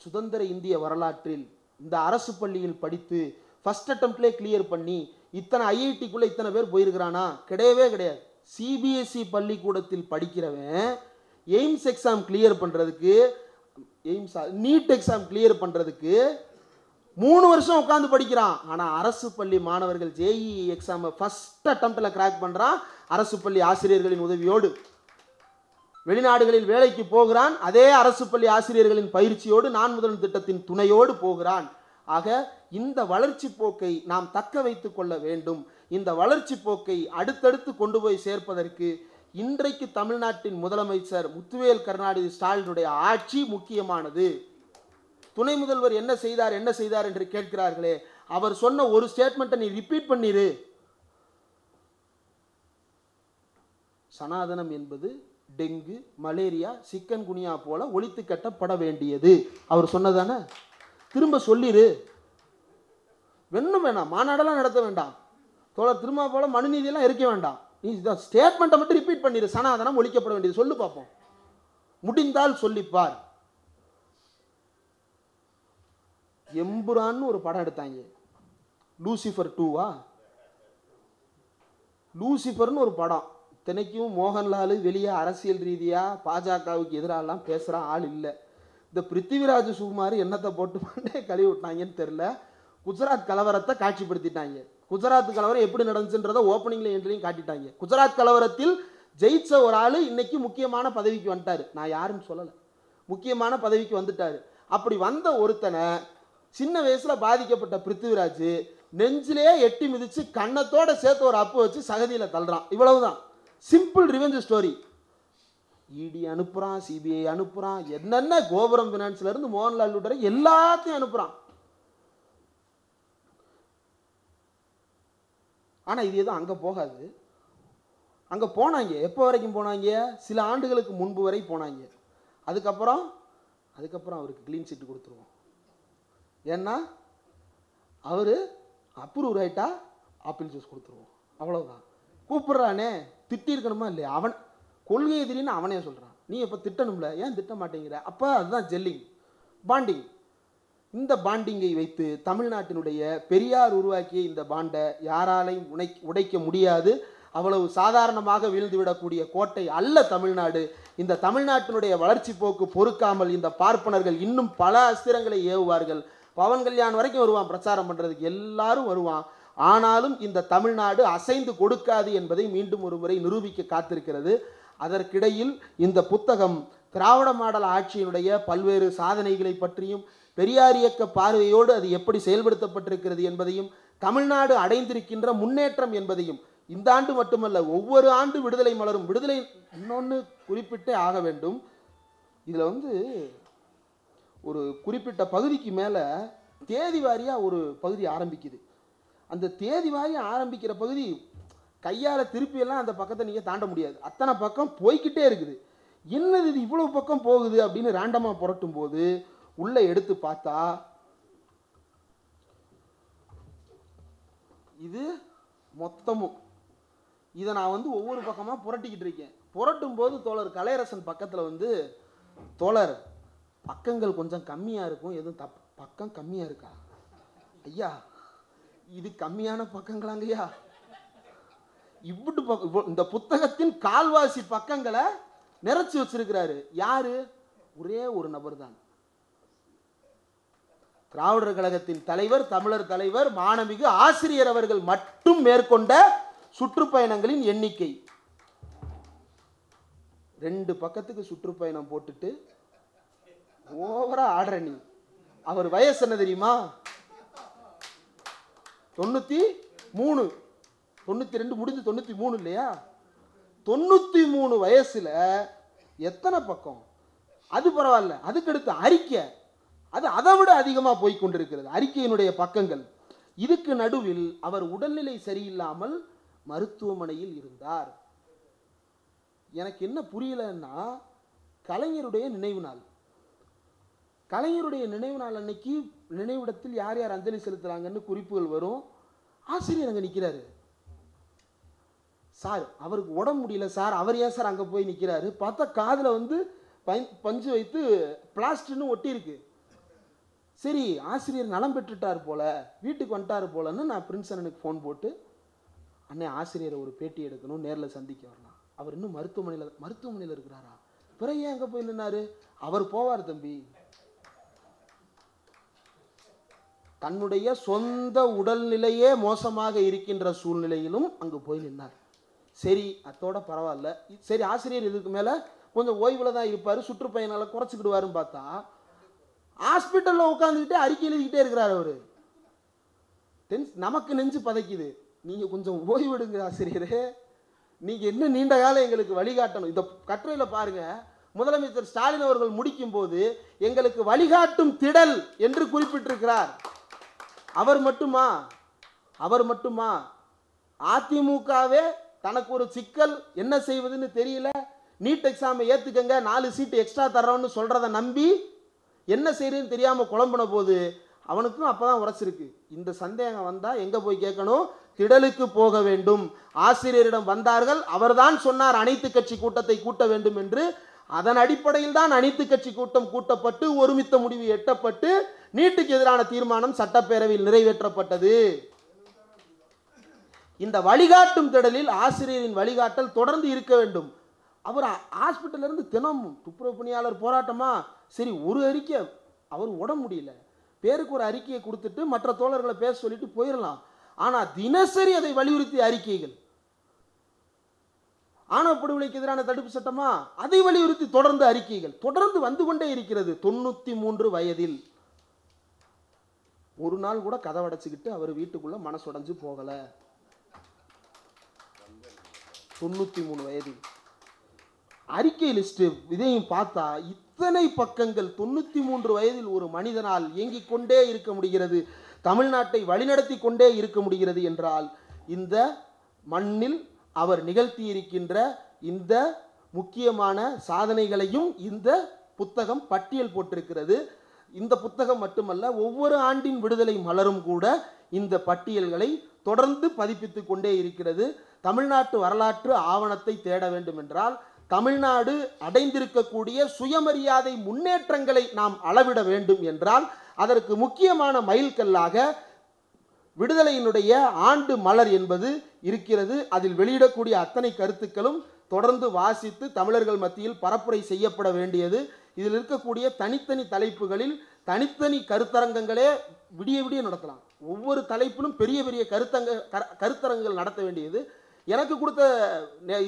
சுதந்திர இந்திய வரலாற்றில் இந்த அரசு பள்ளியில் படித்து ஃபர்ஸ்ட் அட்டெம்ப்ட்லேயே கிளியர் பண்ணி இத்தனை ஐஐடிக்குள்ள இத்தனை பேர் போயிருக்கிறானா? கிடையவே கிடையாது. சிபிஎஸ்இ பள்ளிக்கூடத்தில் படிக்கிறவன் எய்ம்ஸ் எக்ஸாம் கிளியர் பண்றதுக்கு, நீட் எக்ஸாம் கிளியர் பண்றதுக்கு 3 வருஷம் உட்கார்ந்து படிக்கிறான். ஆனா அரசு பள்ளி மாணவர்கள் ஜேஇஇ எக்ஸாம் ஃபர்ஸ்ட் அட்டெம்ப்ட்ல கிராக் பண்றான். அரசு பள்ளி ஆசிரியர்களின் உதவியோடு வெளிநாடுகளில் வேலைக்கு போகிறான். அதே அரசு பள்ளி ஆசிரியர்களின் பயிற்சியோடு நான் முதல் திட்டத்தின் துணையோடு போகிறான். ஆக இந்த வளர்ச்சி போக்கை நாம் தக்க வைத்துக் கொள்ள வேண்டும். இந்த வளர்ச்சி போக்கை அடுத்தடுத்து கொண்டு போய் சேர்ப்பதற்கு இன்றைக்கு தமிழ்நாட்டின் முதலமைச்சர் முத்துவேல் கருணாநிதி ஸ்டாலினுடைய ஆட்சி முக்கியமானது. துணை முதல்வர் என்ன செய்தார் என்று கேட்கிறார்களே, அவர் சொன்ன ஒரு ஸ்டேட்மெண்ட்டை நீ ரிப்பீட் பண்ணிரு. சனாதனம் என்பது டெங்கு, மலேரியா, சிக்கன் குனியா போல ஒழித்து கட்டப்பட வேண்டியது அவர் சொன்னதானே. திரும்ப சொல்லிரு. வேணாம், மாநாடெல்லாம் நடத்த வேண்டாம், தோழர் திரும்ப போல மனுநீதியெல்லாம் இருக்க வேண்டாம். நீ ஸ்டேட்மெண்ட்டை மட்டும் ரிப்பீட் பண்ணிரு. சனாதனம் ஒழிக்கப்பட வேண்டியது சொல்லு பார்ப்போம். முடிந்தால் சொல்லிப்பார். எம்புரான்னு ஒரு படம் எடுத்தாங்க, லூசிஃபர் 2வா, லூசிஃபர்னு ஒரு படம். இத்தனைக்கும் மோகன்லால் வெளியே அரசியல் ரீதியா பாஜகவுக்கு எதிராலாம் பேசுற ஆள் இல்லை. இந்த பிருத்திவிராஜ் சுகுமார் என்னத்தை போட்டு கழுவி விட்டாங்கன்னு தெரியல. குஜராத் கலவரத்தை காட்சிப்படுத்திட்டாங்க. குஜராத் கலவரம் எப்படி நடந்துச்சுன்றதை ஓப்பனிங்ல என்ட்ரிலையும் காட்டிட்டாங்க. குஜராத் கலவரத்தில் ஜெயிச்ச ஒரு ஆளு இன்னைக்கு முக்கியமான பதவிக்கு வந்துட்டாரு. நான் யாருன்னு சொல்லலை, முக்கியமான பதவிக்கு வந்துட்டாரு. அப்படி வந்த ஒருத்தனை சின்ன வயசுல பாதிக்கப்பட்ட பிருத்திவிராஜ் நெஞ்சிலே எட்டி மிதிச்சு கண்ணத்தோட சேர்த்து ஒரு அப்பு வச்சு சகதியில தள்ளுறான். இவ்வளவுதான். Simple revenge story. இடி அனுப்புறான், சிபிஐ அனுப்புறான், என்னென்ன கோபுரம் பினான்ஸ்ல இருந்து மோகன்லால் உட்பட எல்லாத்தையும் அனுப்புறான். ஆனா இது எதுவும் அங்க போகாது. அங்க போனாங்க. எப்போ வரைக்கும் போனாங்க? சில ஆண்டுகளுக்கு முன்பு வரை போனாங்க. அதுக்கப்புறம் அவருக்கு கிளீன் சீட் கொடுத்துருவோம். ஏன்னா அவரு அப்ரூவ் ஆயிட்டா ஆப்பிள் ஜூஸ் கொடுத்துருவோம். அவ்வளவுதான். கூப்பிடுறானே, திட்டி இருக்கணுமா இல்லையா? அவன் கொள்கை எதிரின்னு அவனே சொல்றான். நீ இப்ப திட்டணும்ல, ஏன் திட்ட மாட்டேங்கிற? அப்ப அதுதான் ஜெல்லிங், பாண்டிங். இந்த பாண்டிங்கை வைத்து தமிழ்நாட்டினுடைய பெரியார் உருவாக்கிய இந்த பாண்டை யாராலையும் உடைக்க முடியாது. அவ்வளவு சாதாரணமாக வீழ்ந்துவிடக்கூடிய கோட்டை அல்ல தமிழ்நாடு. இந்த தமிழ்நாட்டினுடைய வளர்ச்சி போக்கு பொறுக்காமல் இந்த பார்ப்பனர்கள் இன்னும் பல அஸ்திரங்களை ஏவுவார்கள். பவன் கல்யாண் வரைக்கும் வருவான் பிரச்சாரம் பண்றதுக்கு, எல்லாரும் வருவான். ஆனாலும் இந்த தமிழ்நாடு அசைந்து கொடுக்காது என்பதை மீண்டும் ஒரு முறை நிரூபிக்க காத்திருக்கிறது. அதற்கிடையில் இந்த புத்தகம் திராவிட மாடல் ஆட்சியினுடைய பல்வேறு சாதனைகளை பற்றியும் பெரியார் இயக்க பார்வையோடு அது எப்படி செயல்படுத்தப்பட்டிருக்கிறது என்பதையும் தமிழ்நாடு அடைந்திருக்கின்ற முன்னேற்றம் என்பதையும் இந்த ஆண்டு மட்டுமல்ல ஒவ்வொரு ஆண்டு விடுதலை மலரும் விடுதலை இன்னொன்று குறிப்பிட்டே ஆக வேண்டும். இதில் ஒரு குறிப்பிட்ட பகுதிக்கு மேலே தேதி வாரியாக ஒரு பகுதி ஆரம்பிக்குது. அந்த தேதி வாரியாக ஆரம்பிக்கிற பகுதி கையால் திருப்பியெல்லாம் அந்த பக்கத்தை நீங்கள் தாண்ட முடியாது. அத்தனை பக்கம் போய்கிட்டே இருக்குது. என்னது இது இவ்வளோ பக்கம் போகுது அப்படின்னு ரேண்டமாக புரட்டும் போது உள்ளே எடுத்து பார்த்தா இது மொத்தமும் இதை நான் ஒவ்வொரு பக்கமாக புரட்டிக்கிட்டு இருக்கேன். புரட்டும் போது தோழர் கலையரசன் பக்கத்தில் தோழர் பக்கங்கள் கொஞ்சம் கம்மியாக இருக்கும், எதுவும் பக்கம் கம்மியாக இருக்கா ஐயா? இது கம்மியான பக்கங்களாங்கய்யா. இந்த புத்தகத்தின் கால்வாசி பக்கங்களை நிறைச்சி வச்சிருக்கிறாரு. யாரு? ஒரே ஒரு நபர் தான். திராவிடர் கழகத்தின் தலைவர், தமிழர் தலைவர், மாண்புமிகு ஆசிரியர் அவர்கள் மட்டும் மேற்கொண்ட சுற்றுப்பயணங்களின் எண்ணிக்கை 2 பக்கத்துக்கு சுற்றுப்பயணம் போட்டுட்டு ஓவரா ஆடுற நீ. அவர் வயசு என்ன தெரியுமா? 93, 92 முடிஞ்சு 93 இல்லையா? 93 வயசுல எத்தனை பக்கம்? அது பரவாயில்ல. அதுக்கடுத்து அறிக்கை, அது அதை விட அதிகமாக போய்கொண்டிருக்கிறது அறிக்கையினுடைய பக்கங்கள். இதுக்கு நடுவில் அவர் உடல்நிலை சரியில்லாமல் மருத்துவமனையில் இருந்தார். எனக்கு என்ன புரியலன்னா, கலைஞருடைய நினைவு நாள், கலைஞருடைய நினைவு நாள் அன்னைக்கு நினைவிடத்தில் யார் யார் அஞ்சலி செலுத்துறாங்கன்னு குறிப்புகள் வரும். ஆசிரியர் அங்கே நிற்கிறாரு. சார் அவருக்கு உடம்பு முடியல சார், அவர் ஏன் சார் அங்கே போய் நிற்கிறாரு? பார்த்தா காதில் பஞ்சு வைத்து பிளாஸ்டர்னு ஒட்டி இருக்கு. சரி ஆசிரியர் நலம் பெற்றுட்டார் போல, வீட்டுக்கு வந்துட்டார் போலன்னு நான் பிரின்ஸ் அண்ணனுக்கு ஃபோன் போட்டு, அண்ணே ஆசிரியரை ஒரு பேட்டி எடுக்கணும், நேரில் சந்திக்க வரலாம். அவர் இன்னும் மருத்துவமனையில் இருக்கிறாரா? பிறகு ஏன் அங்கே போய் நின்னாரு? அவர் போவார் தம்பி. தன்னுடைய சொந்த உடல்நிலையே மோசமாக இருக்கின்ற சூழ்நிலையிலும் அங்கு போய் நின்னார். சரி அத்தோட பரவாயில்ல. சரி ஆசிரியர் இதுக்கு மேலே கொஞ்சம் ஓய்வில் தான் இருப்பார், சுற்றுப்பயணங்களை குறைச்சிக்கிடுவாருன்னு பார்த்தா ஹாஸ்பிட்டலில் உட்காந்துக்கிட்டே அறிக்கை எழுதிக்கிட்டே இருக்கிறார் அவர். நமக்கு நெஞ்சு பதைக்குது. நீங்கள் கொஞ்சம் ஓய்வெடுங்க ஆசிரியரே, நீங்கள் என்ன நீண்ட காலம் எங்களுக்கு வழிகாட்டணும். இந்த கட்டுரையில் பாருங்க, முதலமைச்சர் ஸ்டாலின் அவர்கள் முடிக்கும் போது எங்களுக்கு வழிகாட்டும் திடல் என்று குறிப்பிட்டிருக்கிறார். அவர் மட்டுமா? அதிமுகவே தனக்கு ஒரு சிக்கல், என்ன செய்வதுன்னு தெரியல, நீட் எக்ஸாமை ஏற்றுக்கங்க 4 சீட்டு எக்ஸ்ட்ரா தர்றோன்னு சொல்றதை நம்பி என்ன செய்யறதுன்னு தெரியாமல் குழம்பின போது அவனுக்கும் அப்பதான் உரைச்சிருக்கு. இந்த சந்தேகம் வந்தா எங்க போய் கேட்கணும்? திடலுக்கு போக வேண்டும். ஆசிரியரிடம் வந்தார்கள், அவர்தான் சொன்னார் அனைத்து கட்சி கூட்டத்தை கூட்ட வேண்டும் என்று. அதன் அடிப்படையில் தான் அனைத்து கட்சி கூட்டம் கூட்டப்பட்டு ஒருமித்த முடிவு எட்டப்பட்டு நீட்டுக்கு எதிரான தீர்மானம் சட்டப்பேரவையில் நிறைவேற்றப்பட்டது. இந்த வழிகாட்டும் திடலில் ஆசிரியரின் வழிகாட்டல் தொடர்ந்து இருக்க வேண்டும். அவர் ஹாஸ்பிட்டல் இருந்து தினமும் துப்புரவு பணியாளர் போராட்டமா, சரி ஒரு அறிக்கை, அவர் உடம்பு முடியல, பேருக்கு ஒரு அறிக்கையை கொடுத்துட்டு மற்ற தோழர்களை பேச சொல்லிட்டு போயிடலாம். ஆனா தினசரி அதை வலியுறுத்திய அறிக்கைகள், ஆணவ படுகொலைக்கு எதிரான தடுப்பு சட்டமா, அதை வலியுறுத்தி தொடர்ந்து அறிக்கைகள் தொடர்ந்து வந்து கொண்டே இருக்கிறது. 93 வயதில் ஒரு நாள் கூட கதவடைச்சிக்கிட்டு அவர் வீட்டுக்குள்ள மனசுடைஞ்சு போகல. 93 வயது. அறிக்கை லிஸ்ட் இதையும் பார்த்தா இத்தனை பக்கங்கள். 93 வயதில் ஒரு மனிதனால் இயங்கிக் கொண்டே இருக்க முடிகிறது, தமிழ்நாட்டை வழிநடத்தி கொண்டே இருக்க முடிகிறது என்றால் இந்த மண்ணில் அவர் நிகழ்த்தி இருக்கின்ற இந்த முக்கியமான சாதனைகளையும் இந்த புத்தகம் பட்டியல் போட்டிருக்கிறது. இந்த புத்தகம் மட்டுமல்ல, ஒவ்வொரு ஆண்டின் விடுதலை மலரும் கூட இந்த பட்டியல்களை தொடர்ந்து பதிப்பித்துக் கொண்டே இருக்கிறது. தமிழ்நாட்டு வரலாற்று ஆவணத்தை தேட வேண்டும் என்றால் தமிழ்நாடு அடைந்திருக்கக்கூடிய சுயமரியாதை முன்னேற்றங்களை நாம் அளவிட வேண்டும் என்றால் அதற்கு முக்கியமான மைல்கல்லாக விடுதலையினுடைய ஆண்டு மலர் என்பது இருக்கிறது. அதில் வெளியிடக்கூடிய அத்தனை கருத்துக்களும் தொடர்ந்து வாசித்து தமிழர்கள் மத்தியில் பரப்புரை செய்யப்பட வேண்டியது. இதில் இருக்கக்கூடிய தனித்தனி தலைப்புகளில் தனித்தனி கருத்தரங்கங்களே விடிய விடிய நடத்தலாம். ஒவ்வொரு தலைப்பிலும் பெரிய பெரிய கருத்தரங்குகள் நடத்த வேண்டியது. எனக்கு கொடுத்த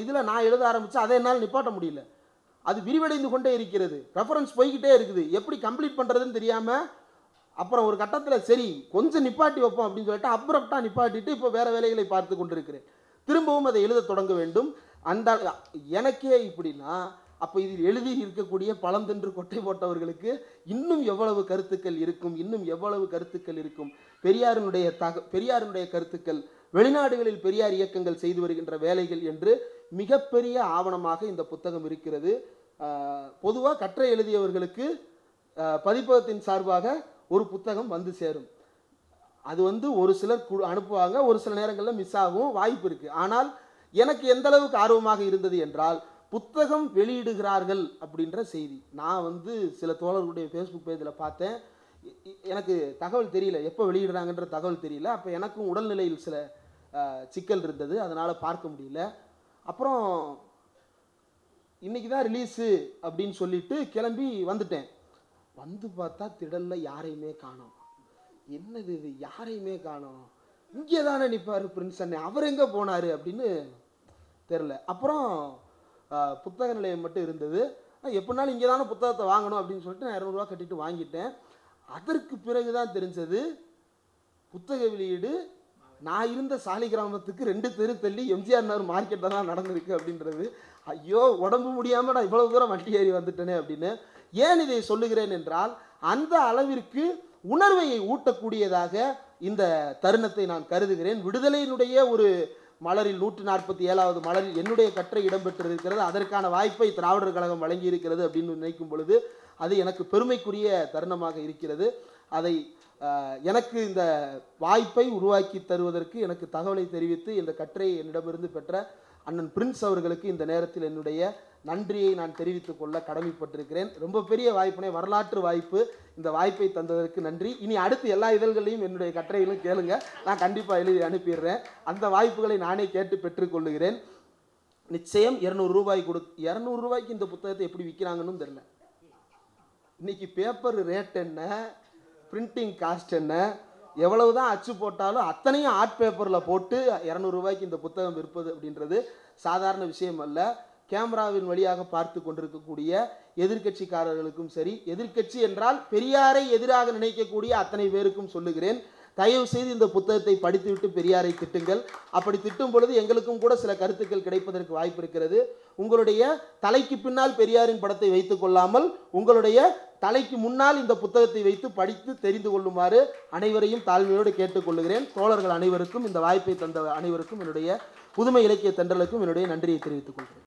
இதில் நான் எழுத ஆரம்பித்தேன், அதை என்னால் நிப்பாட்ட முடியல. அது விரிவடைந்து கொண்டே இருக்கிறது, ரெஃபரன்ஸ் போய்கிட்டே இருக்குது. எப்படி கம்ப்ளீட் பண்ணுறதுன்னு தெரியாமல் அப்புறம் ஒரு கட்டத்தில் சரி கொஞ்சம் நிப்பாட்டி வைப்போம் அப்படின்னு சொல்லிட்டு அப்ரப்டாக நிப்பாட்டிட்டு இப்போ வேறு வேலைகளை பார்த்து கொண்டிருக்கிறேன். திரும்பவும் அதை எழுத தொடங்க வேண்டும். அந்த எனக்கே இப்படின்னா அப்போ இதில் எழுதி இருக்கக்கூடிய பழம் தின்று கொட்டை போட்டவர்களுக்கு இன்னும் எவ்வளவு கருத்துக்கள் இருக்கும், இன்னும் எவ்வளவு கருத்துக்கள் இருக்கும். பெரியாருடைய கருத்துக்கள், வெளிநாடுகளில் பெரியார் இயக்கங்கள் செய்து வருகின்ற வேலைகள் என்று மிகப்பெரிய ஆவணமாக இந்த புத்தகம் இருக்கிறது. பொதுவாக கட்டுரை எழுதியவர்களுக்கு பதிப்பகத்தின் சார்பாக ஒரு புத்தகம் வந்து சேரும். அது ஒரு சிலர் அனுப்புவாங்க, ஒரு சில நேரங்களில் மிஸ் ஆகும் வாய்ப்பு இருக்குது. ஆனால் எனக்கு எந்த அளவுக்கு ஆர்வமாக இருந்தது என்றால் புத்தகம் வெளியிடுகிறார்கள் அப்படின்ற செய்தி. நான் சில தோழர்களுடைய ஃபேஸ்புக் பேஜில் பார்த்தேன். எனக்கு தகவல் தெரியல, எப்போ வெளியிடுறாங்கன்ற தகவல் தெரியல. அப்போ எனக்கும் உடல்நிலையில் சில சிக்கல் இருந்தது, அதனால் பார்க்க முடியல. அப்புறம் இன்னைக்கு தான் ரிலீஸு அப்படின்னு சொல்லிட்டு கிளம்பி வந்துட்டேன். பார்த்தா திடலில் யாரையுமே காணோம். என்னது இது, யாரையுமே காணோம், இங்கே தானே நிற்பார் பிரின்ஸ் அண்ணே, அவர் எங்கே போனார் அப்படின்னு தெரில. அப்புறம் புத்தக நிலையம் மட்டும் இருந்தது. எப்படினாலும் இங்கே தானே புத்தகத்தை வாங்கணும் அப்படின்னு சொல்லிட்டு நான் 200 ரூபா கட்டிட்டு வாங்கிட்டேன். அதற்கு பிறகு தான் தெரிஞ்சது புத்தக வெளியீடு நான் இருந்த சாலி கிராமத்துக்கு 2 தெரு தள்ளி எம்ஜிஆர் நகர் மார்க்கெட்டில் தான் நடந்திருக்கு அப்படின்றது. ஐயோ, உடம்பு முடியாமல் நான் இவ்வளவு தூரம் வண்டி ஏறி வந்துட்டேனே அப்படின்னு. ஏன் இதை சொல்லுகிறேன் என்றால் அந்த அளவிற்கு உணர்வை ஊட்டக்கூடியதாக இந்த தருணத்தை நான் கருதுகிறேன். விடுதலையினுடைய ஒரு மலரில் 147வது மலரில் என்னுடைய கட்டுரை இடம்பெற்றிருக்கிறது. அதற்கான வாய்ப்பை திராவிடர் கழகம் வழங்கி இருக்கிறது அப்படின்னு நினைக்கும் பொழுது அது எனக்கு பெருமைக்குரிய தருணமாக இருக்கிறது. அதை எனக்கு இந்த வாய்ப்பை உருவாக்கி தருவதற்கு எனக்கு தகவலை தெரிவித்து இந்த கட்டுரையை என்னிடமிருந்து பெற்ற அண்ணன் பிரின்ஸ் அவர்களுக்கு இந்த நேரத்தில் என்னுடைய நன்றியை நான் தெரிவித்துக் கொள்ள கடமைப்பட்டிருக்கிறேன். ரொம்ப பெரிய வாய்ப்பினை, வரலாற்று வாய்ப்பு. இந்த வாய்ப்பை தந்ததற்கு நன்றி. இனி அடுத்து எல்லா இதழ்களையும் என்னுடைய கட்டுரைகளும் கேளுங்க, நான் கண்டிப்பாக எழுதி அனுப்பிடுறேன். அந்த வாய்ப்புகளை நானே கேட்டு பெற்றுக்கொள்ளுகிறேன். நிச்சயம் 200 ரூபாய் 200 ரூபாய்க்கு இந்த புத்தகத்தை எப்படி விற்கிறாங்கன்னு தெரியல. இன்னைக்கு பேப்பர் ரேட் என்ன, பிரிண்டிங் காஸ்ட் என்ன, எவ்வளவு தான் அச்சு போட்டாலும் அத்தனையும் ஆர்ட் பேப்பரில் போட்டு 200 ரூபாய்க்கு இந்த புத்தகம் விற்பது அப்படின்றது சாதாரண விஷயம் அல்ல. கேமராவின் வழியாக பார்த்து கொண்டிருக்கக்கூடிய எதிர்கட்சிக்காரர்களுக்கும் சரி, எதிர்கட்சி என்றால் பெரியாரை எதிராக நினைக்கக்கூடிய அத்தனை பேருக்கும் சொல்லுகிறேன், தயவு செய்து இந்த புத்தகத்தை படித்துவிட்டு பெரியாரை திட்டுங்கள். அப்படி திட்டும் பொழுது எங்களுக்கும் கூட சில கருத்துக்கள் கிடைப்பதற்கு வாய்ப்பு இருக்கிறது. உங்களுடைய தலைக்கு பின்னால் பெரியாரின் படத்தை வைத்துக் கொள்ளாமல் உங்களுடைய தலைக்கு முன்னால் இந்த புத்தகத்தை வைத்து படித்து தெரிந்து கொள்ளுமாறு அனைவரையும் தாழ்மையோடு கேட்டுக்கொள்ளுகிறேன். தோழர்கள் அனைவருக்கும், இந்த வாய்ப்பை தந்த அனைவருக்கும், என்னுடைய புதுமை இலக்கிய தென்றலுக்கும் என்னுடைய நன்றியை தெரிவித்துக் கொள்கிறேன்.